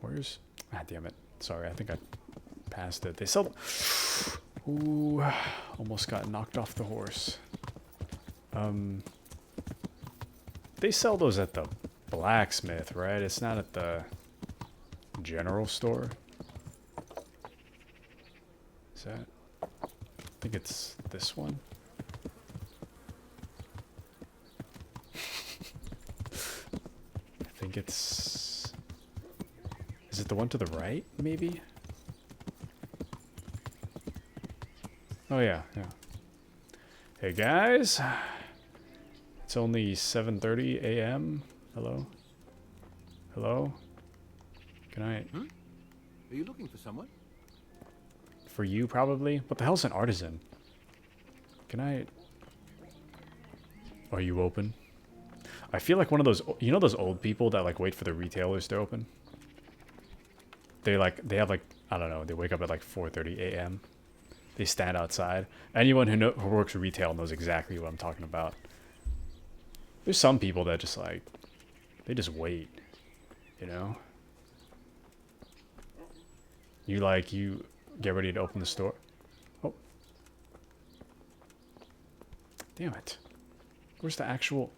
Where's... Ah, damn it. Sorry, I think I passed it. They sell... Ooh, almost got knocked off the horse. They sell those at the blacksmith, right? It's not at the general store. Is that... I think it's this one. I think it's... Is it the one to the right, maybe? Oh yeah, yeah. Hey guys. It's only 7:30 a.m. Hello? Hello? Can I... Are you looking for someone? For you, probably? What the hell's an artisan? Can I... Are you open? I feel like one of those... You know those old people that, like, wait for the retailers to open? They have, like... I don't know. They wake up at, like, 4:30 a.m. They stand outside. Anyone who works retail knows exactly what I'm talking about. There's some people that just, like... They just wait. You know? You get ready to open the store. Oh. Damn it. Where's the actual...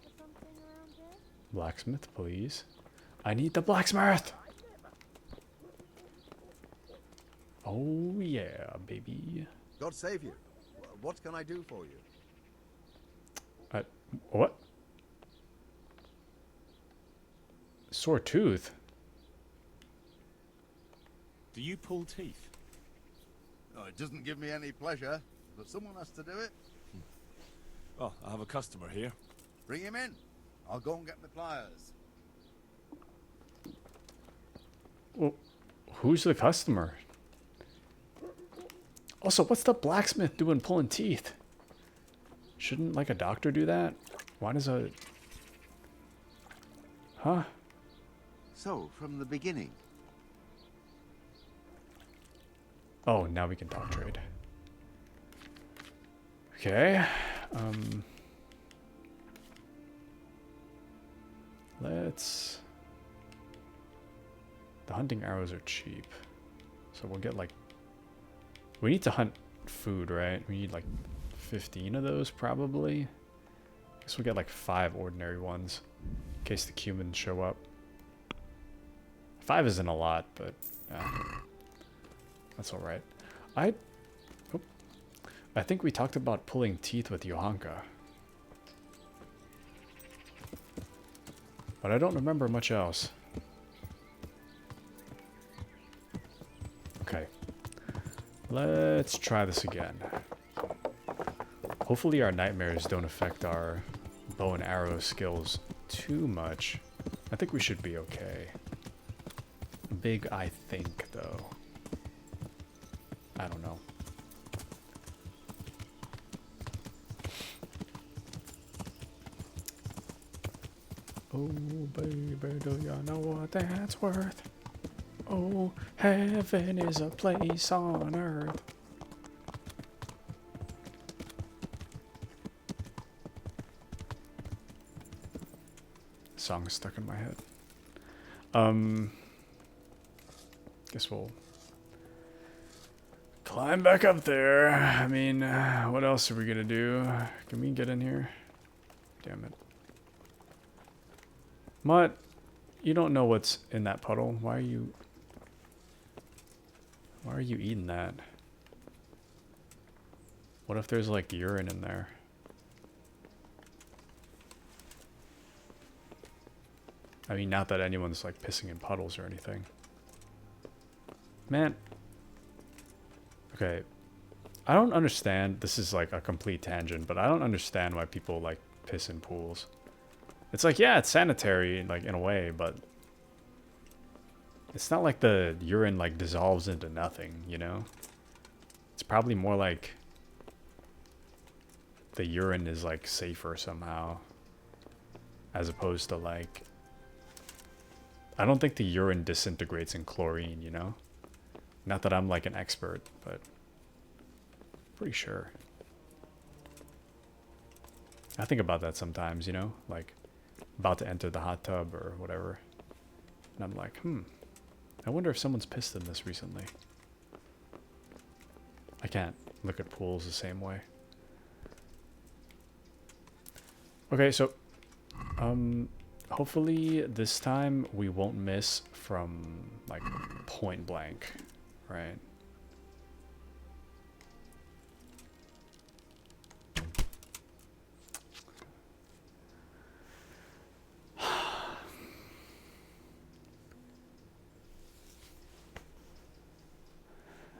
Blacksmith, please. I need the blacksmith! Oh, yeah, baby. God save you. What can I do for you? What? Sore tooth? Do you pull teeth? Oh, it doesn't give me any pleasure, but someone has to do it. Oh, I have a customer here. Bring him in. I'll go and get my pliers. Well, who's the customer? Also, what's the blacksmith doing pulling teeth? Shouldn't, like, a doctor do that? Why does a... Huh? So, from the beginning. Oh, now we can talk trade. Okay. Let's... The hunting arrows are cheap. So we'll get, like... We need to hunt food, right? We need, like, 15 of those, probably. Guess we'll get, like, 5 ordinary ones. In case the humans show up. 5 isn't a lot, but... that's alright. I think we talked about pulling teeth with Johanka. But I don't remember much else. Okay. Let's try this again. Hopefully our nightmares don't affect our bow and arrow skills too much. I think we should be okay. Big I think, though. I don't know. Oh, baby, do you know what that's worth? Oh, heaven is a place on earth. Song is stuck in my head. Guess we'll climb back up there. I mean, what else are we gonna do? Can we get in here? Damn it. Mutt, you don't know what's in that puddle. Why are you eating that? What if there's like urine in there? I mean, not that anyone's like pissing in puddles or anything. Man. Okay. I don't understand. This is like a complete tangent, but I don't understand why people like piss in pools. It's like, yeah, it's sanitary, like, in a way, but it's not like the urine, like, dissolves into nothing, you know? It's probably more like the urine is, like, safer somehow, as opposed to, like... I don't think the urine disintegrates in chlorine, you know? Not that I'm, like, an expert, but pretty sure. I think about that sometimes, you know? Like... about to enter the hot tub or whatever, and I'm like, I wonder if someone's pissed in this recently. I can't look at pools the same way. Okay, so hopefully this time we won't miss from like point blank, right?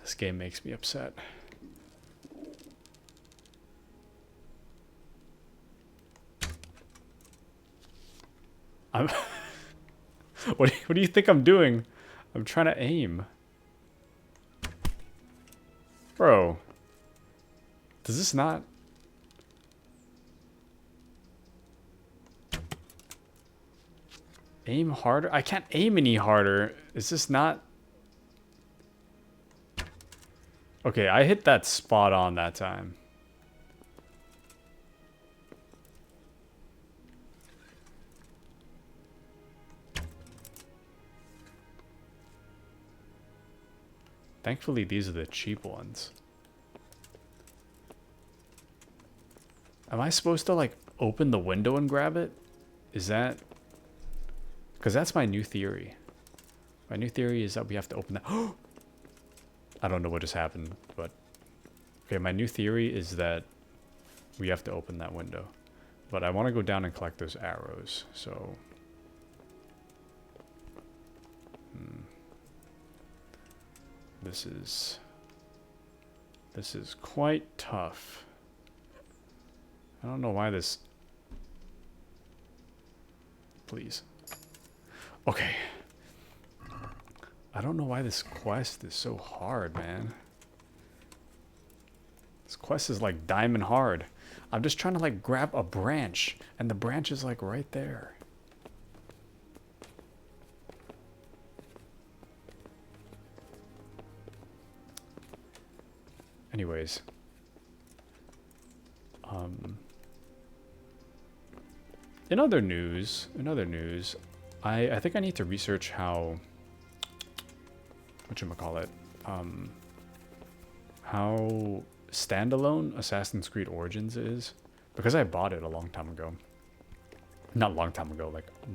This game makes me upset. I'm what do you think I'm doing? I'm trying to aim. Bro. Does this not... Aim harder? I can't aim any harder. Is this not... Okay, I hit that spot on that time. Thankfully, these are the cheap ones. Am I supposed to, like, open the window and grab it? Is that... Because that's my new theory. My new theory is that we have to open that... I don't know what just happened, but... Okay, my new theory is that we have to open that window. But I want to go down and collect those arrows, so... This is quite tough. I don't know why this... Please. Okay. I don't know why this quest is so hard, man. This quest is like diamond hard. I'm just trying to like grab a branch, and the branch is like right there. Anyways, in other news, I think I need to research how, whatchamacallit, how standalone Assassin's Creed Origins is, because I bought it a long time ago. Not a long time ago, like a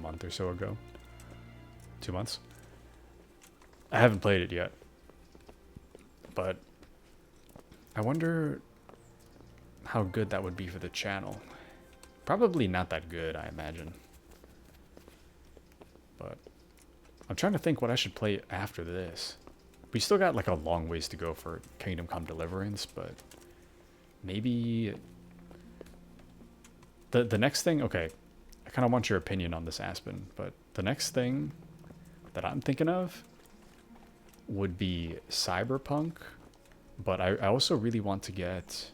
month or so ago. 2 months. I haven't played it yet, but I wonder how good that would be for the channel. Probably not that good, I imagine. But I'm trying to think what I should play after this. We still got like a long ways to go for Kingdom Come Deliverance, but maybe the next thing, okay, I kind of want your opinion on this, Aspen, but the next thing that I'm thinking of would be Cyberpunk. But I also really want to get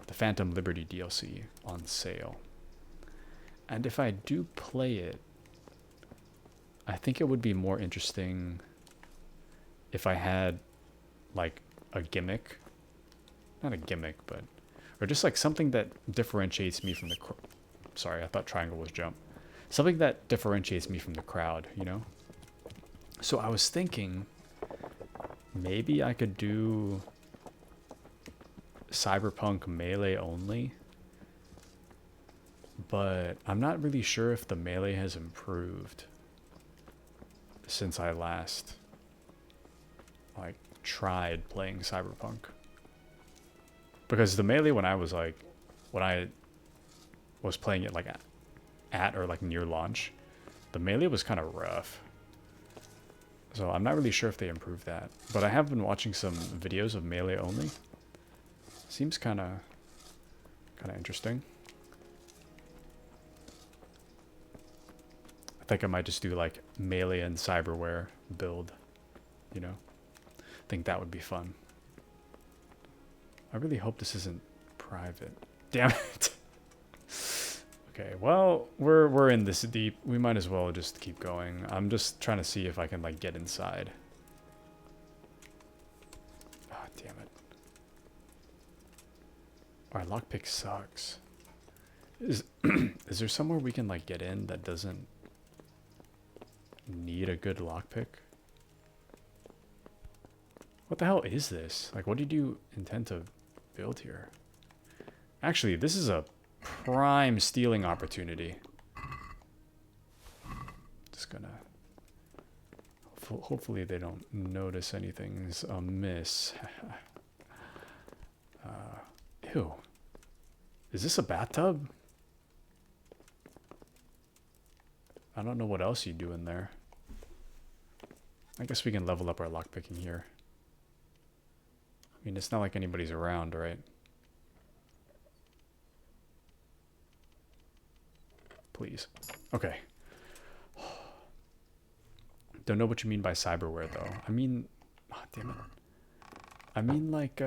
the Phantom Liberty DLC on sale. And if I do play it, I think it would be more interesting if I had like a gimmick. Not a gimmick, but... Or just like something that differentiates me from the... Sorry, I thought triangle was jump. Something that differentiates me from the crowd, you know? So I was thinking... Maybe I could do Cyberpunk Melee only, but I'm not really sure if the Melee has improved since I last like tried playing Cyberpunk. Because the Melee when I was playing it like at or like near launch, the Melee was kind of rough. So I'm not really sure if they improved that. But I have been watching some videos of Melee only. Seems kind of interesting. I think I might just do like Melee and Cyberware build, you know? I think that would be fun. I really hope this isn't private. Damn it. Okay, well, we're in this deep. We might as well just keep going. I'm just trying to see if I can like get inside. Ah, damn it. Our lockpick sucks. Is there somewhere we can like get in that doesn't need a good lockpick. What the hell is this? Like, what did you intend to build here? Actually, this is a prime stealing opportunity. Just gonna... Hopefully they don't notice anything's amiss. Ew. Is this a bathtub? I don't know what else you do in there. I guess we can level up our lockpicking here. I mean, it's not like anybody's around, right? Please. Okay. Don't know what you mean by cyberware, though. I mean... Oh, damn it. I mean, like,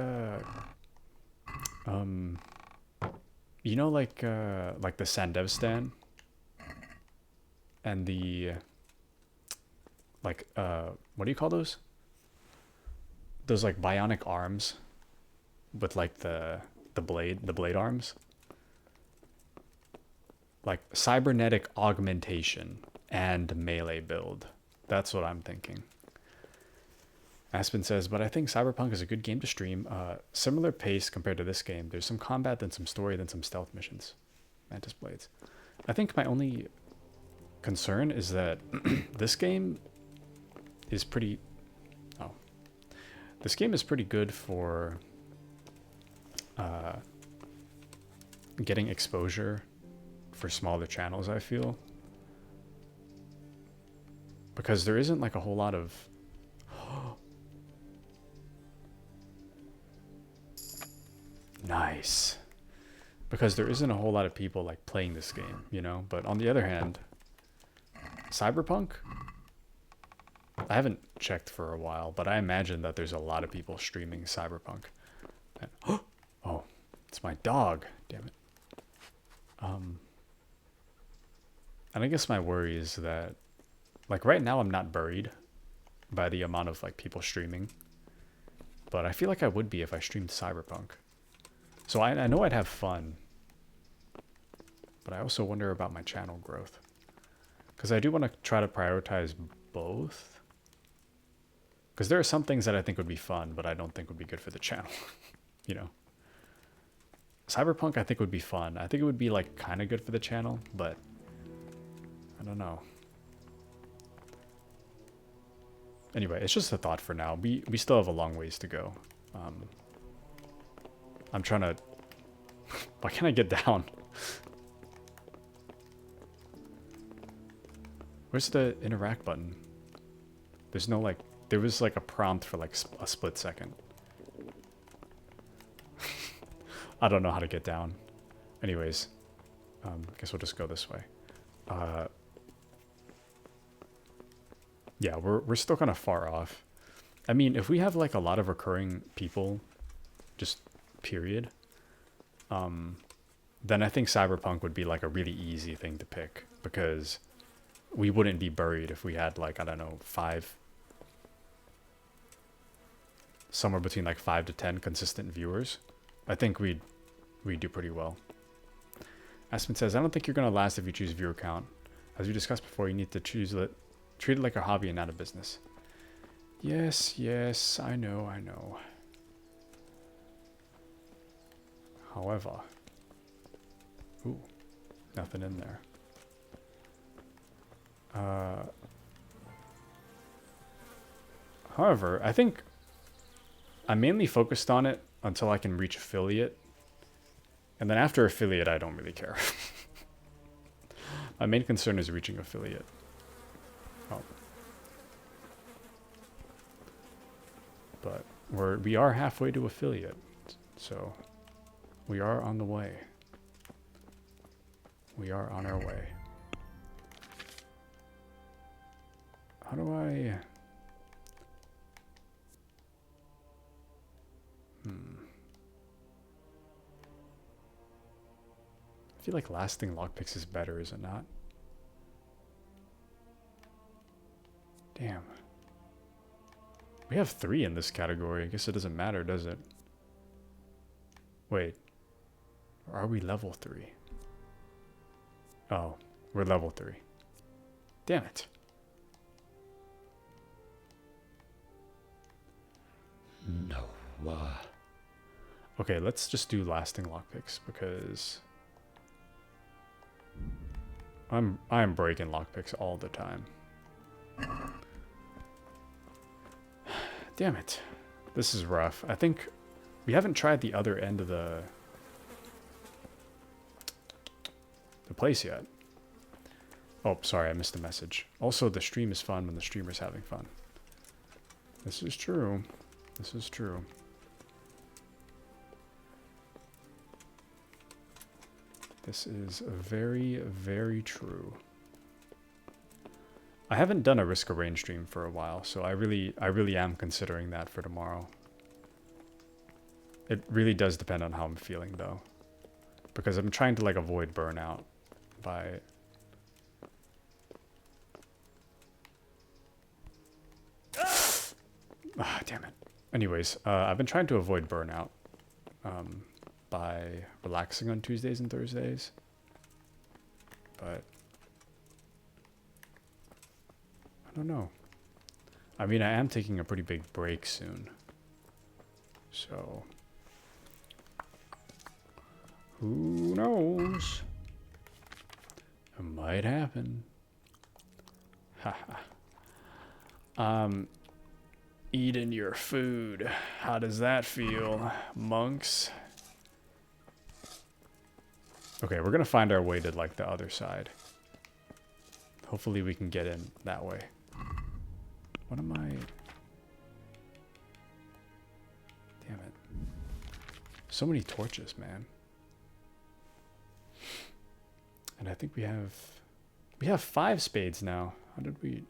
you know, like the Sandev stand? And the... Like, what do you call those? Those, like, bionic arms. With, like, the blade arms. Like, cybernetic augmentation and melee build. That's what I'm thinking. Aspen says, but I think Cyberpunk is a good game to stream. Similar pace compared to this game. There's some combat, then some story, then some stealth missions. Mantis Blades. I think my only concern is that this game is pretty... Oh. This game is pretty good for getting exposure for smaller channels, I feel. Because there isn't like a whole lot of... Nice. Because there isn't a whole lot of people like playing this game, you know? But on the other hand, Cyberpunk? I haven't checked for a while, but I imagine that there's a lot of people streaming Cyberpunk. And, oh, it's my dog. Damn it. And I guess my worry is that, like, right now I'm not buried by the amount of, like, people streaming. But I feel like I would be if I streamed Cyberpunk. So I know I'd have fun. But I also wonder about my channel growth. Because I do want to try to prioritize both. Because there are some things that I think would be fun, but I don't think would be good for the channel. You know? Cyberpunk I think would be fun. I think it would be, like, kind of good for the channel, but... I don't know. Anyway, it's just a thought for now. We still have a long ways to go. I'm trying to... Why can't I get down? Where's the interact button? There's no, like... There was, like, a prompt for, like, a split second. I don't know how to get down. Anyways. I guess we'll just go this way. Yeah, we're still kind of far off. I mean, if we have like a lot of recurring people, just period, then I think Cyberpunk would be like a really easy thing to pick because we wouldn't be buried if we had like, I don't know, somewhere between like 5 to 10 consistent viewers. I think we'd do pretty well. Aspen says, I don't think you're going to last if you choose viewer count. As we discussed before, you need to treat it like a hobby and not a business. Yes, I know. However... Ooh, nothing in there. However, I think I'm mainly focused on it until I can reach affiliate. And then after affiliate, I don't really care. My main concern is reaching affiliate. Oh. But we are halfway to affiliate. So we are on the way. We are on our way. How do I... I feel like lasting lockpicks is better, is it not? Damn. We have 3 in this category. I guess it doesn't matter, does it? Wait. Or are we level 3? Oh, we're level 3. Damn it. No. Okay, let's just do lasting lockpicks because I'm breaking lockpicks all the time. Damn it. This is rough. I think we haven't tried the other end of the place yet. Oh, sorry, I missed the message. Also, the stream is fun when the streamer's having fun. This is true. This is true. This is very, very true. I haven't done a Risk of Rain stream for a while, so I really am considering that for tomorrow. It really does depend on how I'm feeling, though. Because I'm trying to, like, avoid burnout by... Ah, damn it. Anyways, I've been trying to avoid burnout by relaxing on Tuesdays and Thursdays. But I don't know. I mean, I am taking a pretty big break soon. So who knows? It might happen. Haha. Eating your food. How does that feel, monks? Okay, we're gonna find our way to, like, the other side. Hopefully we can get in that way. What am I... Damn it. So many torches, man. And I think we have 5 spades now. How did we...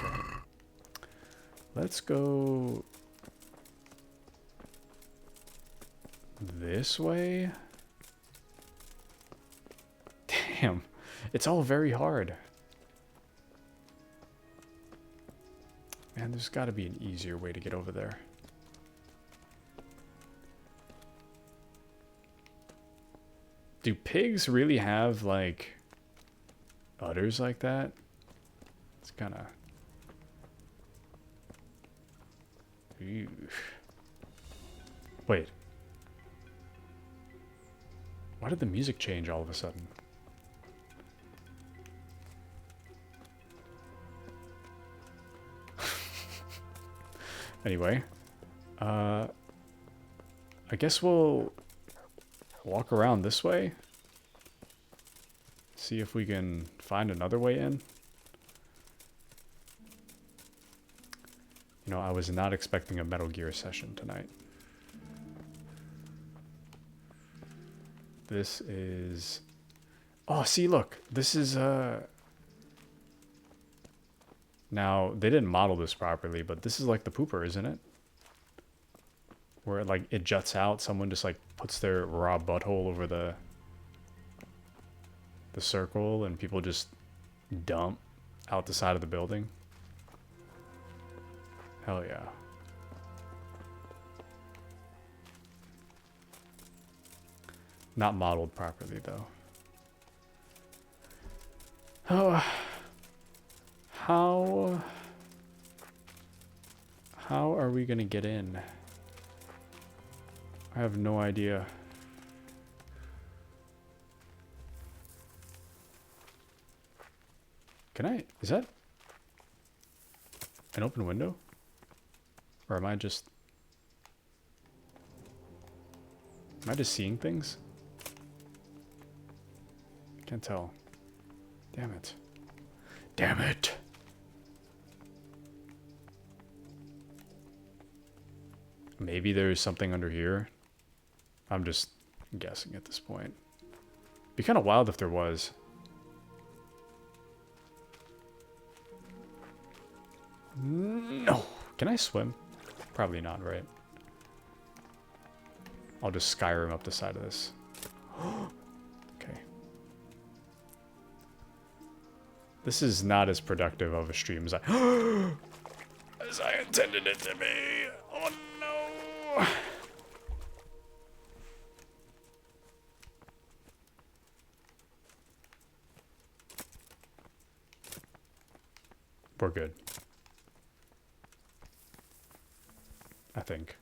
Okay. Let's go this way. Damn, it's all very hard. Man, there's got to be an easier way to get over there. Do pigs really have, like, udders like that? It's kind of... Wait. Why did the music change all of a sudden? Anyway. I guess we'll walk around this way. See if we can find another way in. You know, I was not expecting a Metal Gear session tonight. This is... Oh, see, look. This is, Now, they didn't model this properly, but this is like the pooper, isn't it? Where, like, it juts out. Someone just, like, puts their raw butthole over the circle, and people just dump out the side of the building. Hell yeah. Not modeled properly, though. Oh. How are we gonna get in? I have no idea. Can I... Is that an open window? Or am I just seeing things? Can't tell. Damn it. Damn it! Maybe there's something under here. I'm just guessing at this point. Be kind of wild if there was. No! Can I swim? Probably not, right? I'll just Skyrim up the side of this. Okay. This is not as productive of a stream as I intended it to be. Oh no! We're good. I think.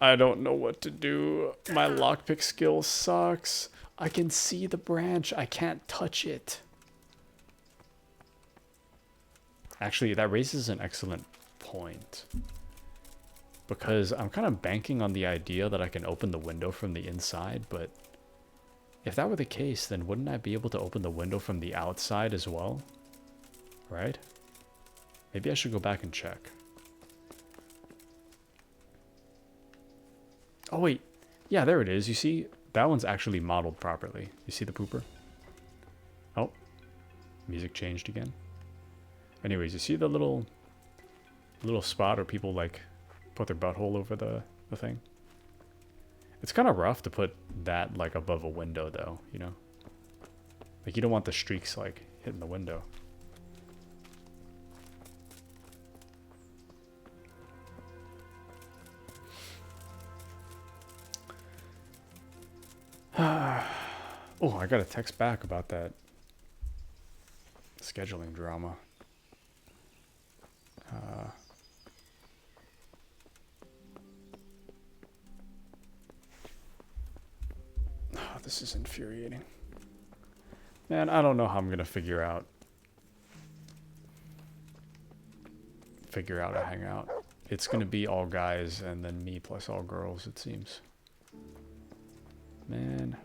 I don't know what to do. My lockpick skill sucks. I can see the branch. I can't touch it. Actually, that raises an excellent point. Because I'm kind of banking on the idea that I can open the window from the inside, but if that were the case, then wouldn't I be able to open the window from the outside as well? Right? Maybe I should go back and check. Oh wait, yeah, there it is. You see, that one's actually modeled properly. You see the pooper? Oh, music changed again. Anyways, you see the little spot where people like put their butthole over the thing? It's kind of rough to put that like above a window though, you know? Like you don't want the streaks like hitting the window. Oh, I got a text back about that scheduling drama. Oh, this is infuriating. Man, I don't know how I'm gonna figure out a hangout. It's gonna be all guys and then me plus all girls, it seems. Man.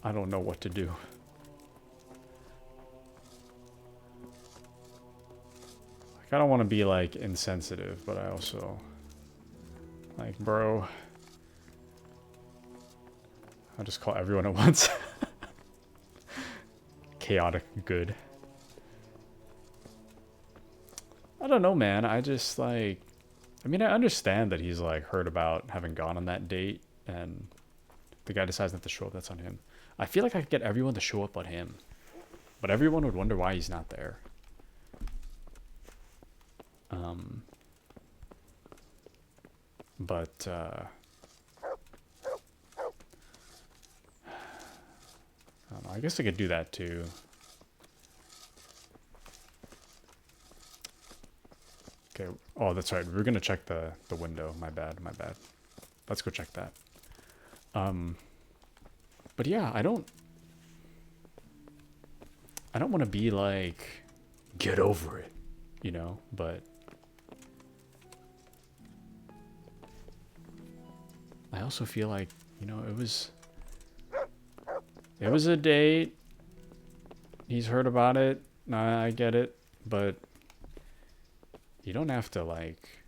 I don't know what to do. Like, I don't want to be like insensitive, but I also like, bro, I'll just call everyone at once. Chaotic good. I don't know, man. I just like, I mean, I understand that he's like heard about having gone on that date and the guy decides not to show up. That's on him. I feel like I could get everyone to show up but him, but everyone would wonder why he's not there. But I don't know, I guess I could do that too. Okay. Oh, that's right. We're gonna check the window. My bad. Let's go check that. But yeah, I don't want to be like, get over it, you know, but I also feel like, you know, it was a date. He's heard about it. I get it, but you don't have to like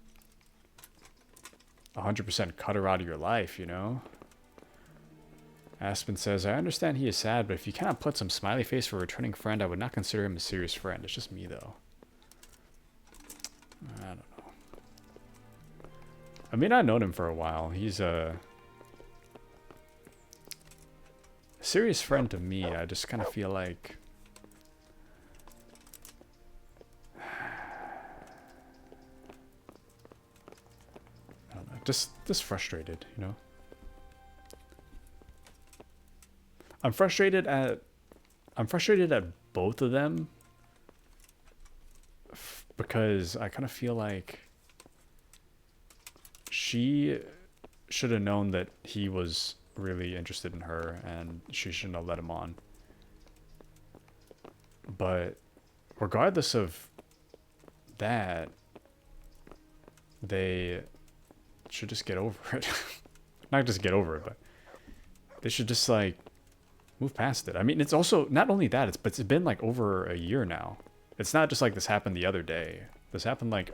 100% cut her out of your life, you know? Aspen says, I understand he is sad, but if you cannot put some smiley face for a returning friend, I would not consider him a serious friend. It's just me, though. I don't know. I mean, I've known him for a while. He's a serious friend to me. I just kind of feel like I don't know, just frustrated, you know? I'm frustrated at both of them because I kind of feel like she should have known that he was really interested in her and she shouldn't have let him on. But regardless of that, they should just get over it. Not just get over it, but they should just like move past it. I mean, it's also not only that, but it's been like over a year now. It's not just like this happened the other day. This happened like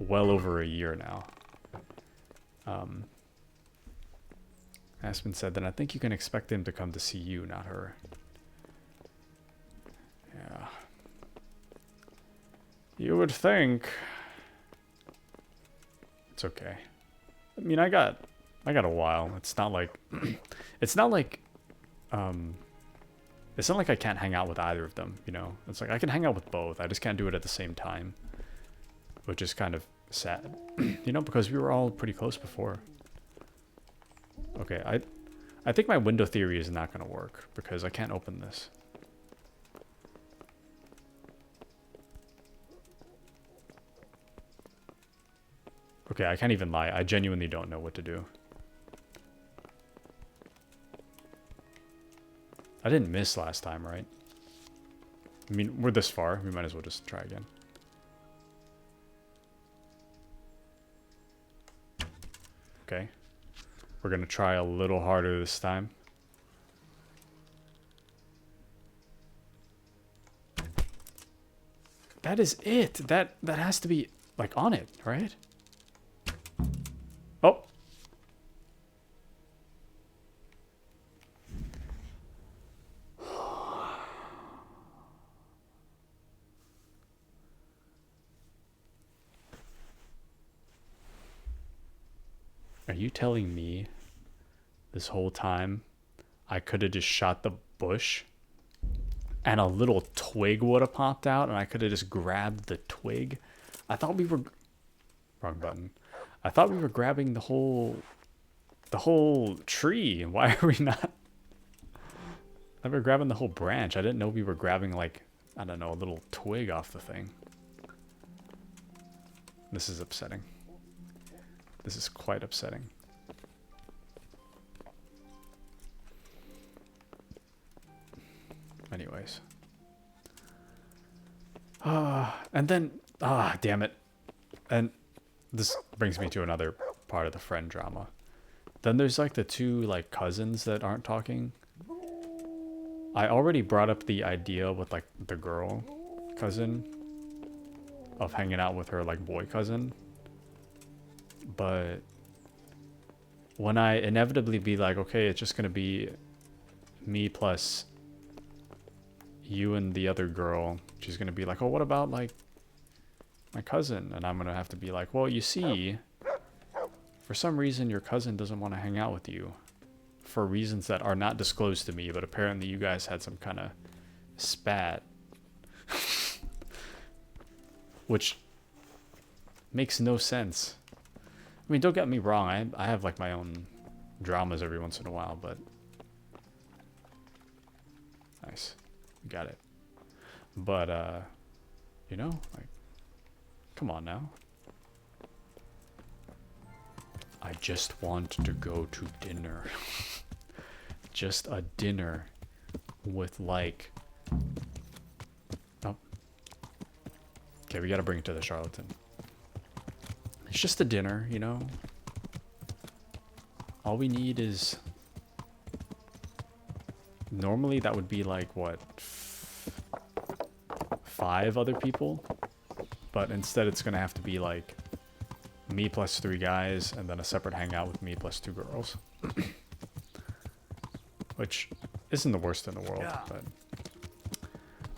well over a year now. Aspen said that I think you can expect him to come to see you, not her. Yeah. You would think. It's okay. I mean, I got a while. It's not like it's not like I can't hang out with either of them, you know? It's like I can hang out with both. I just can't do it at the same time, which is kind of sad, you know, because we were all pretty close before. Okay, I think my window theory is not going to work because I can't open this. Okay, I can't even lie. I genuinely don't know what to do. I didn't miss last time, right? I mean, we're this far. We might as well just try again. Okay. We're going to try a little harder this time. That is it. That has to be, like, on it, right? Oh. Are you telling me this whole time I could have just shot the bush and a little twig would have popped out and I could have just grabbed the twig? I thought we were... Wrong button. I thought we were grabbing the whole tree. Why are we not? I thought we were grabbing the whole branch. I didn't know we were grabbing, like, I don't know, a little twig off the thing. This is upsetting. This is quite upsetting. Anyways. And then, damn it. And this brings me to another part of the friend drama. Then there's like the two like cousins that aren't talking. I already brought up the idea with like the girl cousin of hanging out with her like boy cousin. But when I inevitably be like, okay, it's just gonna be me plus you and the other girl, she's gonna be like, oh, what about like my cousin? And I'm gonna have to be like, well, you see, for some reason your cousin doesn't want to hang out with you for reasons that are not disclosed to me, but apparently you guys had some kind of spat. Which makes no sense. I mean, don't get me wrong, I have like my own dramas every once in a while, but nice. Got it. But you know, like, come on now. I just want to go to dinner. Just a dinner with like... Oh. Okay, we gotta bring it to the Charlatan. It's just a dinner, you know? All we need is... Normally that would be like, what? 5 other people? But instead it's gonna have to be like me plus 3 guys and then a separate hangout with me plus 2 girls. Which isn't the worst in the world, but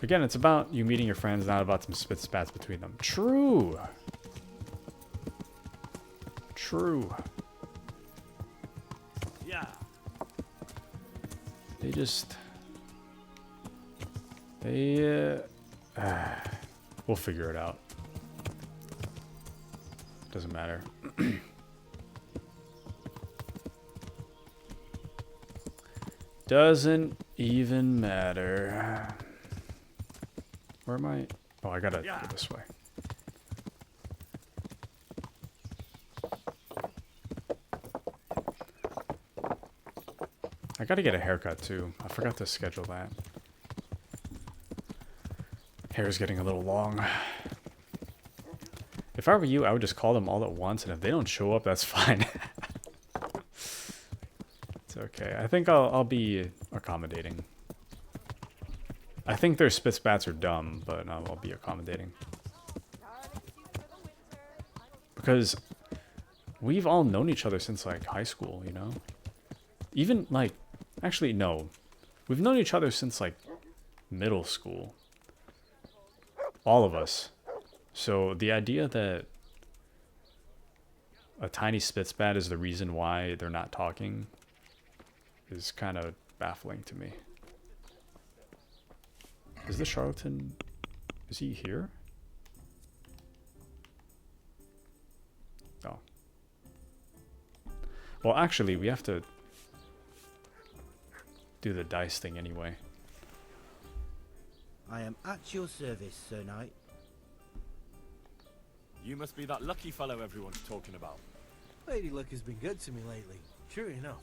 again, it's about you meeting your friends, not about some spats between them. True. True. Yeah. They just... we'll figure it out. Doesn't matter. Doesn't even matter. Where am I? Oh, I gotta go this way. I gotta get a haircut too. I forgot to schedule that. Hair's getting a little long. If I were you, I would just call them all at once, and if they don't show up, that's fine. It's okay. I think I'll be accommodating. I think their spats are dumb, but I'll be accommodating. Because we've all known each other since like high school, you know? Even like, actually no. We've known each other since like middle school. All of us. So the idea that a tiny spitspat is the reason why they're not talking is kind of baffling to me. Is the Charlatan... is he here? Oh. Well, actually, we have to... do the dice thing anyway. I am at your service, Sir Knight. You must be that lucky fellow everyone's talking about. Lady Luck has been good to me lately, true enough.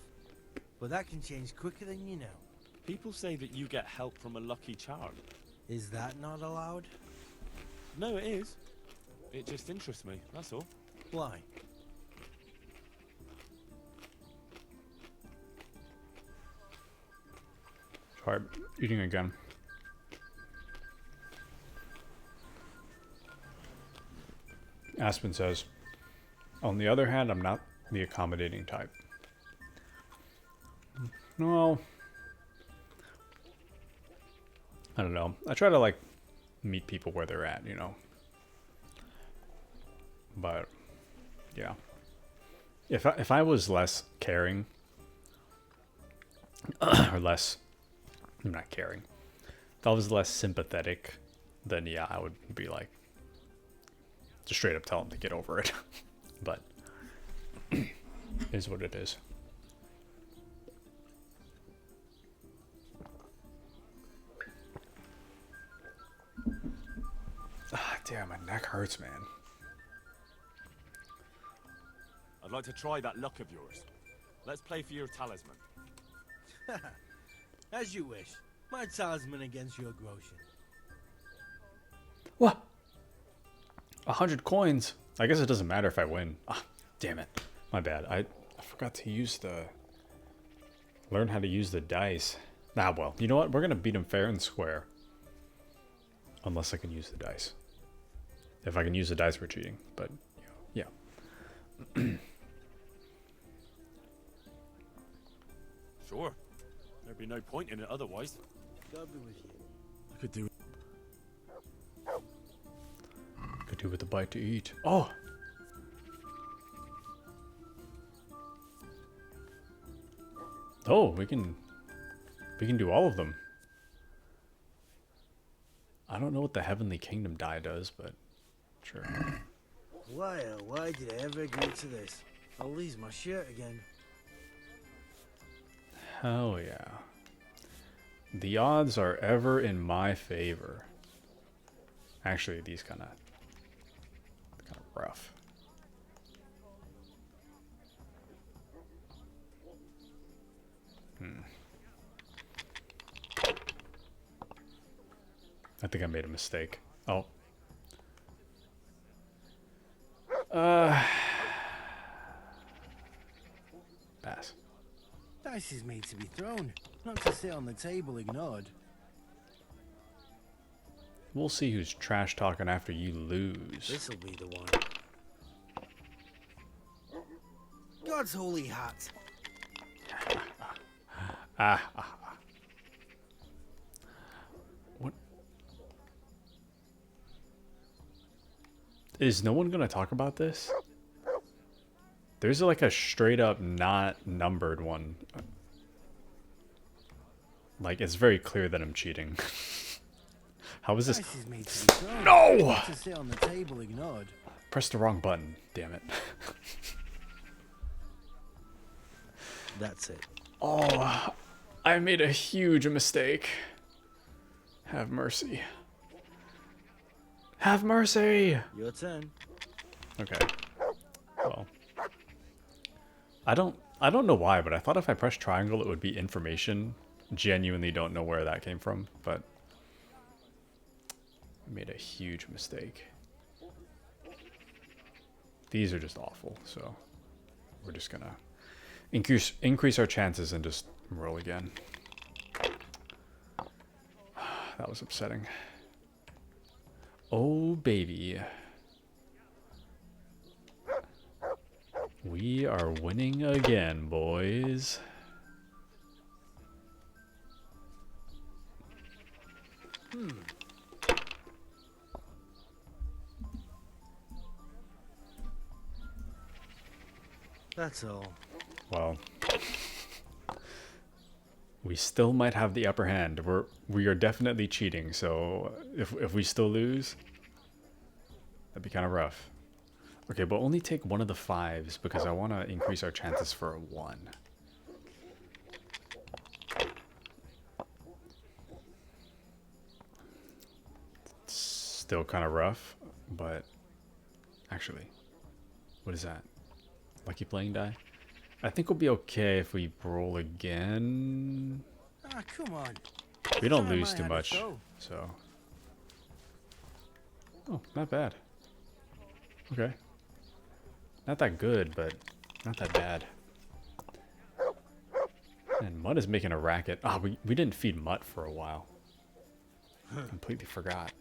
But that can change quicker than you know. People say that you get help from a lucky charm. Is that not allowed? No, it is. It just interests me, that's all. Why? Sorry, eating again. Aspen says, on the other hand, I'm not the accommodating type. Well, I don't know. I try to like meet people where they're at, you know. But yeah, if I was less caring or less, I'm not caring. If I was less sympathetic, then yeah, I would be like, just straight up tell them to get over it. But it is what it is. Ah, damn, my neck hurts, man. I'd like to try that luck of yours. Let's play for your talisman. As you wish. My talisman against your groschen. What? 100 coins. I guess it doesn't matter if I win. Ah, damn it. My bad. I forgot to use the... Learn how to use the dice. Ah, well. You know what? We're going to beat him fair and square. Unless I can use the dice. If I can use the dice, we're cheating. But, yeah. Sure. There'd be no point in it otherwise. God be with you. I could do... Could do with a bite to eat. Oh! Oh, we can do all of them. I don't know what the Heavenly Kingdom die does, but sure. Why, oh, why did I ever agree to this? I'll lose my shirt again. Hell yeah. The odds are ever in my favor. Actually, these kind of rough. I think I made a mistake. Oh. Pass. Dice is made to be thrown, not to sit on the table ignored. We'll see who's trash talking after you lose. This'll be the one. God's holy hat. What? Is no one gonna talk about this? There's like a straight up not numbered one. Like, it's very clear that I'm cheating. How is this? No! To sit on the table ignored. Press the wrong button. Damn it. That's it. Oh, I made a huge mistake. Have mercy. Have mercy! Your turn. Okay. Well. I don't know why, but I thought if I pressed triangle it would be information. Genuinely don't know where that came from, but I made a huge mistake. These are just awful, so we're just gonna increase our chances and just roll again. That was upsetting. Oh, baby. We are winning again, boys. That's all. Well, we still might have the upper hand. We are definitely cheating, so if we still lose, that'd be kind of rough. Okay, but only take one of the 5s because I want to increase our chances for a 1. Still kind of rough, but actually, what is that? Lucky playing die? I think we'll be okay if we roll again. Ah, come on. We don't Time I lose too had a much, go. so. Oh, not bad. Okay. Not that good, but not that bad. And Mutt is making a racket. Ah, we didn't feed Mutt for a while. Completely forgot.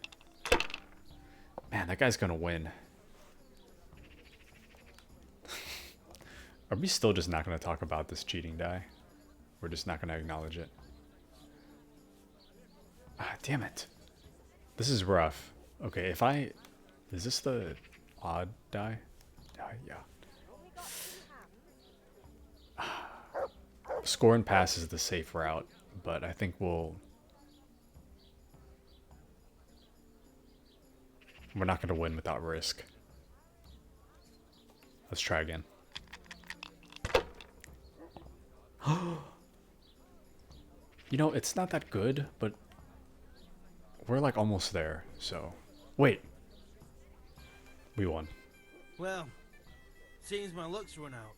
Man, that guy's gonna win. Are we still just not gonna talk about this cheating die? We're just not gonna acknowledge it. Ah, damn it. This is rough. Okay, if I... Is this the odd die? Yeah. Score and pass is the safe route, but I think we're not going to win without risk. Let's try again. You know, it's not that good, but we're like almost there, so... Wait. We won. Well, seems my luck's run out.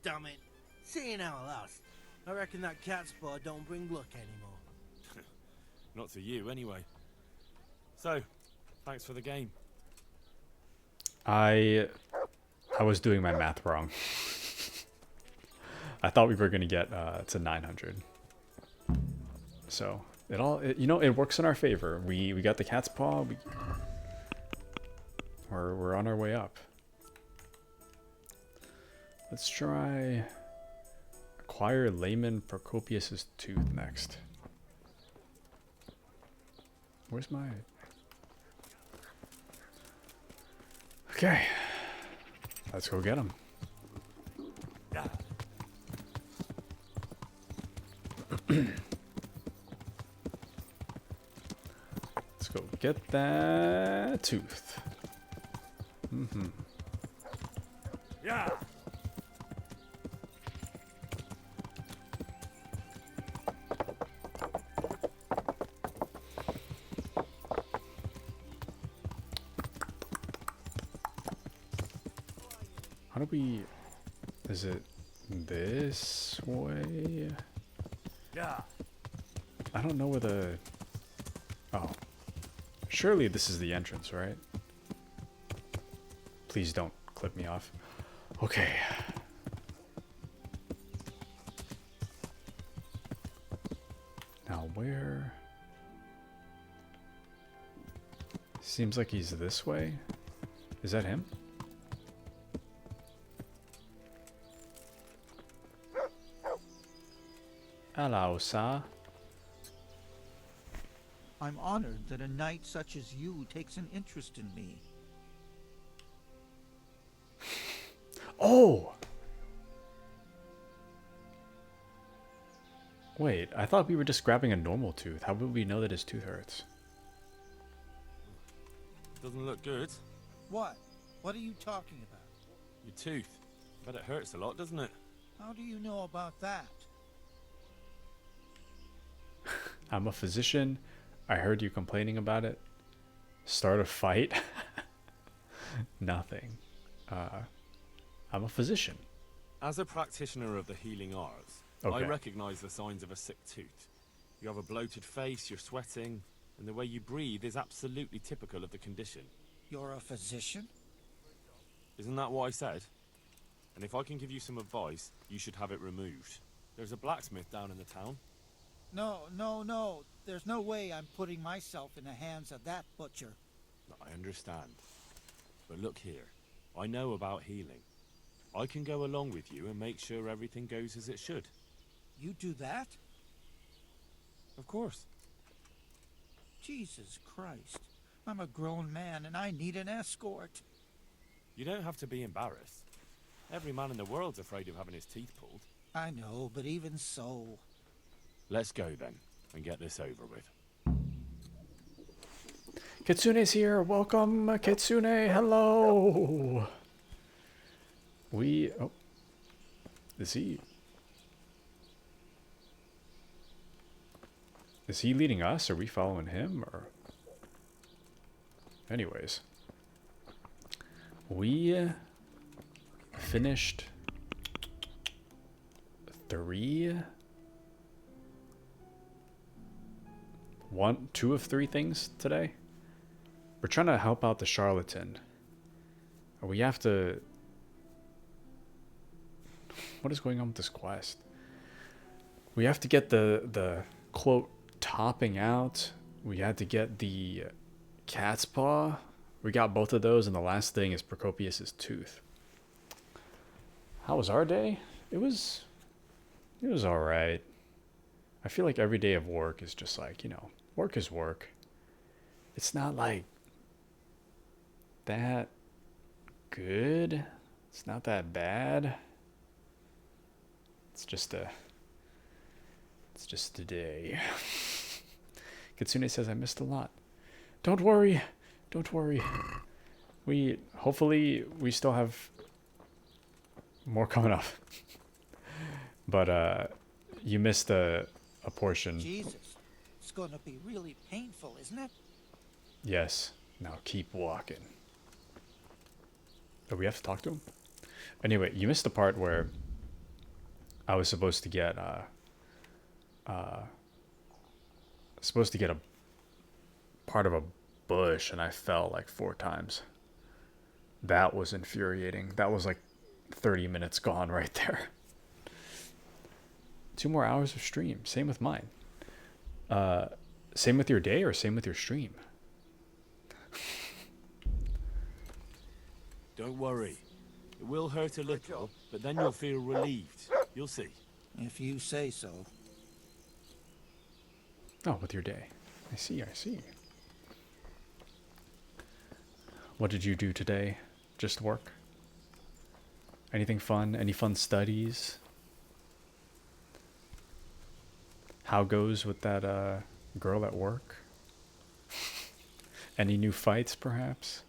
Damn it. Seeing how I lost. I reckon that cat spot don't bring luck anymore. Not to you, anyway. So, thanks for the game. I was doing my math wrong. I thought we were going to get to 900. So, it works in our favor. We got the cat's paw. We're on our way up. Let's try acquire Layman Procopius's tooth next. Where's my... Okay. Let's go get him. Let's go get that tooth. Mm-hmm. Yeah. How do we... Is it this way? Yeah. I don't know where the... Oh. Surely this is the entrance, right? Please don't clip me off. Okay. Now where... Seems like he's this way. Is that him? Hello, sir. I'm honored that a knight such as you takes an interest in me. Oh! Wait, I thought we were just grabbing a normal tooth. How would we know that his tooth hurts? Doesn't look good. What? What are you talking about? Your tooth. Bet it hurts a lot, doesn't it? How do you know about that? I'm a physician. I heard you complaining about it. Start a fight? Nothing. I'm a physician. As a practitioner of the healing arts, Okay. I recognize the signs of a sick tooth. You have a bloated face, you're sweating, and the way you breathe is absolutely typical of the condition. You're a physician? Isn't that what I said? And if I can give you some advice, you should have it removed. There's a blacksmith down in the town. No. There's no way I'm putting myself in the hands of that butcher. I understand. But look here, I know about healing. I can go along with you and make sure everything goes as it should. You do that? Of course. Jesus Christ. I'm a grown man and I need an escort. You don't have to be embarrassed. Every man in the world's afraid of having his teeth pulled. I know, but even so... Let's go then, and get this over with. Kitsune's here. Welcome, Kitsune. Hello. Oh. Is he leading us? Are we following him? Or Anyways, we finished 2 of 3 things today. We're trying to help out the Charlatan. We have to... What is going on with this quest? We have to get the quote topping out. We had to get the cat's paw. We got both of those, and the last thing is Procopius's tooth. How was our day? It was alright. I feel like every day of work is just like, you know, work is work. It's not like that good. It's not that bad. It's just a day. Kitsune says I missed a lot. Don't worry. Don't worry. Hopefully we still have more coming up. But you missed a portion. Jesus, it's gonna be really painful, isn't it? Yes. Now keep walking. Oh, we have to talk to him? Anyway, you missed the part where I was supposed to get a part of a bush, and I fell like 4 times. That was infuriating. That was like 30 minutes gone right there. 2 more hours of stream. Same with mine. Same with your day, or same with your stream? Don't worry. It will hurt a little, but then you'll feel relieved. You'll see. If you say so. Oh, with your day. I see. What did you do today? Just work? Anything fun? Any fun studies? How goes with that girl at work? Any new fights, perhaps?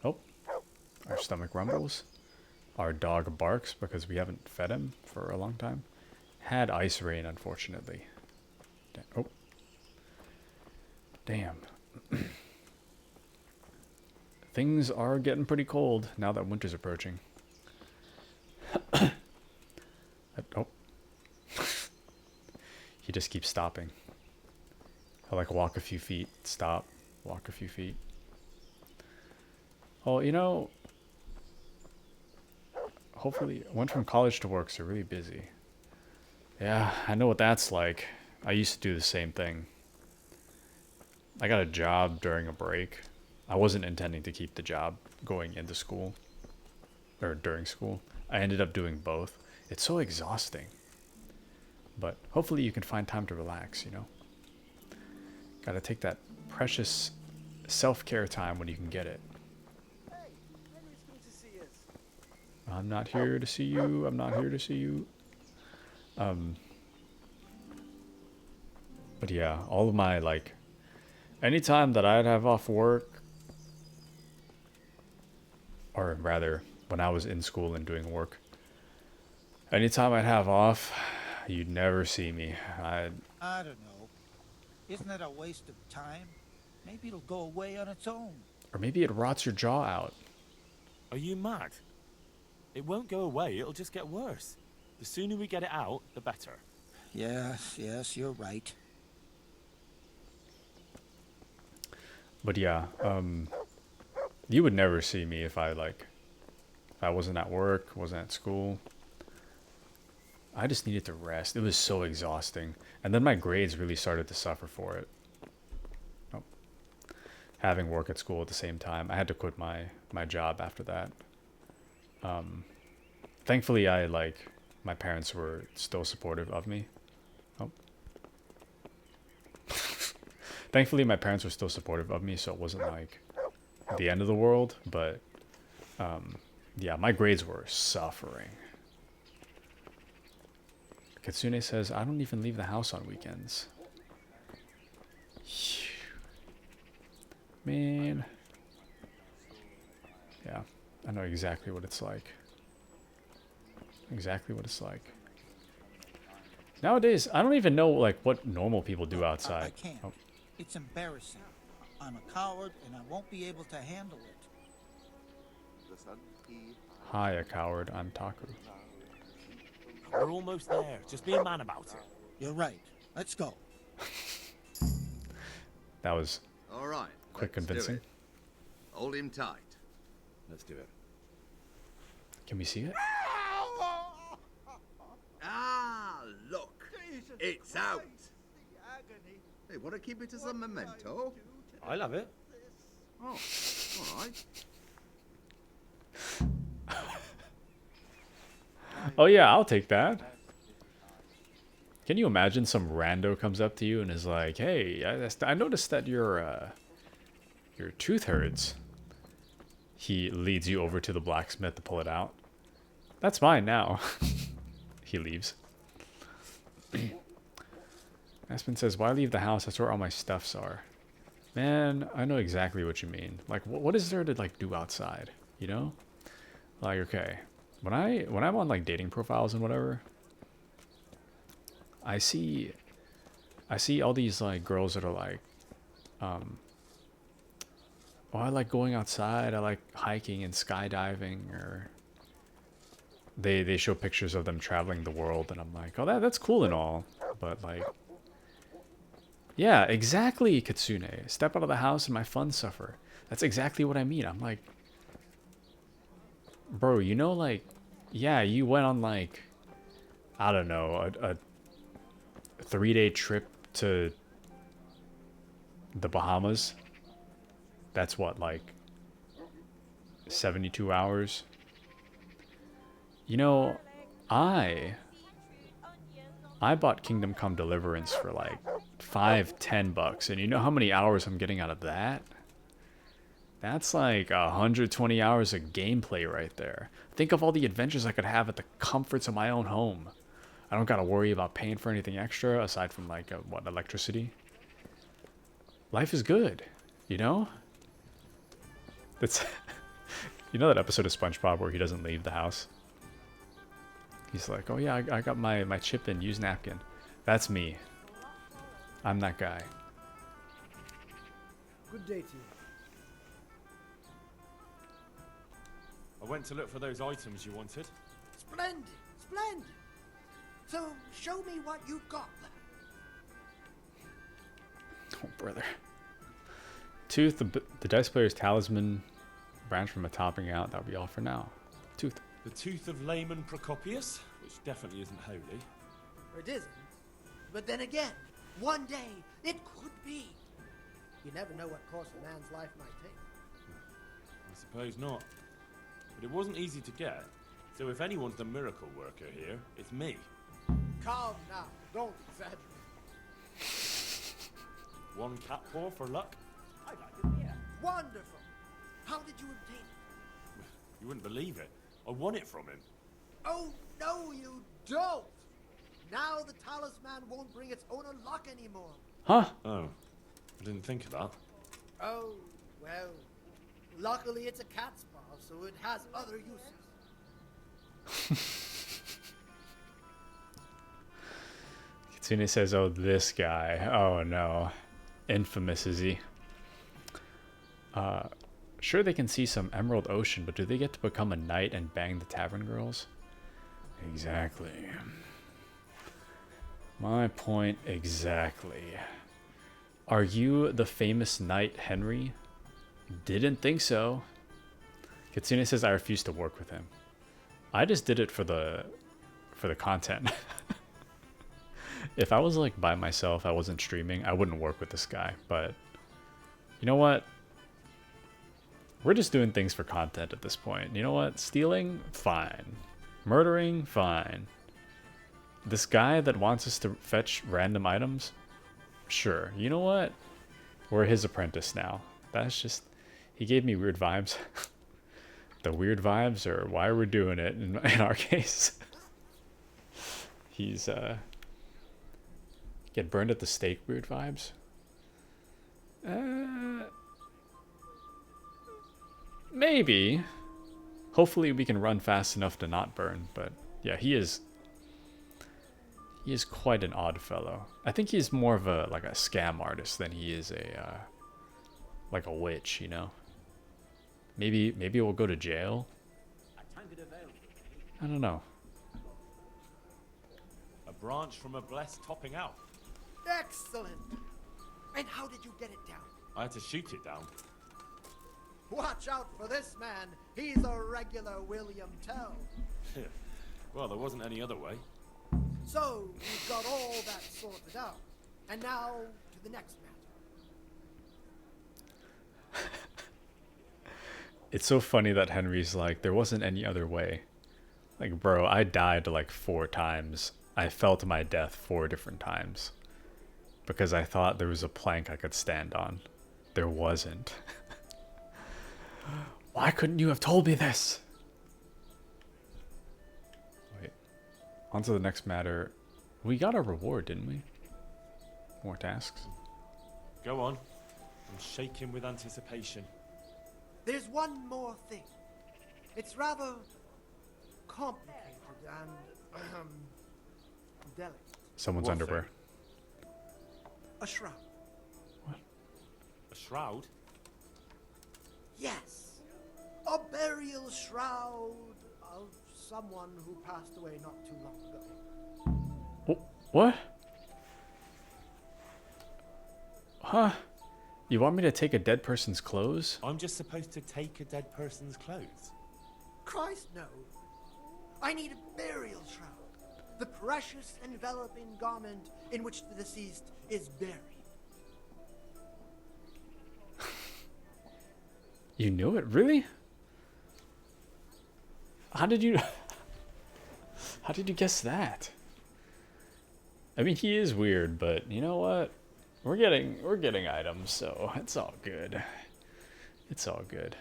Oh, our stomach rumbles. Our dog barks because we haven't fed him for a long time. Had ice rain, unfortunately. Oh. Damn. Things are getting pretty cold now that winter's approaching. Oh. He just keeps stopping. He'll like walk a few feet, stop, walk a few feet. Oh, you know, hopefully, I went from college to work, so really busy. Yeah, I know what that's like. I used to do the same thing. I got a job during a break. I wasn't intending to keep the job going into school, or during school. I ended up doing both. It's so exhausting. But hopefully you can find time to relax, you know? Gotta take that precious self-care time when you can get it. Hey, Henry's come to see us. I'm not here to see you. I'm not here to see you. But yeah, all of my, like, anytime that I'd have off work, or rather, when I was in school and doing work, anytime I'd have off, you'd never see me. I don't know. Isn't that a waste of time? Maybe it'll go away on its own. Or maybe it rots your jaw out. Are you mad? It won't go away, it'll just get worse. The sooner we get it out, the better. Yes, you're right. But yeah, you would never see me if I wasn't at work, wasn't at school. I just needed to rest. It was so exhausting. And then my grades really started to suffer for it. Oh. Having work at school at the same time. I had to quit my job after that. Thankfully, my parents were still supportive of me. Oh. Thankfully, my parents were still supportive of me, so it wasn't like the end of the world. But, yeah, my grades were suffering. Kitsune says, I don't even leave the house on weekends. Man. Yeah, I know exactly what it's like. Exactly what it's like. Nowadays, I don't even know like what normal people do I outside. can't. Oh, It's embarrassing. I'm a coward and I won't be able to handle it. The sun he hi, a coward. I'm Taku. We're almost there. Just be a man about it. You're right. Let's go. That was All right. quick let's do convincing. it. Hold him tight. Let's do it. Can we see it? Ah, look. Jesus It's Christ, out. the agony. Hey, want to keep it as a memento? I love it. Oh, all right. Oh yeah, I'll take that. Can you imagine some rando comes up to you and is like, "Hey, I noticed that your tooth hurts." He leads you over to the blacksmith to pull it out. That's mine now. He leaves. Aspen says, "Why leave the house? That's where all my stuffs are." Man, I know exactly what you mean. Like, what is there to like do outside? You know? Like, okay, when I'm on like dating profiles and whatever, I see all these like girls that are like, oh, I like going outside. I like hiking and skydiving, or they show pictures of them traveling the world, and I'm like, oh, that's cool and all, but like, yeah, exactly, Kitsune. Step out of the house and my funds suffer. That's exactly what I mean. I'm like, bro, you know, like, yeah, you went on like, I don't know, a 3-day trip to the Bahamas. That's what, like 72 hours. You know, I bought Kingdom Come Deliverance for like $5-10, and you know how many hours I'm getting out of that? That's like 120 hours of gameplay right there. Think of all the adventures I could have at the comforts of my own home. I don't gotta worry about paying for anything extra aside from like electricity. Life is good, you know? That's you know that episode of SpongeBob where he doesn't leave the house? He's like, oh yeah, I got my chip in, use napkin. That's me. I'm that guy. Good day to you. I went to look for those items you wanted. Splendid, splendid. So, show me what you've got there. Oh, brother. Tooth, the dice player's talisman branch from a topping out. That'll be all for now. Tooth. The tooth of layman Procopius, which definitely isn't holy. It isn't. But then again, one day it could be. You never know what course a man's life might take. I suppose not. But it wasn't easy to get. So if anyone's the miracle worker here, it's me. Calm now. Don't exaggerate. One cat paw for luck. I like it, yeah. Wonderful. How did you obtain it? You wouldn't believe it. I won it from him. Oh, no, you don't. Now the talisman won't bring its owner luck anymore. Huh? Oh, I didn't think of that. Oh, well. Luckily it's a cat's paw, so it has other uses. Kitsune says, oh, this guy. Oh, no. Infamous, is he? Sure, they can see some Emerald Ocean, but do they get to become a knight and bang the tavern girls? Exactly. My point exactly. Are you the famous knight Henry? Didn't think so. Kitsune says I refuse to work with him. I just did it for the content. If I was like by myself, I wasn't streaming, I wouldn't work with this guy. But you know what? We're just doing things for content at this point. You know what? Stealing? Fine. Murdering? Fine. This guy that wants us to fetch random items? Sure. You know what? We're his apprentice now. That's just... He gave me weird vibes. The weird vibes are why we're doing it in our case. He's, get burned at the stake weird vibes? Maybe. Hopefully we can run fast enough to not burn, but yeah, he is He is quite an odd fellow. I think he's more of a like a scam artist than he is a like a witch, you know. Maybe we'll go to jail. I don't know. A branch from a blessed topping out. Excellent. And how did you get it down? I had to shoot it down. Watch out for this man. He's a regular William Tell. Well, there wasn't any other way. So, you've got all that sorted out. And now, to the next matter. It's so funny that Henry's like, there wasn't any other way. Like, bro, I died like 4 times. I fell to my death 4 different times. Because I thought there was a plank I could stand on. There wasn't. Why couldn't you have told me this? Wait. On to the next matter. We got a reward, didn't we? More tasks. Go on. I'm shaking with anticipation. There's one more thing. It's rather complicated and delicate. Someone's What underwear. thing? A shroud. A shroud? Yes. A burial shroud of someone who passed away not too long ago. What? Huh? You want me to take a dead person's clothes? I'm just supposed to take a dead person's clothes? Christ, no. I need a burial shroud. The precious enveloping garment in which the deceased is buried. You knew it? Really? How did you... How did you guess that? I mean, he is weird, but you know what? We're getting items, so it's all good. It's all good.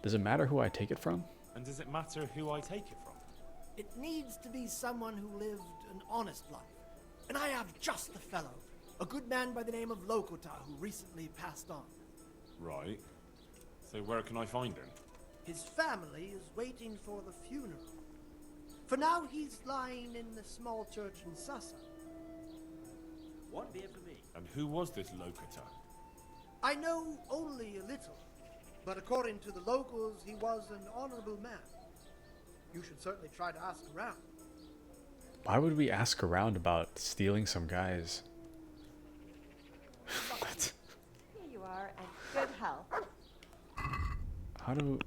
Does it matter who I take it from? And does it matter who I take it from? It needs to be someone who lived an honest life. And I have just the fellow. A good man by the name of Lokota who recently passed on. Right. So where can I find him? His family is waiting for the funeral. For now, he's lying in the small church in Sasa. One beer for me. And who was this Lokota? I know only a little, but according to the locals, he was an honorable man. You should certainly try to ask around. Why would we ask around about stealing some guys? What? Here you are, and good health. How do...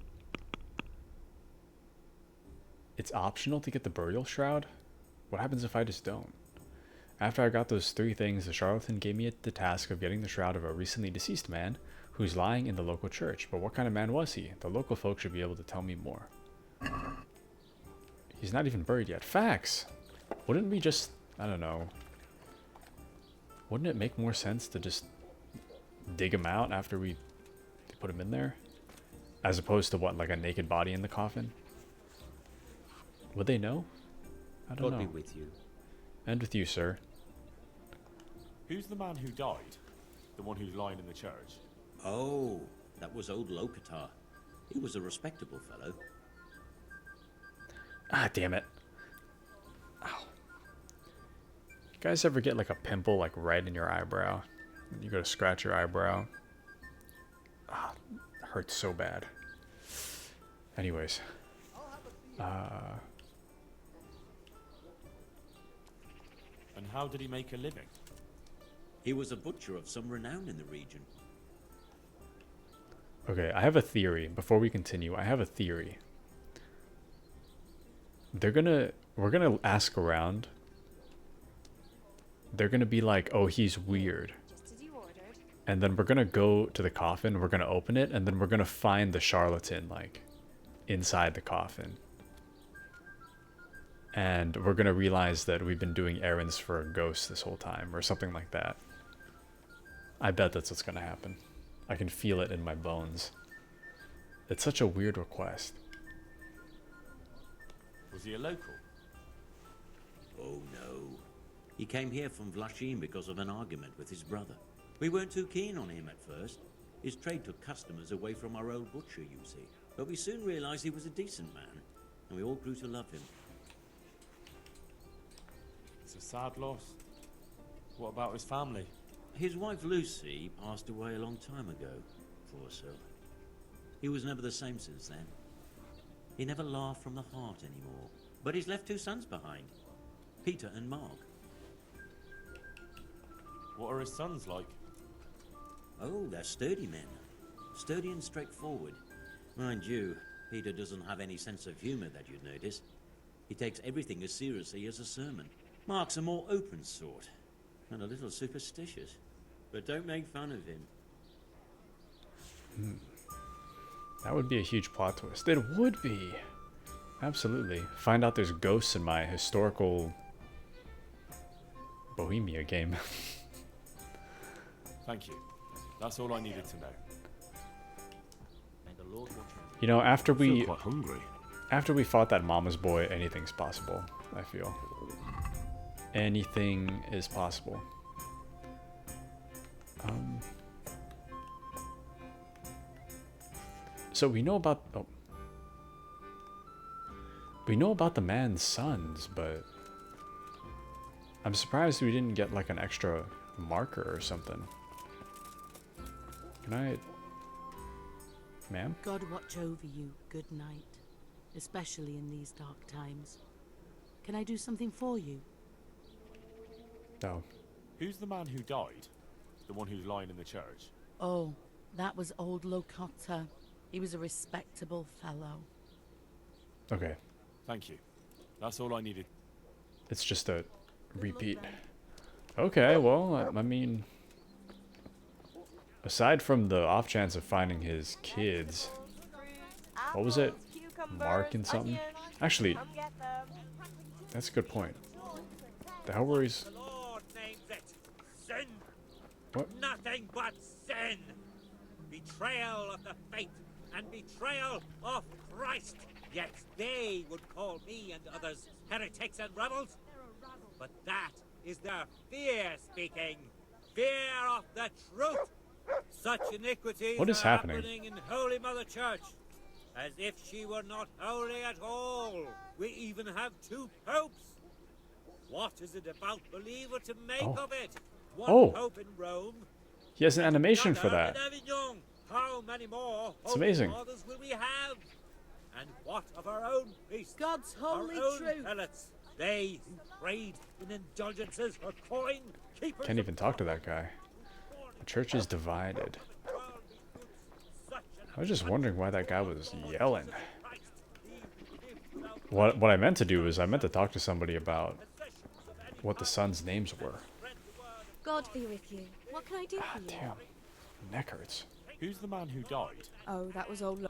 It's optional to get the burial shroud? What happens if I just don't? After I got those 3 things, the charlatan gave me the task of getting the shroud of a recently deceased man who's lying in the local church. But what kind of man was he? The local folk should be able to tell me more. He's not even buried yet. Facts! Wouldn't we just... I don't know. Wouldn't it make more sense to just dig him out after we put him in there? As opposed to what, like a naked body in the coffin? Would they know? I don't know. God be with you. And with you, sir. Who's the man who died? The one who's lying in the church? Oh, that was old Lokota. He was a respectable fellow. Ah, damn it. Ow. You guys ever get like a pimple like right in your eyebrow? You go to scratch your eyebrow. Ah, it hurts so bad. Anyways. And how did he make a living? He was a butcher of some renown in the region. Okay, I have a theory. Before we continue, I have a theory. We're gonna ask around. They're gonna be like, oh, he's weird. Just as you ordered. And then we're gonna go to the coffin, we're gonna open it, and then we're gonna find the charlatan, like, inside the coffin. And we're gonna realize that we've been doing errands for a ghost this whole time, or something like that. I bet that's what's gonna happen. I can feel it in my bones. It's such a weird request. Was he a local? Oh no. He came here from Vlashim because of an argument with his brother. We weren't too keen on him at first. His trade took customers away from our old butcher, you see. But we soon realized he was a decent man, and we all grew to love him. It's a sad loss. What about his family? His wife Lucy passed away a long time ago, poor soul. He was never the same since then. He never laughed from the heart anymore. But he's left 2 sons behind, Peter and Mark. What are his sons like? Oh, they're sturdy men. Sturdy and straightforward. Mind you, Peter doesn't have any sense of humor that you'd notice. He takes everything as seriously as a sermon. Mark's a more open sort, and a little superstitious. But don't make fun of him. That would be a huge plot twist. It would be. Absolutely. Find out there's ghosts in my historical Bohemia game. Thank you. That's all I needed to know. May the Lord watch over you. You know, after I feel we quite hungry. After we fought that mama's boy, anything's possible, I feel. Anything is possible. So we know about the man's sons, but I'm surprised we didn't get like an extra marker or something. Can I, ma'am? God watch over you. Good night. Especially in these dark times. Can I do something for you? No. Who's the man who died? The one who's lying in the church? Oh, that was old Locotta. He was a respectable fellow. Okay. Thank you. That's all I needed. It's just a repeat. Okay, well, I mean, aside from the off chance of finding his kids, what was it? Mark and something? Actually, that's a good point. The hell were he's... The Lord names it sin. What? Nothing but sin. Betrayal of the faith and betrayal of Christ. Yet they would call me and others heretics and rebels. But that is their fear speaking. Fear of the truth. Such iniquities What is are happening? in Holy Mother Church. As if she were not holy at all. We even have 2 popes. What is a devout believer to make of it? One pope in Rome. He has an animation for another that. in Avignon. How many more It's holy amazing. fathers will we have? And what of our own priests? God's holy our own truth. prelates? They who prayed in indulgences for coin keepers. Can't even talk to that guy. The church is divided. I was just wondering why that guy was yelling. What I meant to do is I meant to talk to somebody about what the sons' names were. God be with you. What can I do for you? Damn, neck hurts. Who's the man who died? Oh, that was old.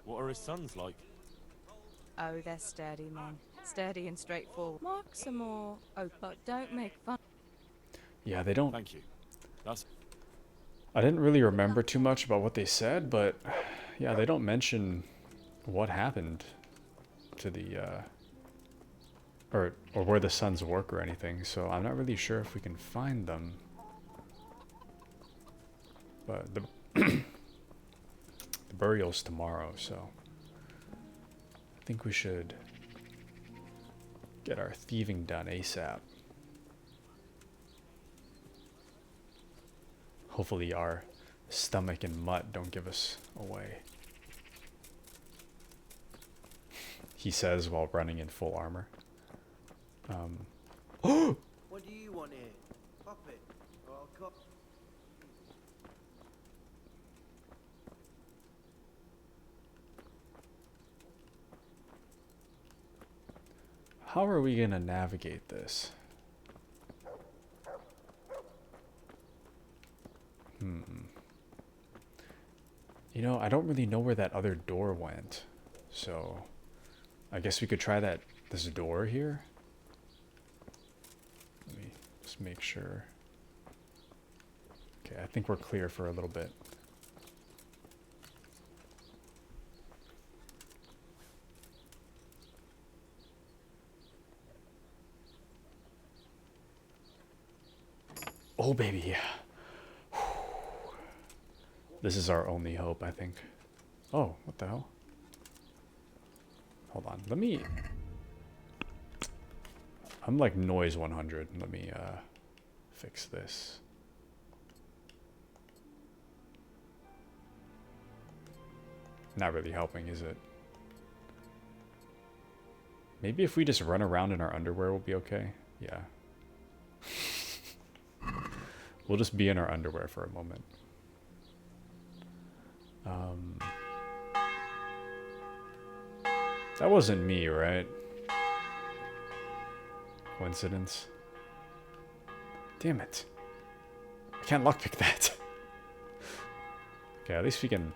What are his sons like? Oh, they're sturdy men. Sturdy and straightforward. Mark's are more... Oh, but don't make fun. Yeah, they don't... Thank you. That's... I didn't really remember too much about what they said, but yeah, they don't mention what happened to the, or where the sons work or anything, so I'm not really sure if we can find them. But the, the burial's tomorrow, so I think we should get our thieving done ASAP. Hopefully our stomach and mutt don't give us away. He says while running in full armor. What do you want here? Pop it, or I'll cut. How are we gonna navigate this? You know, I don't really know where that other door went. So, I guess we could try this door here. Let me just make sure. Okay, I think we're clear for a little bit. Oh, baby. This is our only hope, I think. Oh, what the hell? Hold on, let me... I'm like noise 100. Let me fix this. Not really helping, is it? Maybe if we just run around in our underwear, we'll be okay. Yeah. We'll just be in our underwear for a moment. That wasn't me, right? Coincidence? Damn it. I can't lockpick that. Okay, at least we can...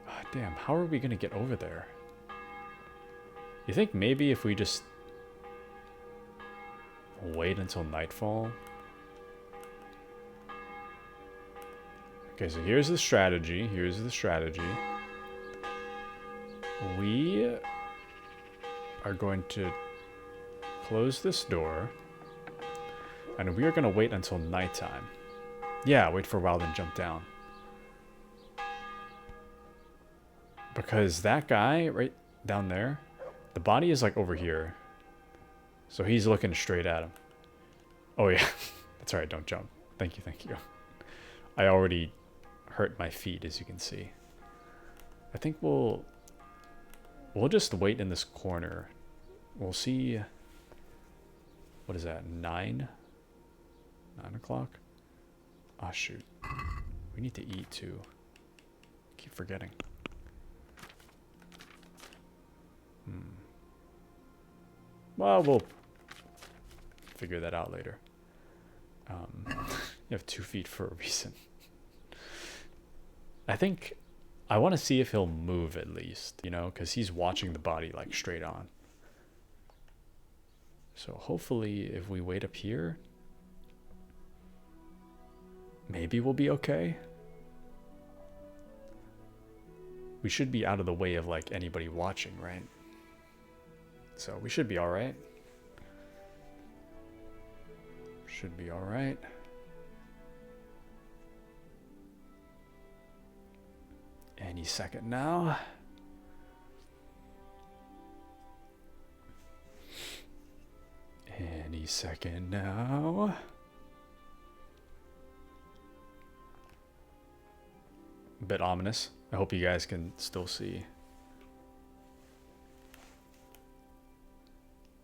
Ah, damn, how are we gonna get over there? You think maybe if we just... wait until nightfall? Okay, so here's the strategy. Here's the strategy. We are going to close this door. And we are going to wait until nighttime. Yeah, wait for a while, then jump down. Because that guy right down there, the body is like over here. So he's looking straight at him. Oh yeah, that's alright, don't jump. Thank you, thank you. I already hurt my feet, as you can see. I think we'll just wait in this corner. We'll see, what is that, 9 o'clock? Ah, shoot. We need to eat too. Keep forgetting. Well, we'll figure that out later. You have 2 feet for a reason. I think I want to see if he'll move at least, you know, because he's watching the body like straight on. So hopefully if we wait up here, maybe we'll be okay. We should be out of the way of like anybody watching, right? So we should be all right. Should be all right. Any second now. Any second now. A bit ominous. I hope you guys can still see.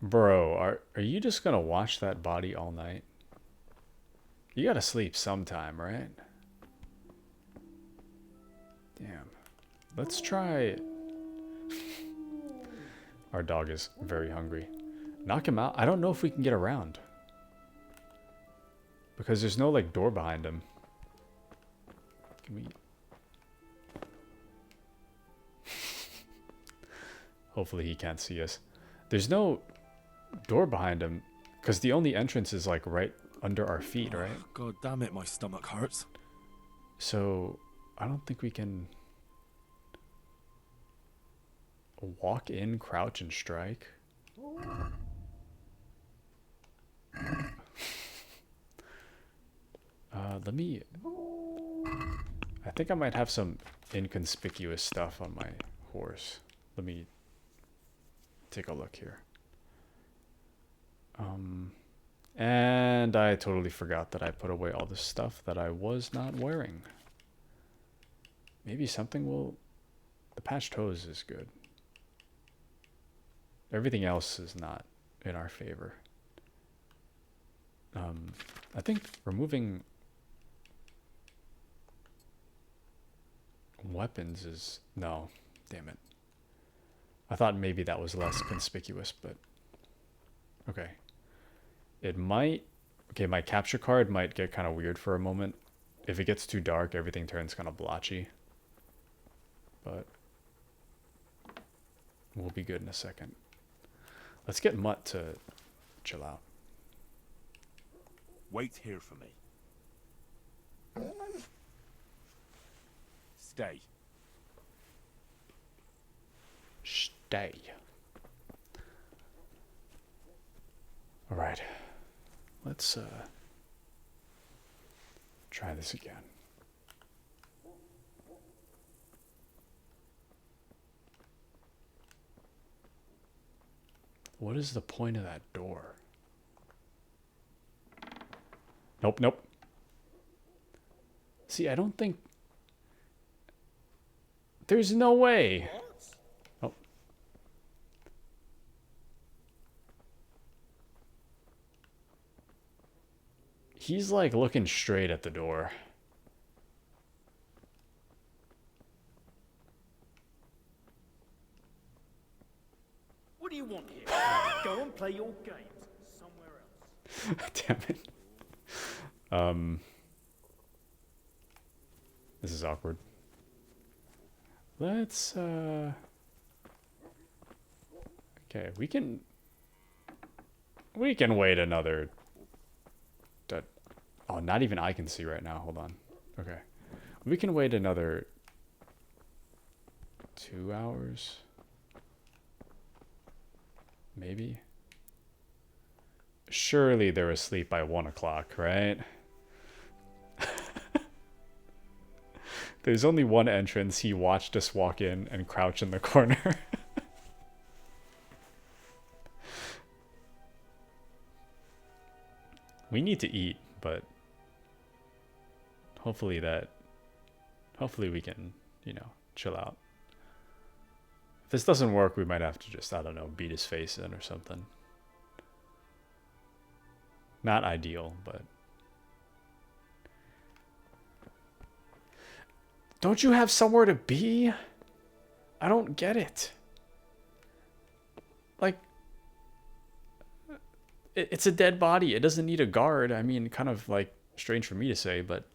Bro, are you just gonna watch that body all night? You gotta sleep sometime, right? Damn. Let's try... Our dog is very hungry. Knock him out. I don't know if we can get around. Because there's no, like, door behind him. Can we... Hopefully he can't see us. There's no door behind him. Because the only entrance is, like, right under our feet, right? God damn it, my stomach hurts. So... I don't think we can walk in, crouch, and strike. Let me... I think I might have some inconspicuous stuff on my horse. Let me take a look here. And I totally forgot that I put away all the stuff that I was not wearing. Maybe something will... The patched hose is good. Everything else is not in our favor. I think removing weapons is... No, damn it. I thought maybe that was less conspicuous, but... Okay. It might... Okay, my capture card might get kind of weird for a moment. If it gets too dark, everything turns kind of blotchy. But we'll be good in a second. Let's get Mutt to chill out. Wait here for me. Stay. Stay. All right. Let's try this again. What is the point of that door? Nope, nope. See, I don't think... There's no way. Oh. He's like looking straight at the door. What do you want here? Go and play your games somewhere else. Damn it. This is awkward. Let's okay, we can wait another oh, not even I can see right now. Hold on. Okay. We can wait another 2 hours. Maybe. Surely they're asleep by 1 o'clock, right? There's only one entrance. He watched us walk in and crouch in the corner. We need to eat, but hopefully we can, you know, chill out. If this doesn't work, we might have to just, I don't know, beat his face in or something. Not ideal, but... Don't you have somewhere to be? I don't get it. Like, it's a dead body. It doesn't need a guard. I mean, kind of like strange for me to say, but...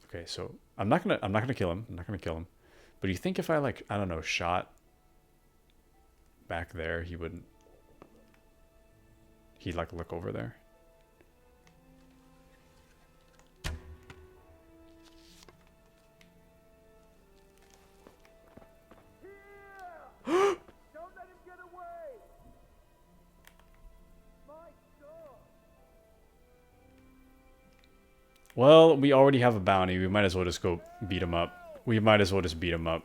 Okay, so I'm not gonna kill him. I'm not gonna kill him. But do you think if I, like, I don't know, shot back there, he wouldn't... He'd like look over there? Well, we already have a bounty. We might as well just go beat him up. We might as well just beat him up.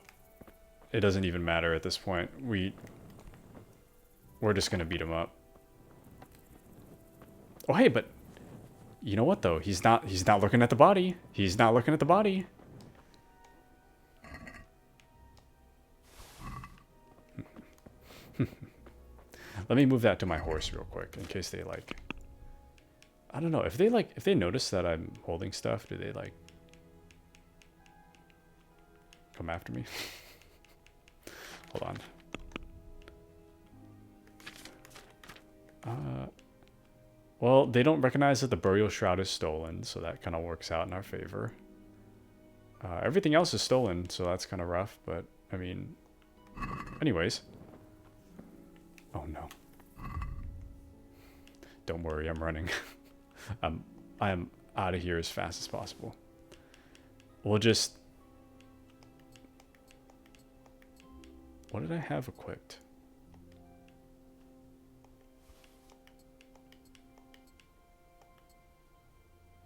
It doesn't even matter at this point. We're just gonna beat him up. Oh, hey, but you know what though? He's not looking at the body. He's not looking at the body. Let me move that to my horse real quick in case they like... I don't know, if they notice that I'm holding stuff, do they like come after me? Hold on. Well, they don't recognize that the burial shroud is stolen, so that kind of works out in our favor. Everything else is stolen, so that's kind of rough, but I mean, anyways. Oh no. Don't worry, I'm running. I am out of here as fast as possible. We'll just... What did I have equipped?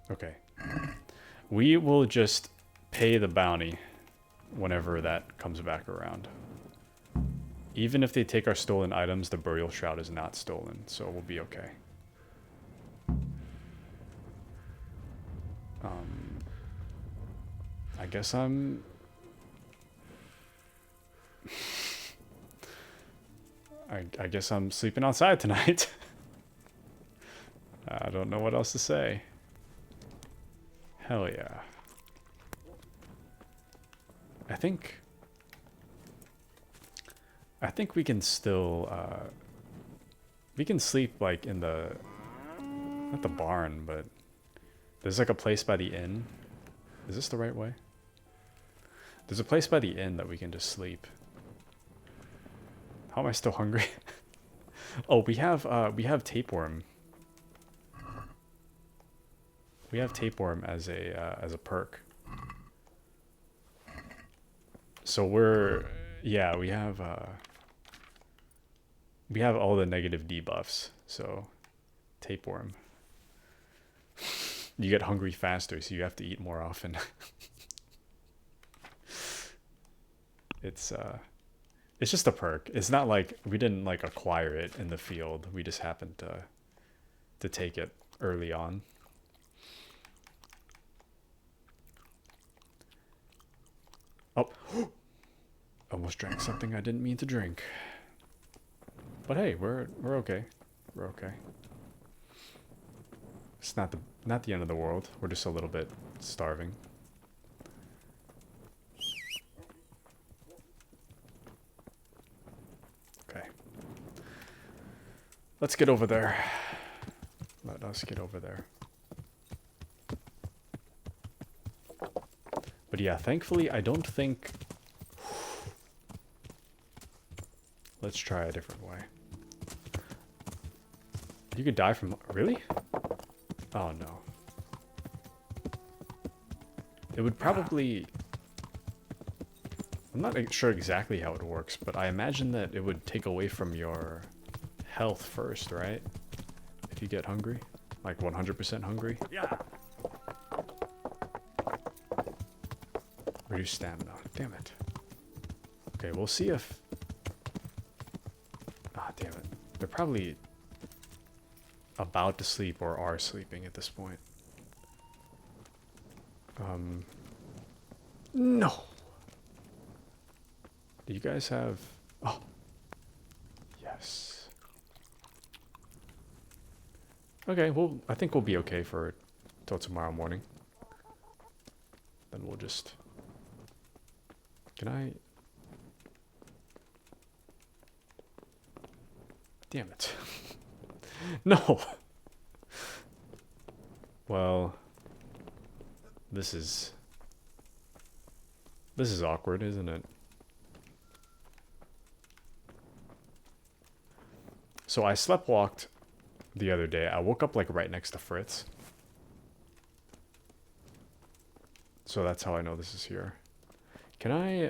Okay. We will just pay the bounty whenever that comes back around. Even if they take our stolen items, the burial shroud is not stolen, so we'll be okay. I guess I'm... I guess I'm sleeping outside tonight. I don't know what else to say. Hell yeah. I think we can still, we can sleep like in the, not the barn, but there's like a place by the inn. Is this the right way? There's a place by the inn that we can just sleep. How am I still hungry? Oh, we have tapeworm. We have tapeworm as a perk. So we're, yeah, we have all the negative debuffs. So tapeworm. You get hungry faster, so you have to eat more often. It's just a perk. It's not like we didn't like acquire it in the field. We just happened to take it early on. Oh, almost drank something I didn't mean to drink. But hey, we're okay. We're okay. It's not the end of the world. We're just a little bit starving. Okay. Let's get over there. Let us get over there. But yeah, thankfully, I don't think... Let's try a different way. You could die from... Really? Oh, no. It would probably... I'm not sure exactly how it works, but I imagine that it would take away from your health first, right? If you get hungry. Like 100% hungry. Yeah. Reduce stamina. Damn it. Okay, we'll see if... Ah, damn it. They're probably about to sleep or are sleeping at this point. No! Do you guys have... Oh. Yes. Okay, well, I think we'll be okay for till tomorrow morning. Then we'll just... Can I... Damn it. No! Well... This is awkward, isn't it? So I sleptwalked the other day. I woke up like right next to Fritz. So that's how I know this is here. Can I,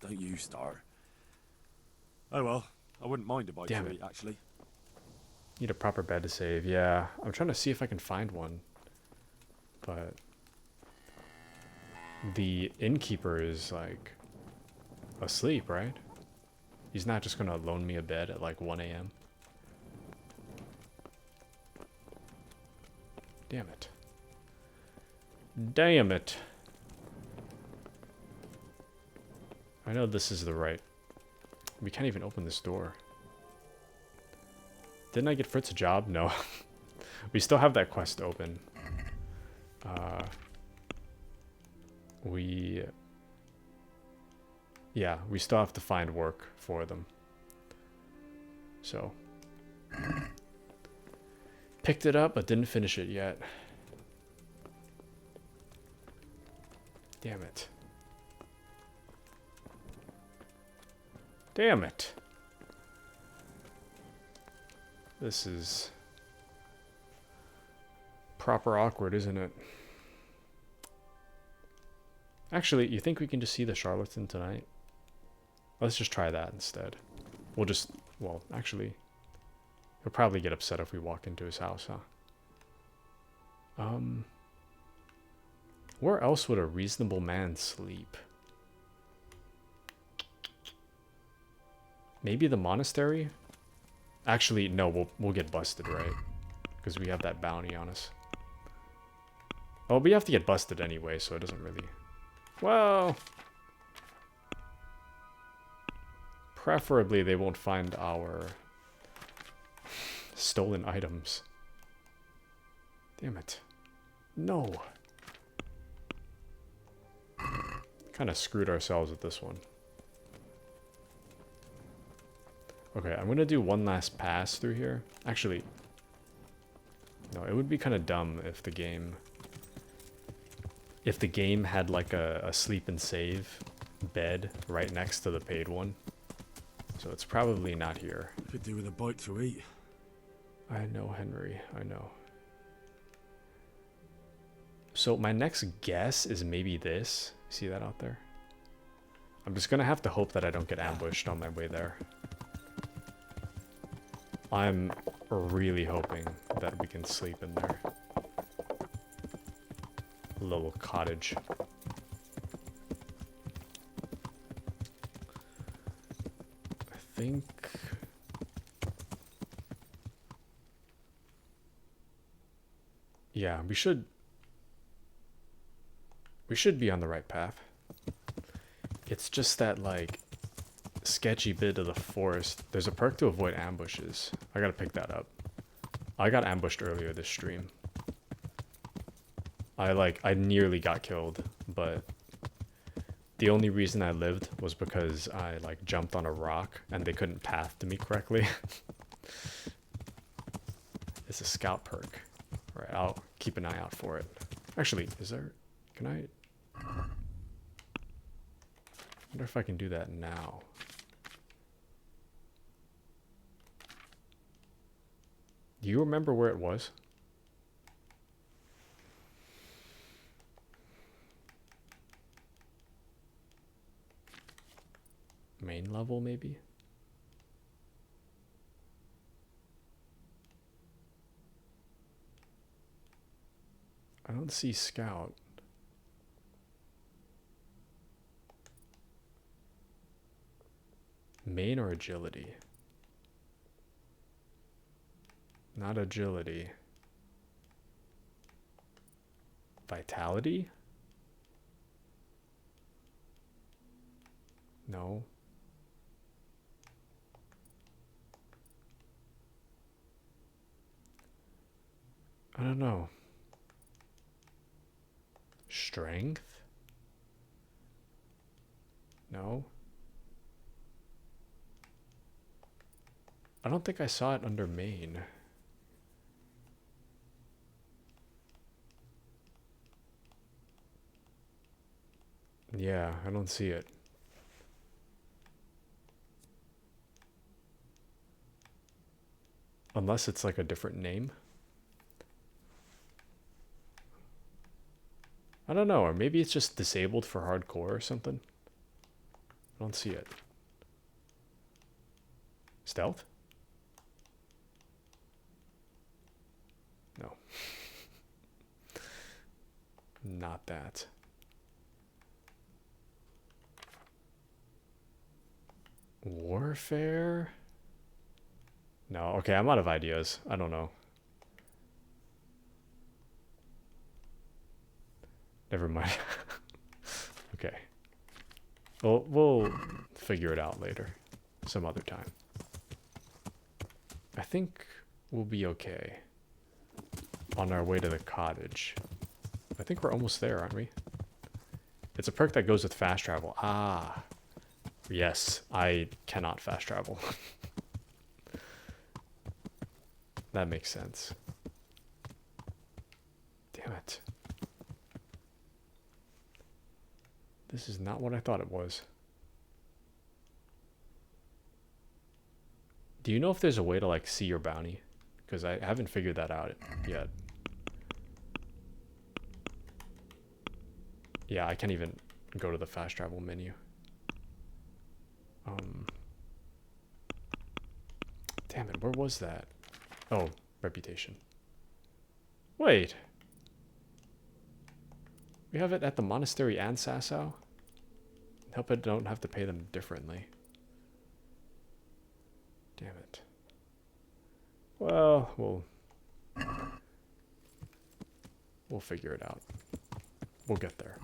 Don't you start. Oh well, I wouldn't mind a bite to eat, actually. Need a proper bed to save. Yeah, I'm trying to see if I can find one. But the innkeeper is like asleep, right? He's not just gonna loan me a bed at like 1 a.m. Damn it. Damn it. I know this is the right... We can't even open this door. Didn't I get Fritz a job? No. We still have that quest open. Yeah, we still have to find work for them. So. Picked it up, but didn't finish it yet. Damn it. Damn it. This is proper awkward, isn't it? Actually, you think we can just see the Charlatan tonight? Let's just try that instead. We'll just... Well, actually... He'll probably get upset if we walk into his house, huh? Where else would a reasonable man sleep? Maybe the monastery? Actually, no, we'll get busted, right? Because we have that bounty on us. Oh, we have to get busted anyway, so it doesn't really... Well... Preferably, they won't find our stolen items. Damn it. No. Kind of screwed ourselves with this one. Okay, I'm gonna do one last pass through here. Actually, no, it would be kind of dumb if the game... If the game had like a sleep and save bed right next to the paid one. So it's probably not here. Could do with a bite to eat. I know, Henry. I know. So my next guess is maybe this. See that out there? I'm just gonna have to hope that I don't get ambushed on my way there. I'm really hoping that we can sleep in there. A little cottage. think... Yeah, we should be on the right path. It's just that, like, sketchy bit of the forest. There's a perk to avoid ambushes. I gotta pick that up. I got ambushed earlier this stream. I nearly got killed, but the only reason I lived was because I, like, jumped on a rock and they couldn't path to me correctly. It's a scout perk. Alright, I'll keep an eye out for it. Actually, is there... Can I... I wonder if I can do that now. Do you remember where it was? Main level, maybe? I don't see scout. Main or agility? Not agility. Vitality? No. I don't know. Strength? No. I don't think I saw it under main. Yeah, I don't see it. Unless it's like a different name. I don't know, or maybe it's just disabled for hardcore or something. I don't see it. Stealth? No. Not that. Warfare? No, okay, I'm out of ideas. I don't know. Never mind. Okay. We'll figure it out later. Some other time. I think we'll be okay. On our way to the cottage. I think we're almost there, aren't we? It's a perk that goes with fast travel. Ah. Yes, I cannot fast travel. That makes sense. Damn it. This is not what I thought it was. Do you know if there's a way to, like, see your bounty? Because I haven't figured that out yet. Yeah, I can't even go to the fast travel menu. Damn it, where was that? Oh, reputation. Wait. We have it at the monastery and Sasau? Hope I don't have to pay them differently. Damn it. Well, we'll figure it out. We'll get there.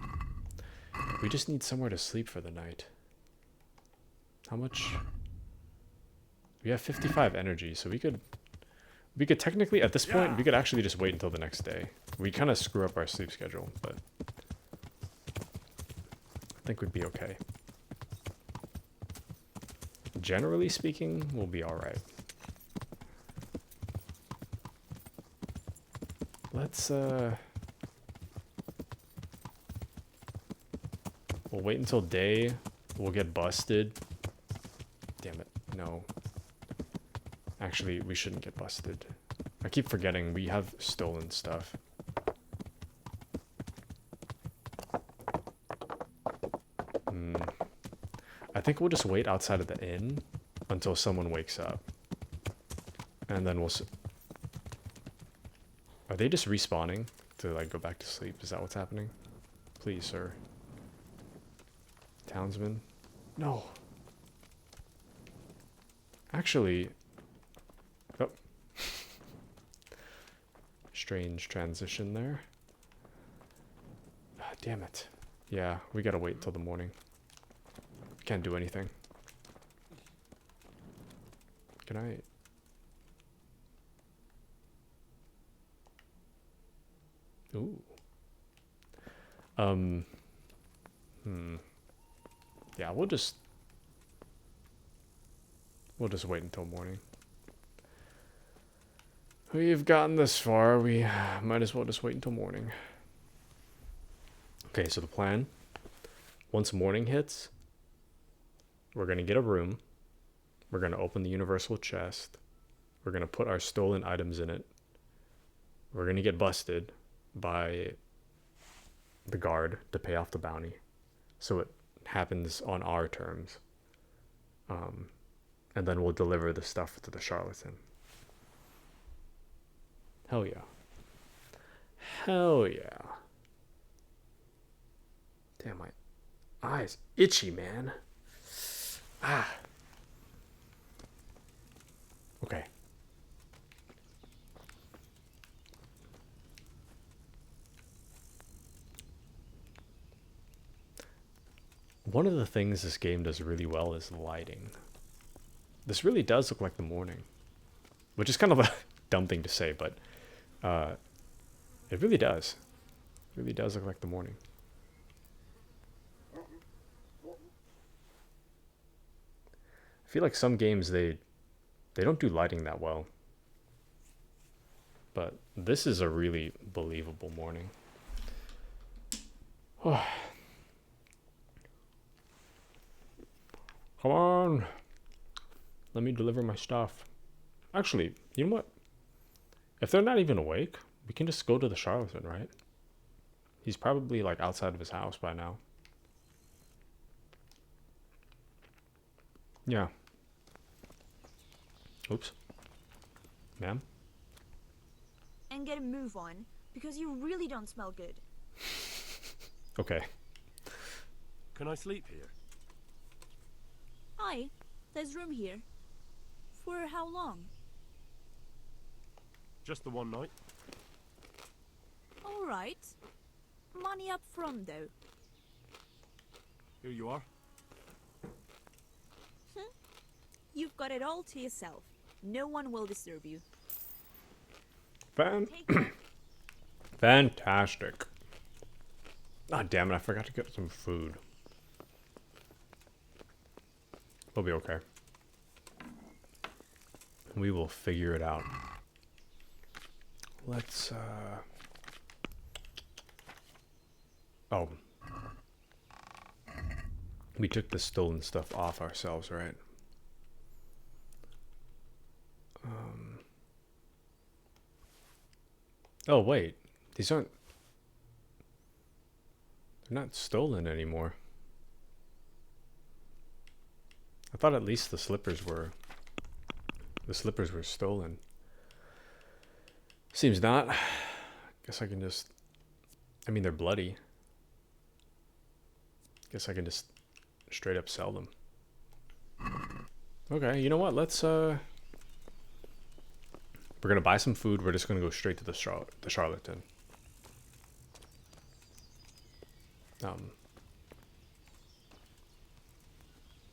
We just need somewhere to sleep for the night. How much? We have 55 energy, so we could technically, at this point, we could actually just wait until the next day. We kind of screw up our sleep schedule, but I think we'd be okay. Generally speaking, we'll be alright. Let's, we'll wait until day. We'll get busted. Damn it, no. Actually, we shouldn't get busted. I keep forgetting we have stolen stuff. I think we'll just wait outside of the inn until someone wakes up. And then we'll... Are they just respawning to, like, go back to sleep? Is that what's happening? Please, sir. Townsman? No. Actually, oh, strange transition there. Ah, damn it. Yeah, we gotta wait till the morning. Can't do anything. Can I? Ooh. Yeah, we'll just wait until morning. We've gotten this far, we might as well just wait until morning. Okay, so the plan, once morning hits, we're gonna get a room, we're gonna open the universal chest, we're gonna put our stolen items in it, we're gonna get busted by the guard to pay off the bounty, so it happens on our terms, and then we'll deliver the stuff to the Charlatan. Hell yeah. Hell yeah. Damn, my eyes itchy, man. Ah. Okay. One of the things this game does really well is lighting. This really does look like the morning, which is kind of a dumb thing to say, but it really does. It really does look like the morning. I feel like some games they don't do lighting that well, but this is a really believable morning. Oh. Come on, let me deliver my stuff. Actually, you know what? If they're not even awake, we can just go to the Charlatan, right? He's probably like outside of his house by now. Yeah. Oops. Ma'am? And get a move on, because you really don't smell good. Okay. Can I sleep here? Hi, there's room here. For how long? Just the one night. All right. Money up front, though. Here you are. You've got it all to yourself. No one will disturb you. Fantastic. Ah, damn it, I forgot to get some food. We'll be okay. We will figure it out. Let's, oh. We took the stolen stuff off ourselves, right? Oh, wait. These aren't... They're not stolen anymore. I thought at least the slippers were... The slippers were stolen. Seems not. Guess I can just... I mean, they're bloody. Guess I can just straight up sell them. Okay, you know what? Let's, we're gonna buy some food. We're just gonna go straight to the Charlatan.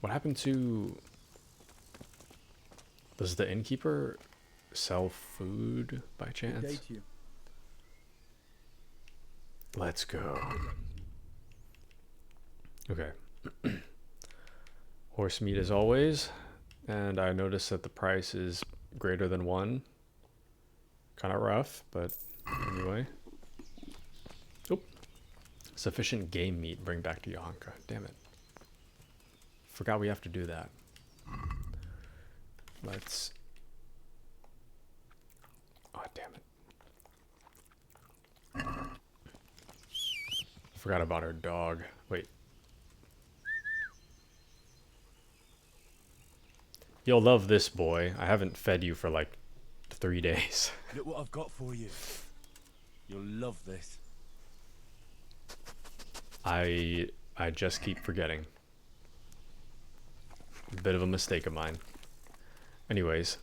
What happened to... Does the innkeeper sell food by chance? Good day to you. Let's go. Okay. Horse meat as always. And I noticed that the price is greater than 1. Kind of rough, but anyway. Oop. Sufficient game meat bring back to Yohanka. Damn it. Forgot we have to do that. Let's... Oh, damn it. Forgot about our dog. Wait. You'll love this, boy. I haven't fed you for like 3 days. Look what I've got for you. You'll love this. I just keep forgetting. Bit of a mistake of mine. Anyways.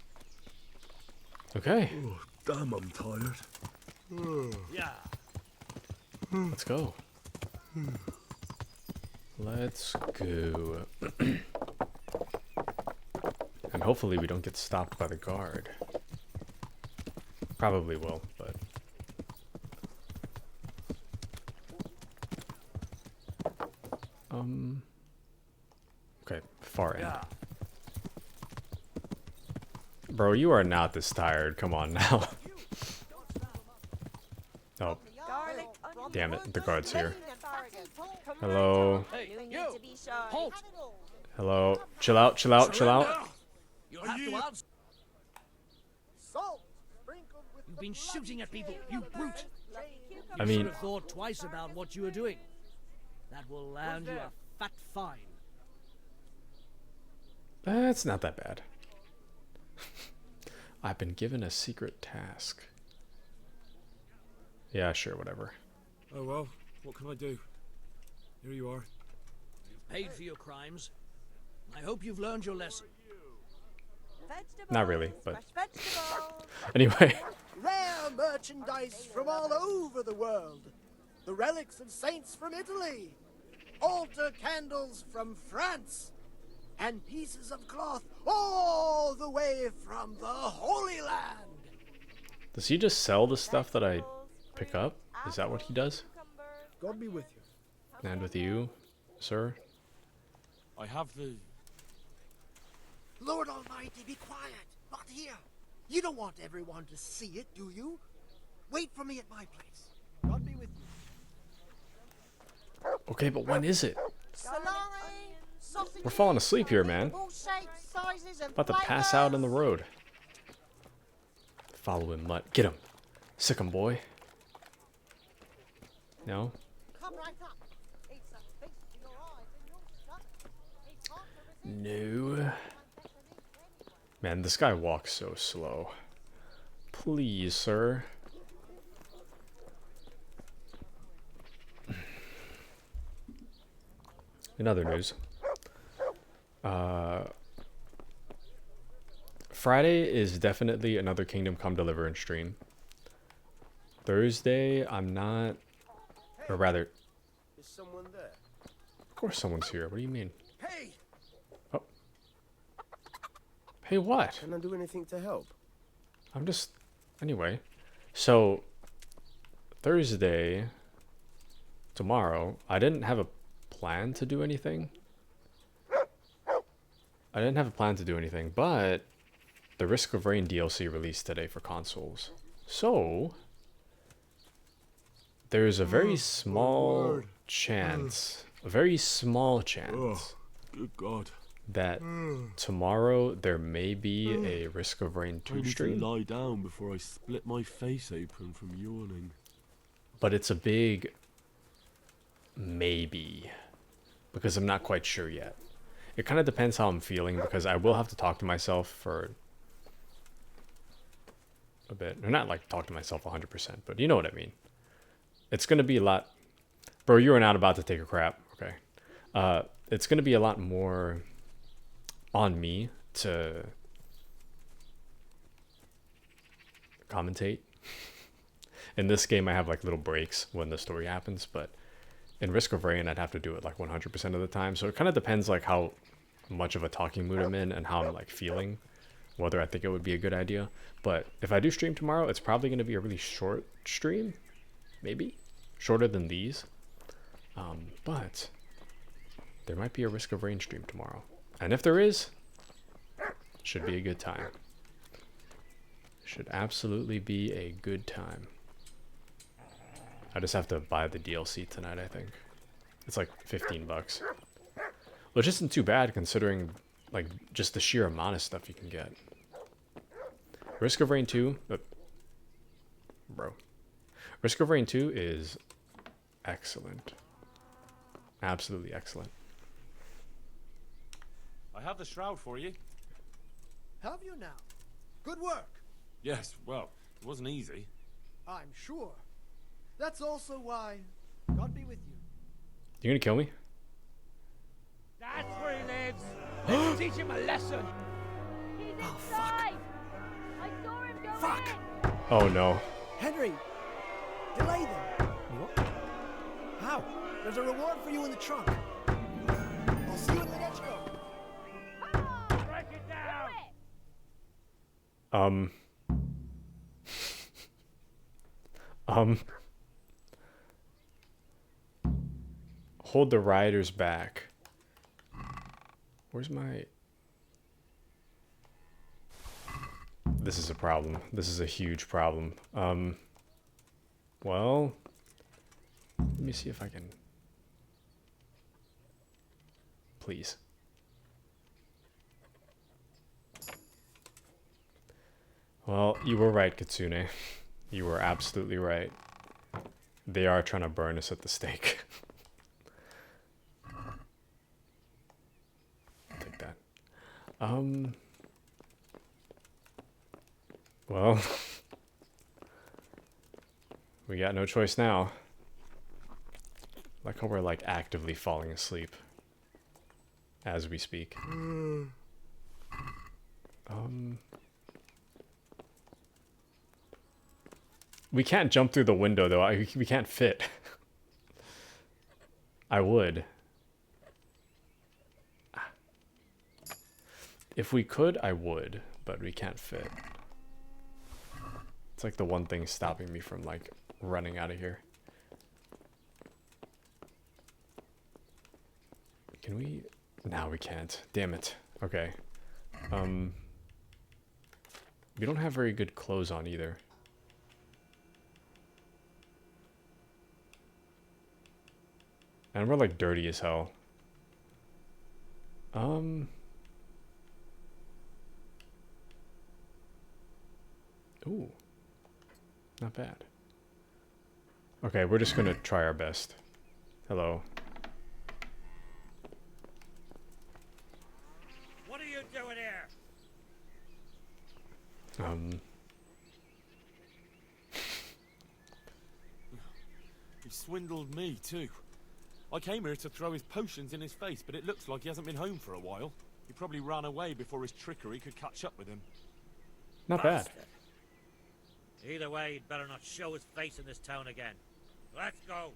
Okay. Oh, damn, I'm tired. Yeah. Let's go. Let's go. And hopefully we don't get stopped by the guard. Probably will, but... Okay, far end. Bro, you are not this tired. Come on now. Oh. Damn it, the guard's here. Hello. Hey, you! Halt! Hello. Chill out, chill out, chill out. You'll have to answer. You've been shooting at people, you brute! I You mean... should have thought twice about what you were doing. That will land you a fat fine. It's not that bad. I've been given a secret task. Yeah, sure, whatever. Oh well, what can I do? Here you are. You've paid for your crimes. I hope you've learned your lesson. Not really, but... Anyway. Rare merchandise from all over the world. The relics of saints from Italy. Altar candles from France. And pieces of cloth all the way from the Holy Land. Does he just sell the stuff that I pick up? Is that what he does? God be with you. And with you, sir? I have the... Lord Almighty, be quiet. Not here. You don't want everyone to see it, do you? Wait for me at my place. God be with you. Okay, but when is it? We're falling asleep here, man. About to pass out in the road. Follow him, Mutt. Get him. Sick him, boy. No? No. Man, this guy walks so slow. Please, sir. In other news, Friday is definitely another Kingdom Come Deliverance stream. Thursday, I'm not, or rather, Is someone there? of course someone's here. What do you mean? Hey! Oh. Hey, what? Can I do anything to help? I'm just, anyway. So, Thursday, tomorrow, I didn't have a plan to do anything. But the Risk of Rain DLC released today for consoles. So, there's a very small chance, Good God. that tomorrow there may be a Risk of Rain 2 I need stream. to lie down before I split my face open from yawning. But it's a big maybe, because I'm not quite sure yet. It kind of depends how I'm feeling, because I will have to talk to myself for a bit. Or not like talk to myself 100%, but you know what I mean. It's going to be a lot... Bro, you are not about to take a crap. Okay. It's going to be a lot more on me to commentate. In this game, I have like little breaks when the story happens, but in Risk of Rain, I'd have to do it like 100% of the time. So it kind of depends like how much of a talking mood I'm in and how I'm like feeling, whether I think it would be a good idea. But if I do stream tomorrow, it's probably going to be a really short stream, maybe shorter than these. But there might be a Risk of Rain stream tomorrow. And if there is, should be a good time. Should absolutely be a good time. I just have to buy the DLC tonight, I think. It's like 15 bucks. Which isn't too bad considering like just the sheer amount of stuff you can get. Risk of Rain 2, bro. Risk of Rain 2 is excellent. Absolutely excellent. I have the shroud for you. Have you now? Good work. Yes, well, it wasn't easy. I'm sure. That's also why God be with you. You gonna kill me? That's where he lives. Let's teach him a lesson. Oh, fuck. Fuck! Oh no. Henry! Delay them! What? How? There's a reward for you in the trunk. I'll see you in the next row. Break it down! Hold the riders back. Where's my... This is a problem. This is a huge problem. Well, let me see if I can... Please. Well, you were right, Kitsune. You were absolutely right. They are trying to burn us at the stake. Take that. Well, we got no choice now. Like how we're like actively falling asleep as we speak. We can't jump through the window though. We can't fit. I would. If we could, I would, but we can't fit. It's like the one thing stopping me from like running out of here. Can we? No, we can't. Damn it. Okay. We don't have very good clothes on either. And we're like dirty as hell. Ooh. Not bad. Okay, we're just gonna try our best. Hello. What are you doing here? He swindled me too. I came here to throw his potions in his face, but it looks like he hasn't been home for a while. He probably ran away before his trickery could catch up with him. Not bad. Either way, he'd better not show his face in this town again. Let's go.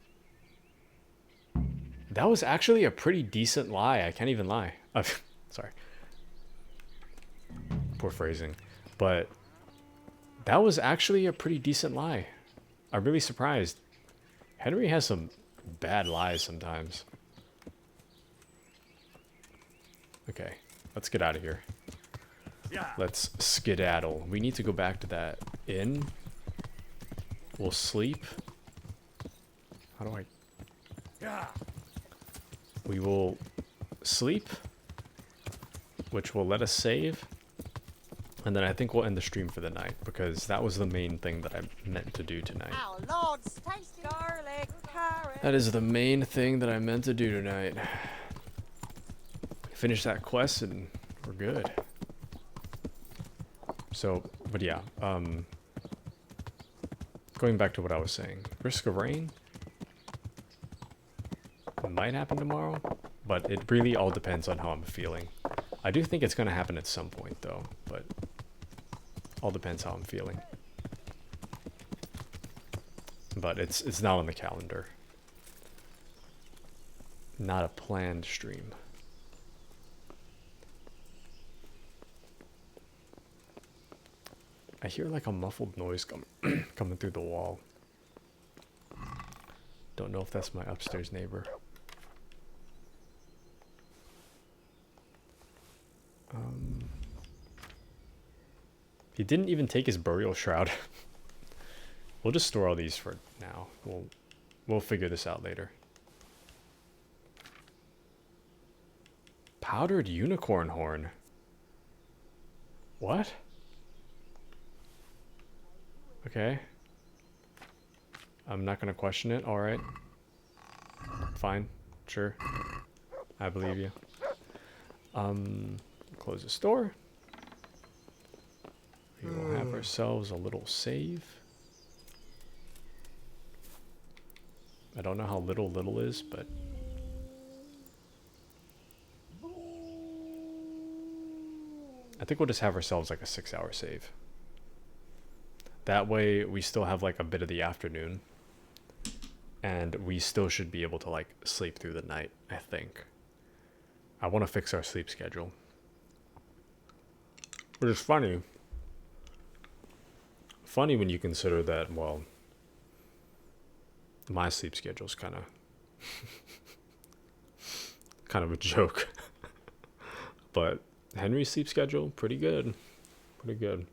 That was actually a pretty decent lie. I can't even lie. Sorry. Poor phrasing. But that was actually a pretty decent lie. I'm really surprised. Henry has some bad lies sometimes. Okay, let's get out of here. Let's skedaddle. We need to go back to that inn. We'll sleep. How do I... We will sleep, which will let us save. And then I think we'll end the stream for the night, because that was the main thing that I meant to do tonight. Our Lord's tasty garlic carrot. That is the main thing that I meant to do tonight. Finish that quest and we're good. So, but yeah, going back to what I was saying, risk of rain might happen tomorrow, but it really all depends on how I'm feeling. I do think it's going to happen at some point though, but all depends how I'm feeling. But it's not on the calendar. Not a planned stream. I hear like a muffled noise coming through the wall. Don't know if that's my upstairs neighbor. He didn't even take his burial shroud. We'll just store all these for now. We'll figure this out later. Powdered unicorn horn. What? Okay. I'm not gonna question it. All right. Fine. Sure. I believe you. Close the store. We will have ourselves a little save. I don't know how little is, but I think we'll just have ourselves like a 6-hour save. That way we still have like a bit of the afternoon. And we still should be able to like sleep through the night, I think. I want to fix our sleep schedule. Which is funny. Funny when you consider that, well, my sleep schedule is kind of a joke. But Henry's sleep schedule, pretty good. Pretty good.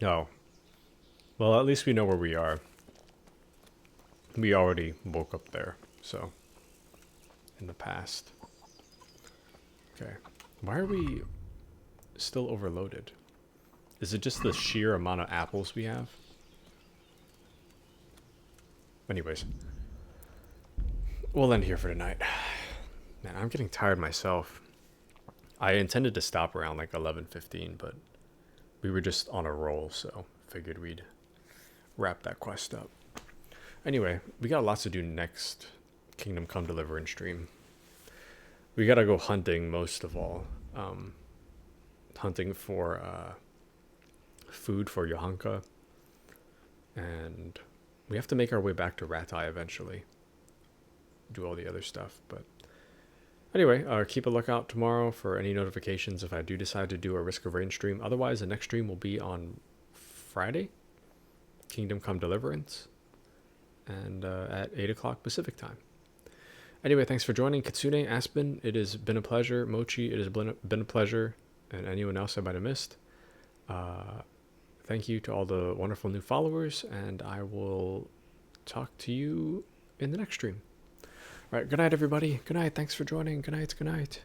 No. Well, at least we know where we are. We already woke up there, so. In the past. Okay. Why are we still overloaded? Is it just the sheer amount of apples we have? Anyways. We'll end here for tonight. Man, I'm getting tired myself. I intended to stop around like 11:15, but we were just on a roll, so figured we'd wrap that quest up. Anyway, we got lots to do next Kingdom Come Deliverance stream. We gotta go hunting most of all. Hunting for food for Yohanka. And we have to make our way back to Ratai eventually. Do all the other stuff, but anyway, keep a lookout tomorrow for any notifications if I do decide to do a Risk of Rain stream. Otherwise, the next stream will be on Friday, Kingdom Come Deliverance, and at 8 o'clock Pacific time. Anyway, thanks for joining. Kitsune, Aspen, it has been a pleasure. Mochi, it has been a pleasure. And anyone else I might have missed. Thank you to all the wonderful new followers, and I will talk to you in the next stream. All right, good night, everybody. Good night. Thanks for joining. Good night. Good night.